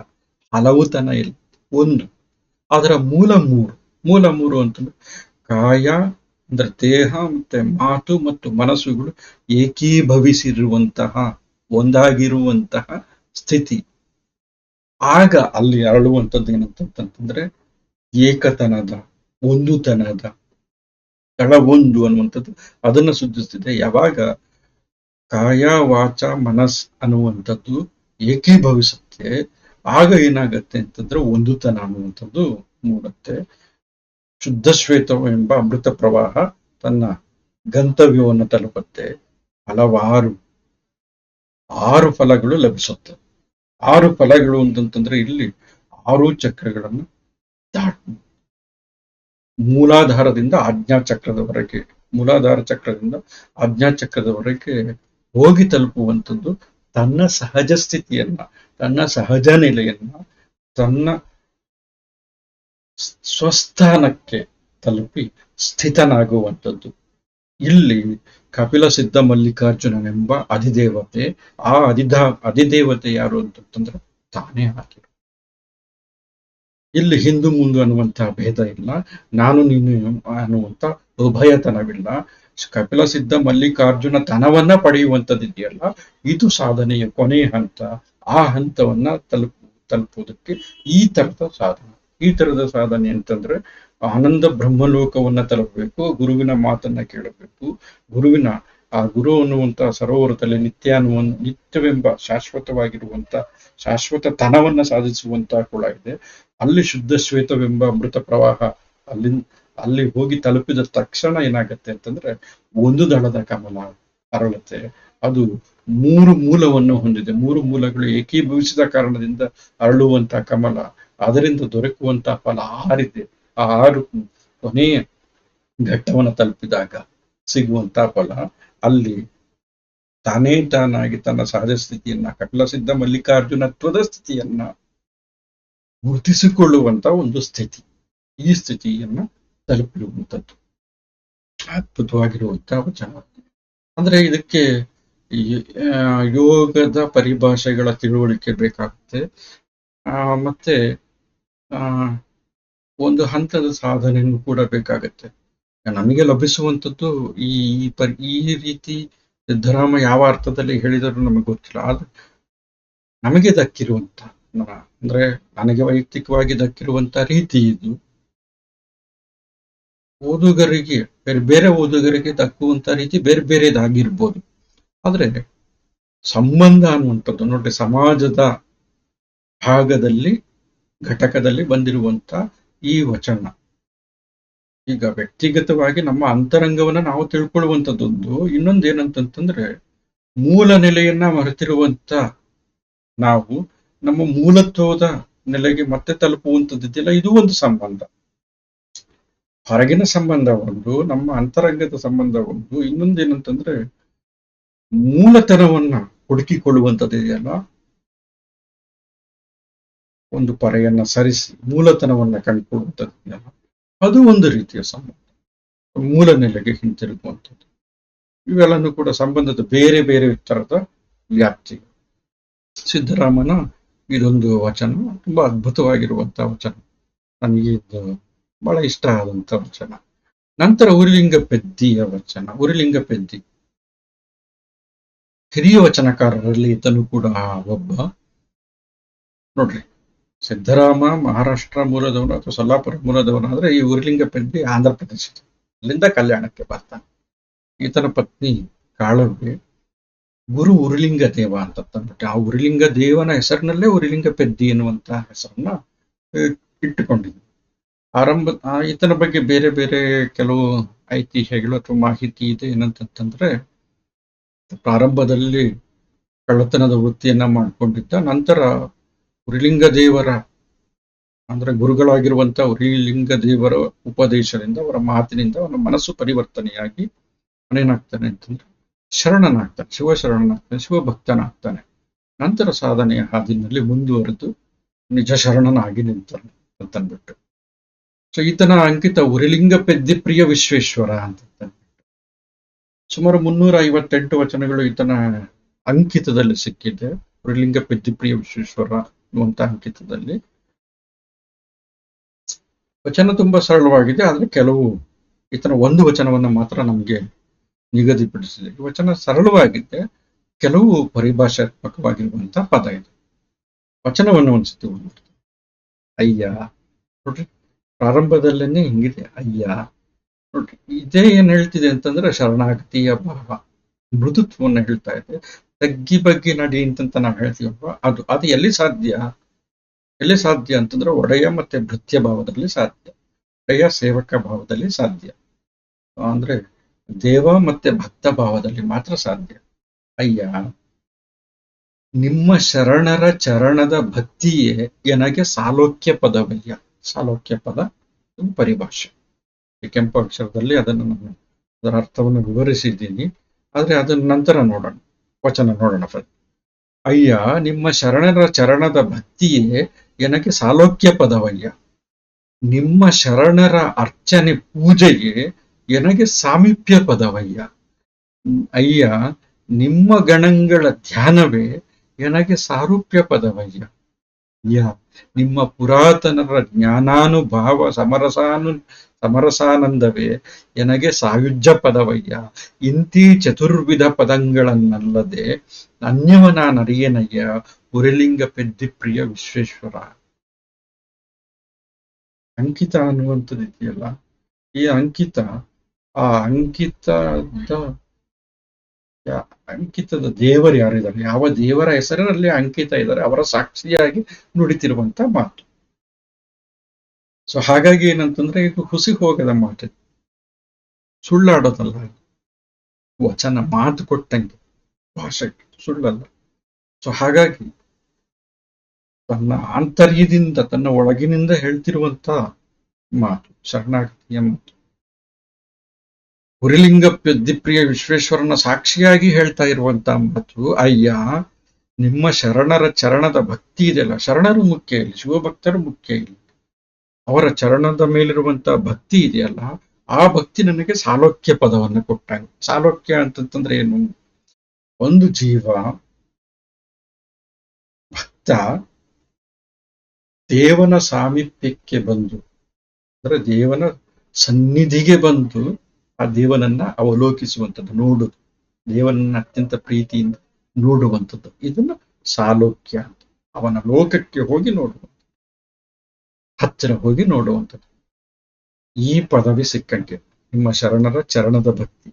ಹಲವುತನ ಇಲ್ಲ, ಒಂದು. ಅದರ ಮೂಲ 3 ಅಂತಂದ್ರೆ ಕಾಯ ಅಂದ್ರೆ ದೇಹ ಮತ್ತೆ ಮಾತು ಮತ್ತು ಮನಸ್ಸುಗಳು ಏಕೀಭವಿಸಿರುವಂತಹ, ಒಂದಾಗಿರುವಂತಹ ಸ್ಥಿತಿ. ಆಗ ಅಲ್ಲಿ ಅರಳುವಂಥದ್ದು ಏನಂತಂತಂದ್ರೆ ಏಕತನದ, ಒಂದುತನದ ದಳ 1 ಅನ್ನುವಂಥದ್ದು ಅದನ್ನ ಸೂಚಿಸ್ತಿದೆ. ಯಾವಾಗ ಕಾಯ ವಾಚ ಮನಸ್ ಅನ್ನುವಂಥದ್ದು ಏಕೀಭವಿಸುತ್ತೆ, ಆಗ ಏನಾಗತ್ತೆ ಅಂತಂದ್ರೆ ಒಂದುತನ ಅನ್ನುವಂಥದ್ದು ಮೂಡುತ್ತೆ. ಶುದ್ಧ ಶ್ವೇತವೆಂಬ ಅಮೃತ ಪ್ರವಾಹ ತನ್ನ ಗಂತವ್ಯವನ್ನು ತಲುಪುತ್ತೆ. ಹಲವಾರು 6 ಫಲಗಳು ಲಭಿಸುತ್ತೆ. 6 ಫಲಗಳು ಅಂತಂತಂದ್ರೆ ಇಲ್ಲಿ 6 ಚಕ್ರಗಳನ್ನು ಮೂಲಾಧಾರದಿಂದ ಆಜ್ಞಾಚಕ್ರದವರೆಗೆ, ಮೂಲಾಧಾರ ಚಕ್ರದಿಂದ ಆಜ್ಞಾಚಕ್ರದವರೆಗೆ ಹೋಗಿ ತಲುಪುವಂಥದ್ದು ತನ್ನ ಸಹಜ ಸ್ಥಿತಿಯನ್ನ, ತನ್ನ ಸಹಜ ನೆಲೆಯನ್ನ, ತನ್ನ ಸ್ವಸ್ಥಾನಕ್ಕೆ ತಲುಪಿ ಸ್ಥಿತನಾಗುವಂಥದ್ದು. ಇಲ್ಲಿ ಕಪಿಲ ಸಿದ್ಧ ಮಲ್ಲಿಕಾರ್ಜುನನೆಂಬ ಅಧಿದೇವತೆ, ಆ ಅಧಿದೇವತೆ ಯಾರು ಅಂತಂದ್ರೆ ತಾನೇ ಆಗಿರು. ಇಲ್ಲಿ ಹಿಂದೂ ಮುಂದು ಅನ್ನುವಂತಹ ಭೇದ ಇಲ್ಲ, ನಾನು ನೀನು ಅನ್ನುವಂತ ಉಭಯತನವಿಲ್ಲ. ಕಪಿಲ ಸಿದ್ಧ ಮಲ್ಲಿಕಾರ್ಜುನ ತನವನ್ನ ಪಡೆಯುವಂಥದ್ದಿದೆಯಲ್ಲ, ಇದು ಸಾಧನೆಯ ಕೊನೆಯ ಹಂತ. ಆ ಹಂತವನ್ನ ತಲುಪುವುದಕ್ಕೆ ಈ ತರದ ಸಾಧನೆ ಅಂತಂದ್ರೆ ಆನಂದ ಬ್ರಹ್ಮಲೋಕವನ್ನ ತಲುಪಬೇಕು, ಗುರುವಿನ ಮಾತನ್ನ ಕೇಳಬೇಕು, ಗುರುವಿನ ಆ ಗುರು ಅನ್ನುವಂತ ಸರೋವರದಲ್ಲಿ ನಿತ್ಯವೆಂಬ ಶಾಶ್ವತವಾಗಿರುವಂತ ಶಾಶ್ವತ ತನವನ್ನ ಸಾಧಿಸುವಂತ ಕುಳ ಇದೆ. ಅಲ್ಲಿ ಶುದ್ಧ ಶ್ವೇತವೆಂಬ ಅಮೃತ ಪ್ರವಾಹ ಅಲ್ಲಿ ಹೋಗಿ ತಲುಪಿದ ತಕ್ಷಣ ಏನಾಗತ್ತೆ ಅಂತಂದ್ರೆ ಒಂದು ದಳದ ಕಮಲ ಅರಳುತ್ತೆ. ಅದು 3 ಮೂಲವನ್ನು ಹೊಂದಿದೆ. 3 ಮೂಲಗಳು ಏಕೀಭವಿಸಿದ ಕಾರಣದಿಂದ ಅರಳುವಂತ ಕಮಲ, ಅದರಿಂದ ದೊರಕುವಂತ ಫಲ 6 ಇದೆ. ಆ 6 ಕೊನೆಯ ಘಟ್ಟವನ್ನು ತಲುಪಿದಾಗ ಸಿಗುವಂತ ಫಲ, ಅಲ್ಲಿ ತಾನೇ ತಾನಾಗಿ ತನ್ನ ಸಹಜ ಸ್ಥಿತಿಯನ್ನ, ಕಪಿಲ ಸಿದ್ಧ ಮಲ್ಲಿಕಾರ್ಜುನತ್ವದ ಸ್ಥಿತಿಯನ್ನ ಗುರುತಿಸಿಕೊಳ್ಳುವಂತ ಒಂದು ಸ್ಥಿತಿ. ಈ ಸ್ಥಿತಿಯನ್ನ ತಲುಪಿರುವಂಥದ್ದು ಅದ್ಭುತವಾಗಿರುವಂತ ವಚನ. ಅಂದ್ರೆ ಇದಕ್ಕೆ ಯೋಗದ ಪರಿಭಾಷೆಗಳ ತಿಳುವಳಿಕೆ ಬೇಕಾಗುತ್ತೆ. ಮತ್ತೆ ಒಂದು ಹಂತದ ಸಾಧನೆಯನ್ನು ಕೂಡ ಬೇಕಾಗತ್ತೆ. ನಮಗೆ ಲಭಿಸುವಂಥದ್ದು ಈ ರೀತಿ ಸಿದ್ಧರಾಮ ಯಾವ ಅರ್ಥದಲ್ಲಿ ಹೇಳಿದರೂ ನಮಗೆ ಗೊತ್ತಿಲ್ಲ. ಆದ್ರೆ ನಮಗೆ ದಕ್ಕಿರುವಂತ, ಅಂದ್ರೆ ನನಗೆ ವೈಯಕ್ತಿಕವಾಗಿ ದಕ್ಕಿರುವಂತ ರೀತಿ ಇದು. ಓದುಗರಿಗೆ, ಬೇರೆ ಓದುಗರಿಗೆ ದಕ್ಕುವಂತ ರೀತಿ ಬೇರೆ ಬೇರೆದಾಗಿರ್ಬೋದು. ಆದ್ರೆ ಸಂಬಂಧ ಅನ್ನುವಂಥದ್ದು ನೋಡ್ರಿ, ಸಮಾಜದ ಭಾಗದಲ್ಲಿ ಘಟಕದಲ್ಲಿ ಬಂದಿರುವಂತ ಈ ವಚನ. ಈಗ ವ್ಯಕ್ತಿಗತವಾಗಿ ನಮ್ಮ ಅಂತರಂಗವನ್ನ ನಾವು ತಿಳ್ಕೊಳ್ಳುವಂಥದ್ದೊಂದು, ಇನ್ನೊಂದೇನಂತಂದ್ರೆ ಮೂಲ ನೆಲೆಯನ್ನ ಮರೆತಿರುವಂತ ನಾವು ನಮ್ಮ ಮೂಲತ್ವದ ನೆಲೆಗೆ ಮತ್ತೆ ತಲುಪುವಂಥದ್ದಿದೆಯಲ್ಲ, ಇದು ಒಂದು ಸಂಬಂಧ. ಹೊರಗಿನ ಸಂಬಂಧ ಒಂದು, ನಮ್ಮ ಅಂತರಂಗದ ಸಂಬಂಧ ಒಂದು. ಇನ್ನೊಂದೇನಂತಂದ್ರೆ ಮೂಲತನವನ್ನ ಹುಡುಕಿಕೊಳ್ಳುವಂಥದ್ದಿದೆಯಲ್ಲ, ಒಂದು ಪರೆಯನ್ನ ಸರಿಸಿ ಮೂಲತನವನ್ನ ಕಂಡುಕೊಳ್ಳುವಂಥದ್ದಿದೆಯಲ್ಲ, ಅದು ಒಂದು ರೀತಿಯ ಸಂಬಂಧ, ಮೂಲ ನೆಲೆಗೆ ಹಿಂತಿರುಗುವಂಥದ್ದು. ಇವೆಲ್ಲನೂ ಕೂಡ ಸಂಬಂಧದ ಬೇರೆ ಬೇರೆ ತರದ ವ್ಯಾಪ್ತಿ. ಸಿದ್ಧರಾಮನ ಇದೊಂದು ವಚನ ತುಂಬಾ ಅದ್ಭುತವಾಗಿರುವಂತಹ ವಚನ, ನನಗೆ ಇದು ಬಹಳ ಇಷ್ಟ ಆದಂತ ವಚನ. ನಂತರ ಉರಿಲಿಂಗ ಪೆದ್ದಿಯ ವಚನ. ಉರಿಲಿಂಗ ಪೆದ್ದಿ ಹಿರಿಯ ವಚನಕಾರರಲ್ಲಿ ಈತನು ಕೂಡ ಒಬ್ಬ. ನೋಡ್ರಿ, ಸಿದ್ಧರಾಮ ಮಹಾರಾಷ್ಟ್ರ ಮೂಲದವನು ಅಥವಾ ಸೊಲ್ಲಾಪುರ ಮೂಲದವನಾದ್ರೆ, ಈ ಉರಿಲಿಂಗ ಪೆದ್ದಿ ಆಂಧ್ರ ಪ್ರದೇಶದ, ಅಲ್ಲಿಂದ ಕಲ್ಯಾಣಕ್ಕೆ ಬರ್ತಾನೆ. ಈತನ ಪತ್ನಿ ಕಾಳವ್ವೆ ಗುರು ಉರಿಲಿಂಗ ದೇವ ಅಂತ ತಂದ್ಬಿಟ್ಟು ಆ ಉರಿಲಿಂಗ ದೇವನ ಹೆಸರಿನಲ್ಲೇ ಉರಿಲಿಂಗ ಪೆದ್ದಿ ಎನ್ನುವಂತ ಹೆಸರನ್ನ ಇಟ್ಟುಕೊಂಡಿದ್ವಿ. ಈತನ ಬಗ್ಗೆ ಬೇರೆ ಬೇರೆ ಕೆಲವು ಐತಿಹ್ಯಗಳು ಅಥವಾ ಮಾಹಿತಿ ಇದೆ. ಏನಂತಂದ್ರೆ, ಪ್ರಾರಂಭದಲ್ಲಿ ಕಳ್ಳತನದ ವೃತ್ತಿಯನ್ನ ಮಾಡ್ಕೊಂಡಿದ್ದ. ನಂತರ ಉರಿಲಿಂಗ ದೇವರ ಅಂದ್ರೆ ಗುರುಗಳಾಗಿರುವಂತ ಉರಿಲಿಂಗ ದೇವರ ಉಪದೇಶದಿಂದ, ಅವರ ಮಾತಿನಿಂದ ಅವನ ಮನಸ್ಸು ಪರಿವರ್ತನೆಯಾಗಿ ಅವನೇನಾಗ್ತಾನೆ ಅಂತಂದ್ರೆ ಶರಣನಾಗ್ತಾನೆ, ಶಿವಶರಣನಾಗ್ತಾನೆ, ಶಿವಭಕ್ತನಾಗ್ತಾನೆ. ನಂತರ ಸಾಧನೆಯ ಹಾದಿನಲ್ಲಿ ಮುಂದುವರೆದು ನಿಜ ಶರಣನಾಗಿ ನಿಂತಾನೆ ಅಂತಂದ್ಬಿಟ್ಟು. ಸೊ ಈತನ ಅಂಕಿತ ಉರಿಲಿಂಗ ಪೆದ್ದಿ ಪ್ರಿಯ ವಿಶ್ವೇಶ್ವರ ಅಂತ. ಸುಮಾರು 358 ವಚನಗಳು ಈತನ ಅಂಕಿತದಲ್ಲಿ ಸಿಕ್ಕಿದೆ. ಉರಿಲಿಂಗ ಪೆದ್ದಿ ಪ್ರಿಯ ವಿಶ್ವೇಶ್ವರ ಅನ್ನುವಂತ ಅಂಕಿತದಲ್ಲಿ ವಚನ ತುಂಬಾ ಸರಳವಾಗಿದೆ. ಆದ್ರೆ ಕೆಲವು ಈತನ ಒಂದು ವಚನವನ್ನ ಮಾತ್ರ ನಮ್ಗೆ ನಿಗದಿಪಡಿಸಿದೆ. ಈ ವಚನ ಸರಳವಾಗಿದೆ, ಕೆಲವು ಪರಿಭಾಷಾತ್ಮಕವಾಗಿರುವಂತಹ ಪದ ಇದೆ. ವಚನವನ್ನು ಒಂದ್ಸತಿ ಓದ್ಬಿಡ್ತೀನಿ. ಅಯ್ಯ, ನೋಡ್ರಿ, ಪ್ರಾರಂಭದಲ್ಲೇನೆ ಹಿಂಗಿದೆ. ಅಯ್ಯ, ನೋಡ್ರಿ, ಇದೇ ಏನ್ ಹೇಳ್ತಿದೆ ಅಂತಂದ್ರೆ ಶರಣಾಗತಿಯ ಭಾವ, ಮೃದುತ್ವವನ್ನು ಹೇಳ್ತಾ ಇದೆ. ತಗ್ಗಿ ಬಗ್ಗಿ ನಡಿ ಅಂತ ನಾವು ಹೇಳ್ತೀವಪ್ಪ, ಅದು ಎಲ್ಲಿ ಸಾಧ್ಯ ಅಂತಂದ್ರೆ ಒಡೆಯ ಮತ್ತೆ ಭೃತ್ಯ ಭಾವದಲ್ಲಿ ಸಾಧ್ಯ, ಒಡೆಯ ಸೇವಕ ಭಾವದಲ್ಲಿ ಸಾಧ್ಯ, ಅಂದ್ರೆ ದೇವ ಮತ್ತೆ ಭಕ್ತ ಭಾವದಲ್ಲಿ ಮಾತ್ರ ಸಾಧ್ಯ. ಅಯ್ಯ, ನಿಮ್ಮ ಶರಣರ ಚರಣದ ಭಕ್ತಿಯೇ ನನಗೆ ಸಾಲೋಕ್ಯ ಪದವಯ್ಯ. ಸಾಲೋಕ್ಯ ಪದ ಪರಿಭಾಷೆ, ಈ ಕೆಂಪು ಅಕ್ಷರದಲ್ಲಿ ಅದನ್ನು ನಾನು ಅದರ ಅರ್ಥವನ್ನು ವಿವರಿಸಿದ್ದೀನಿ. ಆದ್ರೆ ಅದನ್ನ ನಂತರ ನೋಡೋಣ, ವಚನ ನೋಡೋಣ. ಅಯ್ಯ, ನಿಮ್ಮ ಶರಣರ ಚರಣದ ಭಕ್ತಿಯೇ ನನಗೆ ಸಾಲೋಕ್ಯ ಪದವಯ್ಯ. ನಿಮ್ಮ ಶರಣರ ಅರ್ಚನೆ ಪೂಜೆಗೆ ಎನಗೆ ಸಾಮೀಪ್ಯ ಪದವಯ್ಯ. ಅಯ್ಯ, ನಿಮ್ಮ ಗಣಗಳ ಧ್ಯಾನವೇ ಎನಗೆ ಸಾರೂಪ್ಯ ಪದವಯ್ಯ. ಅಯ್ಯ, ನಿಮ್ಮ ಪುರಾತನರ ಜ್ಞಾನಾನುಭಾವ ಸಮರಸಾನಂದವೇ ಎನಗೆ ಸಾಯುಜ್ಯ ಪದವಯ್ಯ. ಇಂತೀ ಚತುರ್ವಿಧ ಪದಂಗಳನ್ನಲ್ಲದೆ ಅನ್ಯವ ನಾನರಿಯನಯ್ಯ. ಉರಿಲಿಂಗ ಪೆದ್ದಿಪ್ರಿಯ ವಿಶ್ವೇಶ್ವರ. ಅಂಕಿತ ಅನ್ನುವಂಥದ್ದು ಇದೆಯಲ್ಲ, ಈ ಅಂಕಿತ, ಆ ಅಂಕಿತದ ದೇವರು ಯಾರಿದ್ದಾರೆ, ಯಾವ ದೇವರ ಹೆಸರಿನಲ್ಲಿ ಅಂಕಿತ ಇದ್ದಾರೆ, ಅವರ ಸಾಕ್ಷಿಯಾಗಿ ನುಡಿತಿರುವಂತ ಮಾತು. ಸೊ ಹಾಗಾಗಿ ಏನಂತಂದ್ರೆ ಇದು ಹುಸಿ ಹೋಗದ ಮಾತು, ಸುಳ್ಳಾಡೋದಲ್ಲ, ವಚನ ಮಾತು ಕೊಟ್ಟಂಗೆ ಭಾಷೆ, ಸುಳ್ಳಲ್ಲ. ಸೊ ಹಾಗಾಗಿ ತನ್ನ ಆಂತರ್ಯದಿಂದ, ತನ್ನ ಒಳಗಿನಿಂದ ಹೇಳ್ತಿರುವಂತ ಮಾತು, ಶರಣಾಗತಿಯ ಮಾತು. ಉರಿಲಿಂಗ ಪೆದ್ದಿಪ್ರಿಯ ವಿಶ್ವೇಶ್ವರನ ಸಾಕ್ಷಿಯಾಗಿ ಹೇಳ್ತಾ ಇರುವಂತ ಮಾತು. ಅಯ್ಯ, ನಿಮ್ಮ ಶರಣರ ಚರಣದ ಭಕ್ತಿ ಇದೆಯಲ್ಲ, ಶರಣರು ಮುಖ್ಯ ಇಲ್ಲ, ಶಿವಭಕ್ತರು ಮುಖ್ಯ ಇಲ್ಲ, ಅವರ ಚರಣದ ಮೇಲಿರುವಂತ ಭಕ್ತಿ ಇದೆಯಲ್ಲ, ಆ ಭಕ್ತಿ ನನಗೆ ಸಾಲೋಕ್ಯ ಪದವನ್ನು ಕೊಟ್ಟಾಗ. ಸಾಲೋಕ್ಯ ಅಂತಂತಂದ್ರೆ ಏನು? ಒಂದು ಜೀವ ಭಕ್ತ ದೇವನ ಸಾಮೀಪ್ಯಕ್ಕೆ ಬಂದು, ಅಂದ್ರೆ ದೇವನ ಸನ್ನಿಧಿಗೆ ಬಂದು ಆ ದೇವನನ್ನ ಅವಲೋಕಿಸುವಂಥದ್ದು, ನೋಡುದು, ದೇವನನ್ನ ಅತ್ಯಂತ ಪ್ರೀತಿಯಿಂದ ನೋಡುವಂಥದ್ದು, ಇದನ್ನ ಸಾಲೋಕ್ಯ ಅಂತ. ಅವನ ಲೋಕಕ್ಕೆ ಹೋಗಿ ನೋಡುವಂಥದ್ದು, ಹತ್ತಿರ ಹೋಗಿ ನೋಡುವಂಥದ್ದು. ಈ ಪದವಿ ಸಿಕ್ಕಂಗೆ ನಿಮ್ಮ ಶರಣರ ಚರಣದ ಭಕ್ತಿ,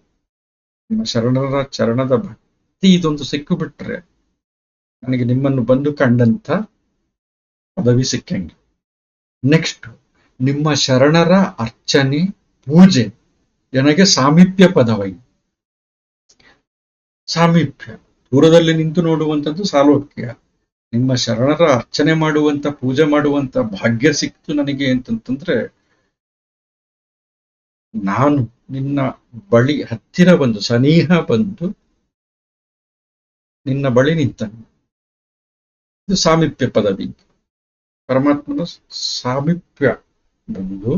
ನಿಮ್ಮ ಶರಣರ ಚರಣದ ಭಕ್ತಿ ಇದೊಂದು ಸಿಕ್ಕು ಬಿಟ್ರೆ ನನಗೆ ನಿಮ್ಮನ್ನು ಬಂದು ಕಂಡಂತ ಪದವಿ ಸಿಕ್ಕಂಗೆ. ನೆಕ್ಸ್ಟ್, ನಿಮ್ಮ ಶರಣರ ಅರ್ಚನೆ ಪೂಜೆ ನನಗೆ ಸಾಮೀಪ್ಯ ಪದವೈ. ಸಾಮೀಪ್ಯ, ದೂರದಲ್ಲಿ ನಿಂತು ನೋಡುವಂಥದ್ದು ಸಾಲೋಕ್ಯ. ನಿಮ್ಮ ಶರಣರ ಅರ್ಚನೆ ಮಾಡುವಂತ, ಪೂಜೆ ಮಾಡುವಂತ ಭಾಗ್ಯ ಸಿಕ್ತು ನನಗೆ ಅಂತಂತಂದ್ರೆ, ನಾನು ನಿನ್ನ ಬಳಿ ಹತ್ತಿರ ಬಂದು, ಸನಿಹ ಬಂದು ನಿನ್ನ ಬಳಿ ನಿಂತನು. ಇದು ಸಾಮೀಪ್ಯ ಪದವಿ. ಪರಮಾತ್ಮನ ಸಾಮೀಪ್ಯ ಬಂದು,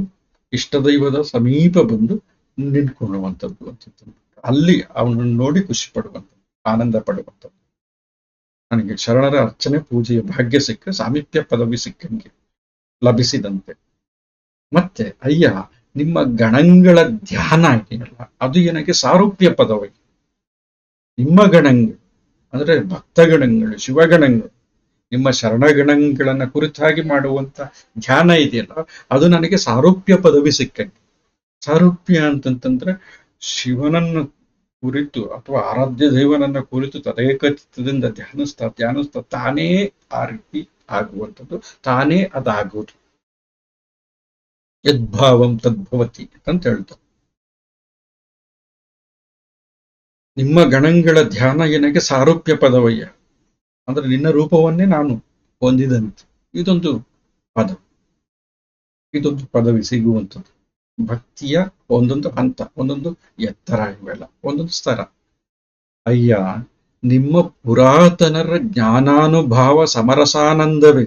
ಇಷ್ಟದೈವದ ಸಮೀಪ ಬಂದು ನಿಂತ್ಕೊಳ್ಳುವಂಥದ್ದು ಅಂತ, ಅಲ್ಲಿ ಅವನನ್ನು ನೋಡಿ ಖುಷಿ ಪಡುವಂಥದ್ದು, ಆನಂದ ಪಡುವಂಥದ್ದು. ನನಗೆ ಶರಣರ ಅರ್ಚನೆ ಪೂಜೆಯ ಭಾಗ್ಯ ಸಿಕ್ಕ, ಸಾಮೀಪ್ಯ ಪದವಿ ಸಿಕ್ಕಂಗೆ, ಲಭಿಸಿದಂತೆ. ಮತ್ತೆ ಅಯ್ಯ, ನಿಮ್ಮ ಗಣಗಳ ಧ್ಯಾನ ಇದೆಯಲ್ಲ, ಅದು ನನಗೆ ಸಾರೂಪ್ಯ ಪದವಿ. ನಿಮ್ಮ ಗಣಗಳು ಅಂದ್ರೆ ಭಕ್ತಗಣಗಳು, ಶಿವಗಣಗಳು, ನಿಮ್ಮ ಶರಣಗಣಗಳನ್ನ ಕುರಿತಾಗಿ ಮಾಡುವಂತ ಧ್ಯಾನ ಇದೆಯಲ್ಲ, ಅದು ನನಗೆ ಸಾರೂಪ್ಯ ಪದವಿ ಸಿಕ್ಕಂಗೆ. ಸಾರೂಪ್ಯ ಅಂತಂತಂದ್ರೆ ಶಿವನನ್ನ ಕುರಿತು ಅಥವಾ ಆರಾಧ್ಯ ದೇವನನ್ನ ಕುರಿತು ತದೇಕ ಚಿತ್ತದಿಂದ ಧ್ಯಾನಿಸ್ತಾ ತಾನೇ ಆ ರೀತಿ ಆಗುವಂಥದ್ದು, ತಾನೇ ಅದಾಗುವುದು. ಯದ್ಭಾವಂ ತದ್ಭವತಿ ಅಂತ ಹೇಳ್ತಾರೆ. ನಿಮ್ಮ ಗಣಗಳ ಧ್ಯಾನ ನನಗೆ ಸಾರೂಪ್ಯ ಪದವಯ್ಯ, ಅಂದ್ರೆ ನಿನ್ನ ರೂಪವನ್ನೇ ನಾನು ಹೊಂದಿದಂತೆ. ಇದೊಂದು ಪದ, ಇದೊಂದು ಪದವಿ ಸಿಗುವಂಥದ್ದು. ಭಕ್ತಿಯ ಒಂದೊಂದು ಹಂತ, ಒಂದೊಂದು ಎತ್ತರ, ಇವೆಲ್ಲ ಒಂದೊಂದು ಸ್ತರ. ಅಯ್ಯ, ನಿಮ್ಮ ಪುರಾತನರ ಜ್ಞಾನಾನುಭಾವ ಸಮರಸಾನಂದವೇ,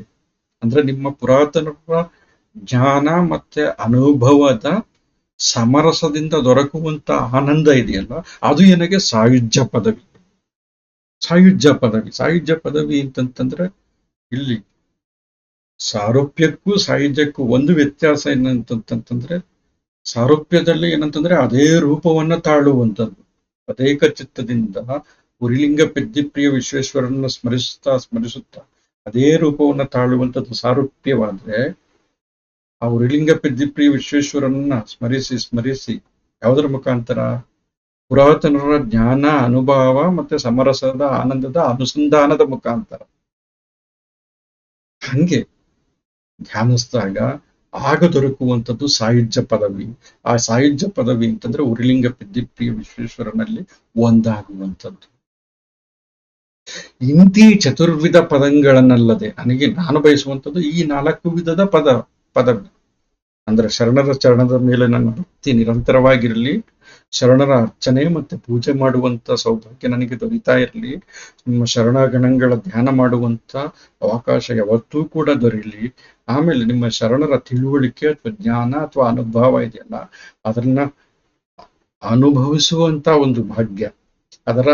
ಅಂದ್ರೆ ನಿಮ್ಮ ಪುರಾತನರ ಜ್ಞಾನ ಮತ್ತೆ ಅನುಭವದ ಸಮರಸದಿಂದ ದೊರಕುವಂತ ಆನಂದ ಇದೆಯಲ್ಲ, ಅದು ನನಗೆ ಸಾಯುಜ್ಯ ಪದವಿ. ಸಾಯುಜ್ಯ ಪದವಿ, ಸಾಯುಜ್ಯ ಪದವಿ ಅಂತಂತಂದ್ರೆ ಇಲ್ಲಿ ಸಾರೂಪ್ಯಕ್ಕೂ ಸಾಯುಜ್ಯಕ್ಕೂ ಒಂದು ವ್ಯತ್ಯಾಸ ಏನಂತಂತಂದ್ರೆ, ಸಾರೂಪ್ಯದಲ್ಲಿ ಏನಂತಂದ್ರೆ ಅದೇ ರೂಪವನ್ನ ತಾಳುವಂಥದ್ದು, ಅದೇಕ ಚಿತ್ತದಿಂದ ಉರಿಲಿಂಗ ಪೆದ್ದಿಪ್ರಿಯ ವಿಶ್ವೇಶ್ವರನ್ನ ಸ್ಮರಿಸುತ್ತಾ ಅದೇ ರೂಪವನ್ನ ತಾಳುವಂಥದ್ದು ಸಾರೂಪ್ಯವಾದ್ರೆ, ಆ ಉರಿಲಿಂಗ ಪೆದ್ದಿಪ್ರಿಯ ವಿಶ್ವೇಶ್ವರನ್ನ ಸ್ಮರಿಸಿ ಯಾವುದರ ಮುಖಾಂತರ? ಪುರಾತನರ ಜ್ಞಾನ ಅನುಭವ ಮತ್ತೆ ಸಮರಸದ ಆನಂದದ ಅನುಸಂಧಾನದ ಮುಖಾಂತರ. ಹಂಗೆ ಧ್ಯಾನಿಸಿದಾಗ ಆಗ ದೊರಕುವಂಥದ್ದು ಸಾಯುಜ್ಯ ಪದವಿ. ಆ ಸಾಯುಜ್ಯ ಪದವಿ ಅಂತಂದ್ರೆ ಉರಿಲಿಂಗ ಪೆದ್ದಿಪ್ರಿಯ ವಿಶ್ವೇಶ್ವರನಲ್ಲಿ ಒಂದಾಗುವಂಥದ್ದು. ಇಂತಿ ಚತುರ್ವಿಧ ಪದಗಳನ್ನಲ್ಲದೆ ನನಗೆ ನಾನು ಬಯಸುವಂಥದ್ದು ಈ 4 ವಿಧದ ಪದವಿ. ಅಂದ್ರೆ ಶರಣರ ಚರಣದ ಮೇಲೆ ನನ್ನ ಭಕ್ತಿ ನಿರಂತರವಾಗಿರಲಿ, ಶರಣರ ಅರ್ಚನೆ ಮತ್ತೆ ಪೂಜೆ ಮಾಡುವಂತ ಸೌಭಾಗ್ಯ ನನಗೆ ದೊರೀತಾ ಇರಲಿ. ನಿಮ್ಮ ಶರಣಗಣಗಳ ಧ್ಯಾನ ಮಾಡುವಂತ ಅವಕಾಶ ಯಾವತ್ತೂ ಕೂಡ ದೊರೀಲಿ. ಆಮೇಲೆ ನಿಮ್ಮ ಶರಣರ ತಿಳುವಳಿಕೆ ಅಥವಾ ಜ್ಞಾನ ಅಥವಾ ಅನುಭವ ಇದೆಯಲ್ಲ, ಅದನ್ನ ಅನುಭವಿಸುವಂತ ಒಂದು ಭಾಗ್ಯ, ಅದರ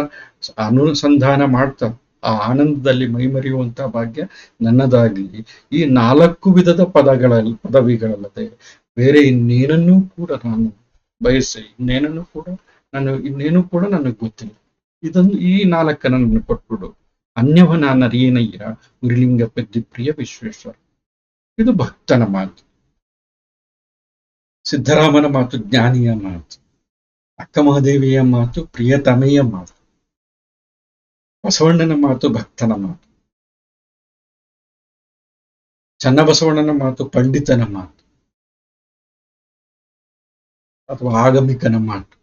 ಅನುಸಂಧಾನ ಮಾಡ್ತಾ ಆ ಆನಂದದಲ್ಲಿ ಮೈಮರೆಯುವಂತ ಭಾಗ್ಯ ನನ್ನದಾಗಲಿ. ಈ 4 ವಿಧದ ಪದವಿಗಳಲ್ಲದೆ ಬೇರೆ ಇನ್ನೇನನ್ನೂ ಕೂಡ ನಾನು ಬಯಸಿ, ಇನ್ನೇನು ಕೂಡ ನನಗೆ ಗೊತ್ತಿಲ್ಲ. ಈ 4 ನನ್ನ ಕೊಟ್ಬಿಡು. ಅನ್ಯವ ನಾನರಿಯೇನಯ್ಯ ಉರಿಲಿಂಗ ಪೆದ್ದಿ ಪ್ರಿಯ ವಿಶ್ವೇಶ್ವರ. ಇದು ಭಕ್ತನ ಮಾತು. ಸಿದ್ದರಾಮನ ಮಾತು ಜ್ಞಾನಿಯ ಮಾತು, ಅಕ್ಕಮಹಾದೇವಿಯ ಮಾತು ಪ್ರಿಯತಮೆಯ ಮಾತು, ಬಸವಣ್ಣನ ಮಾತು ಭಕ್ತನ ಮಾತು, ಚನ್ನಬಸವಣ್ಣನ ಮಾತು ಪಂಡಿತನ ಮಾತು ಅಥವಾ ಆಗಮಿಕನ ಮಾತು.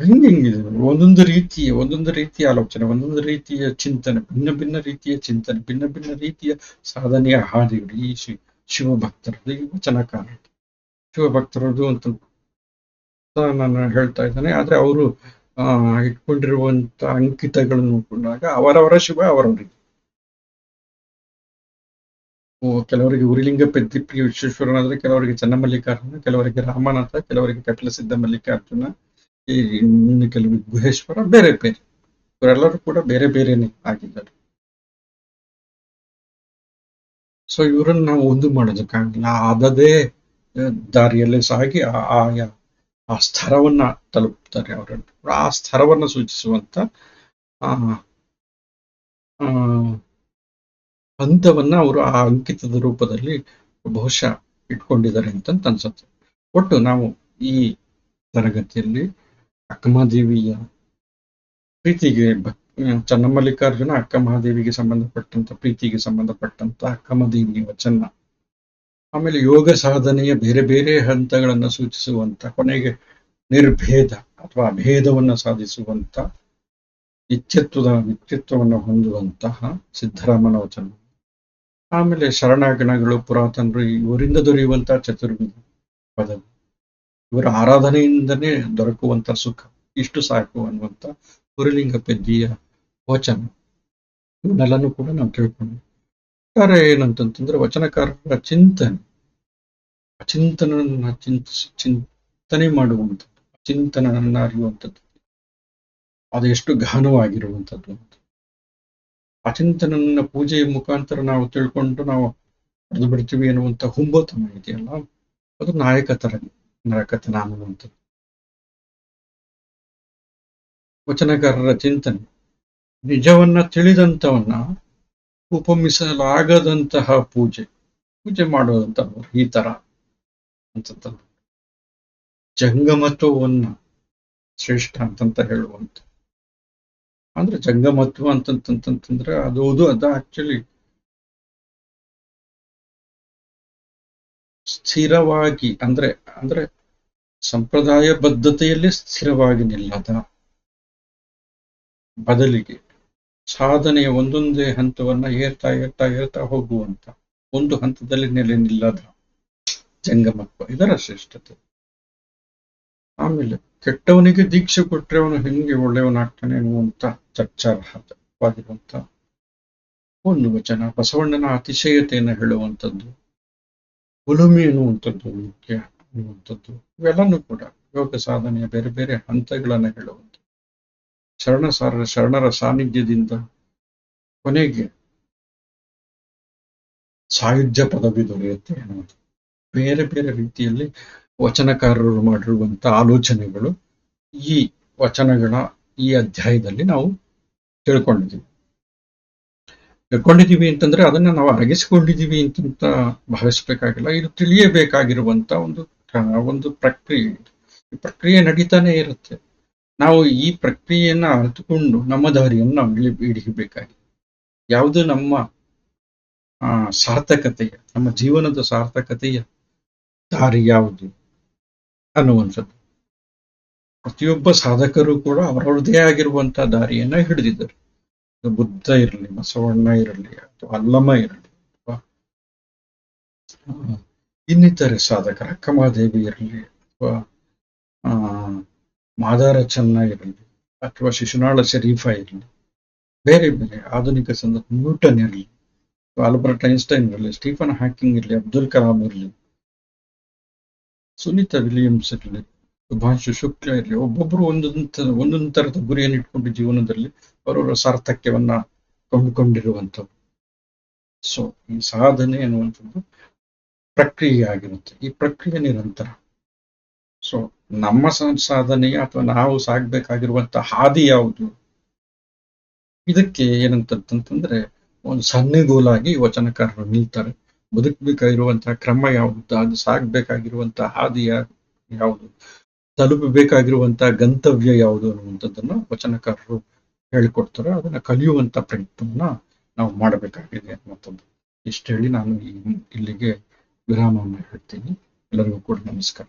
ಹೆಂಗಿದೆ ಒಂದೊಂದು ರೀತಿಯ ಆಲೋಚನೆ, ಒಂದೊಂದು ರೀತಿಯ ಚಿಂತನೆ, ಭಿನ್ನ ಭಿನ್ನ ರೀತಿಯ ಚಿಂತನೆ, ಭಿನ್ನ ಭಿನ್ನ ರೀತಿಯ ಸಾಧನೆಯ ಹಾದಿಗಳು ಈ ಶಿವಭಕ್ತರದ್ದು, ಈ ವಚನಕಾರ ಶಿವಭಕ್ತರದ್ದು ಅಂತ ನಾನು ಹೇಳ್ತಾ ಇದ್ದೇನೆ. ಆದ್ರೆ ಅವರು ಇಟ್ಕೊಂಡಿರುವಂತ ಅಂಕಿತಗಳನ್ನು ನೋಡಿದಾಗ ಅವರವರ ಶಿವ ಅವರವರಿಗೆ. ಕೆಲವರಿಗೆ ಉರಿಲಿಂಗ ಪೆದ್ದಿ ಪ್ರಿಯ ವಿಶ್ವೇಶ್ವರನಾದ್ರೆ, ಕೆಲವರಿಗೆ ಚನ್ನಮಲ್ಲಿಕಾರ್ಜುನ, ಕೆಲವರಿಗೆ ರಾಮನಾಥ, ಕೆಲವರಿಗೆ ಕಪಿಲ ಸಿದ್ಧ ಮಲ್ಲಿಕಾರ್ಜುನ, ಇನ್ನು ಕೆಲವರಿಗೆ ಗುಹೇಶ್ವರ, ಬೇರೆ ಬೇರೆ. ಇವರೆಲ್ಲರೂ ಕೂಡ ಬೇರೆ ಬೇರೆನೆ ಆಗಿದ್ದಾರೆ. ಸೊ ಇವರನ್ನು ನಾವು ಒಂದು ಮಾಡೋದಕ್ಕಾಗಲ್ಲ. ಅದದೇ ದಾರಿಯಲ್ಲಿ ಸಾಗಿ ಆ ಸ್ತರವನ್ನ ತಲುಪ್ತಾರೆ. ಅವರನ್ನು ಆ ಸ್ತರವನ್ನ ಸೂಚಿಸುವಂತ ಹಂತವನ್ನ ಅವರು ಆ ಅಂಕಿತದ ರೂಪದಲ್ಲಿ ಬಹುಶಃ ಇಟ್ಕೊಂಡಿದ್ದಾರೆ ಅಂತ ಅನ್ಸುತ್ತೆ. ಒಟ್ಟು ನಾವು ಈ ತರಗತಿಯಲ್ಲಿ ಅಕ್ಕಮಹಾದೇವಿಯ ಪ್ರೀತಿಗೆ, ಚನ್ನಮಲ್ಲಿಕಾರ್ಜುನ ಅಕ್ಕಮಹಾದೇವಿಗೆ ಸಂಬಂಧಪಟ್ಟಂತ ಪ್ರೀತಿಗೆ ಸಂಬಂಧಪಟ್ಟಂತ ಅಕ್ಕಮಹಾದೇವಿಯ ವಚನ, ಆಮೇಲೆ ಯೋಗ ಸಾಧನೆಯ ಬೇರೆ ಬೇರೆ ಹಂತಗಳನ್ನು ಸೂಚಿಸುವಂತ, ಕೊನೆಗೆ ನಿರ್ಭೇದ ಅಥವಾ ಅಭೇದವನ್ನ ಸಾಧಿಸುವಂತ ನಿತ್ಯತ್ವವನ್ನು ಹೊಂದುವಂತಹ ಸಿದ್ದರಾಮನ ವಚನ, ಆಮೇಲೆ ಶರಣಗಣಗಳು ಪುರಾತನರು ಇವರಿಂದ ದೊರೆಯುವಂತಹ ಚತುರ್ವಿಧ ಪದವಿ, ಇವರ ಆರಾಧನೆಯಿಂದನೇ ದೊರಕುವಂತ ಸುಖ, ಇಷ್ಟು ಸಾಕು ಅನ್ನುವಂತ ಉರಿಲಿಂಗ ಪೆದ್ದಿಯ ವಚನ, ಇವನ್ನೆಲ್ಲನೂ ಕೂಡ ನಾವು ತಿಳ್ಕೊಂಡು ಏನಂತಂದ್ರೆ ವಚನಕಾರರ ಚಿಂತನೆ ಮಾಡುವಂಥದ್ದು, ಚಿಂತನನ್ನ ಅರಿಯುವಂಥದ್ದು, ಅದೆಷ್ಟು ಗಹನವಾಗಿರುವಂಥದ್ದು. ಅಚಿಂತನನ್ನ ಪೂಜೆಯ ಮುಖಾಂತರ ನಾವು ತಿಳ್ಕೊಂಡು ನಾವು ಪಡೆದು ಬಿಡ್ತೀವಿ ಅನ್ನುವಂಥ ಹುಂಬೋತನ ಇದೆಯಲ್ಲ, ಅದು ನರಕತನ ಅನ್ನುವಂಥದ್ದು. ವಚನಕಾರರ ಚಿಂತನೆ ನಿಜವನ್ನ ತಿಳಿದಂತವನ್ನ ಉಪಮಿಸಲಾಗದಂತಹ ಪೂಜೆ ಮಾಡುವಂಥವ್ರು ಈ ತರ ಅಂತ ಜಂಗಮತ್ವವನ್ನ ಶ್ರೇಷ್ಠ ಅಂತಂತ ಹೇಳುವಂತ. ಅಂದ್ರೆ ಜಂಗಮತ್ವ ಅಂತಂತಂದ್ರೆ ಅದು ಆಕ್ಚುಲಿ ಸ್ಥಿರವಾಗಿ ಅಂದ್ರೆ ಸಂಪ್ರದಾಯ ಬದ್ಧತೆಯಲ್ಲಿ ಸ್ಥಿರವಾಗಿ ನಿಲ್ಲದ, ಬದಲಿಗೆ ಸಾಧನೆಯ ಒಂದೊಂದೇ ಹಂತವನ್ನ ಏರ್ತಾ ಹೋಗುವಂತ, ಒಂದು ಹಂತದಲ್ಲಿ ನೆಲೆ ನಿಲ್ಲದ ಜಂಗಮತ್ವ, ಇದರ ಶ್ರೇಷ್ಠತೆ. ಆಮೇಲೆ ಕೆಟ್ಟವನಿಗೆ ದೀಕ್ಷೆ ಕೊಟ್ರೆ ಅವನು ಹೆಂಗೆ ಒಳ್ಳೆಯವನಾಗ್ತಾನೆ ಅನ್ನುವಂತ ಚರ್ಚಾರ್ಹವಾಗಿರುವಂತ ಒಂದು ವಚನ. ಬಸವಣ್ಣನ ಅತಿಶಯತೆಯನ್ನು ಹೇಳುವಂಥದ್ದು, ಉಳುಮೆ ಎನ್ನುವಂಥದ್ದು ಮುಖ್ಯ ಅನ್ನುವಂಥದ್ದು, ಇವೆಲ್ಲನೂ ಕೂಡ ಯೋಗ ಸಾಧನೆಯ ಬೇರೆ ಬೇರೆ ಹಂತಗಳನ್ನ ಹೇಳುವಂಥದ್ದು. ಶರಣರ ಸಾನ್ನಿಧ್ಯದಿಂದ ಕೊನೆಗೆ ಸಾಯುಜ್ಯ ಪದವಿ ದೊರೆಯುತ್ತೆ ಅನ್ನೋದು. ಬೇರೆ ಬೇರೆ ರೀತಿಯಲ್ಲಿ ವಚನಕಾರರು ಮಾಡಿರುವಂತ ಆಲೋಚನೆಗಳು ಈ ವಚನಗಳ ಈ ಅಧ್ಯಾಯದಲ್ಲಿ ನಾವು ತಿಳ್ಕೊಂಡಿದ್ದೀವಿ ಅಂತಂದ್ರೆ ಅದನ್ನ ನಾವು ಅರಗಿಸಿಕೊಂಡಿದ್ದೀವಿ ಅಂತ ಭಾವಿಸ್ಬೇಕಾಗಿಲ್ಲ. ಇದು ತಿಳಿಯಬೇಕಾಗಿರುವಂತ ಒಂದು ಪ್ರಕ್ರಿಯೆ. ಈ ಪ್ರಕ್ರಿಯೆ ನಡೀತಾನೆ ಇರುತ್ತೆ. ನಾವು ಈ ಪ್ರಕ್ರಿಯೆಯನ್ನ ಅರಿತುಕೊಂಡು ನಮ್ಮ ದಾರಿಯನ್ನು ನಾವು ಹಿಡಿಯಬೇಕಾಗಿದೆ. ಯಾವುದು ನಮ್ಮ ಸಾರ್ಥಕತೆಯ, ನಮ್ಮ ಜೀವನದ ಸಾರ್ಥಕತೆಯ ದಾರಿ ಯಾವುದು ಅನ್ನುವಂಥದ್ದು. ಪ್ರತಿಯೊಬ್ಬ ಸಾಧಕರು ಕೂಡ ಅವರವರದೇ ಆಗಿರುವಂತಹ ದಾರಿಯನ್ನ ಹಿಡಿದಿದ್ದರು. ಬುದ್ಧ ಇರಲಿ, ಬಸವಣ್ಣ ಇರಲಿ, ಅಥವಾ ಅಲ್ಲಮ್ಮ ಇರಲಿ, ಅಥವಾ ಇನ್ನಿತರೆ ಸಾಧಕರ ಅಕ್ಕಮಹಾದೇವಿ ಇರಲಿ, ಅಥವಾ ಆ, ಮಾದಾರ ಚೆನ್ನ ಇರಲಿ, ಅಥವಾ ಶಿಶುನಾಳ ಶರೀಫ ಇರಲಿ, ಬೇರೆ ಬೇರೆ ಆಧುನಿಕ ಸಂದರ್ಭ ನ್ಯೂಟನ್ ಇರಲಿ, ಆಲ್ಬರ್ಟ್ ಐನ್ಸ್ಟೈನ್ ಇರಲಿ, ಸ್ಟೀಫನ್ ಹಾಕಿಂಗ್ ಇರಲಿ, ಅಬ್ದುಲ್ ಕಲಾಂ ಇರಲಿ, ಸುನೀತಾ ವಿಲಿಯಮ್ಸ್ ಇರಲಿ, ಶುಭಾಂಶು ಶುಕ್ಲ ಇರಲಿ, ಒಬ್ಬೊಬ್ರು ಒಂದೊಂದು ತರದ ಗುರಿಯನ್ನು ಇಟ್ಕೊಂಡು ಜೀವನದಲ್ಲಿ ಅವರವರ ಸಾರ್ಥಕ್ಯವನ್ನ ಕೊಂಡುಕೊಂಡಿರುವಂಥವ್ರು. ಸೊ ಈ ಸಾಧನೆ ಅನ್ನುವಂಥದ್ದು ಪ್ರಕ್ರಿಯೆ ಆಗಿರುತ್ತೆ. ಈ ಪ್ರಕ್ರಿಯೆ ನಿರಂತರ. ಸೊ ನಮ್ಮ ಸಾಧನೆ ಅಥವಾ ನಾವು ಸಾಗ್ಬೇಕಾಗಿರುವಂತ ಹಾದಿ ಯಾವುದು, ಇದಕ್ಕೆ ಏನಂತಂತಂದ್ರೆ ಒಂದು ಸನ್ನಿಗೋಲಾಗಿ ವಚನಕಾರರು ನಿಲ್ತಾರೆ. ಬದುಕಬೇಕಾಗಿರುವಂತಹ ಕ್ರಮ ಯಾವುದು, ಅದು ಸಾಗ್ಬೇಕಾಗಿರುವಂತಹ ಹಾದಿ ಯಾವುದು, ತಲುಪಬೇಕಾಗಿರುವಂತಹ ಗಂತವ್ಯ ಯಾವುದು ಅನ್ನುವಂಥದ್ದನ್ನ ವಚನಕಾರರು ಹೇಳಿಕೊಡ್ತಾರೆ. ಅದನ್ನ ಕಲಿಯುವಂತ ಪ್ರಯತ್ನವನ್ನ ನಾವು ಮಾಡಬೇಕಾಗಿದೆ ಅನ್ನುವಂಥದ್ದು. ಇಷ್ಟು ಹೇಳಿ ನಾನು ಇಲ್ಲಿಗೆ ವಿರಾಮವನ್ನು ಹೇಳ್ತೀನಿ. ಎಲ್ಲರಿಗೂ ಕೂಡ ನಮಸ್ಕಾರ.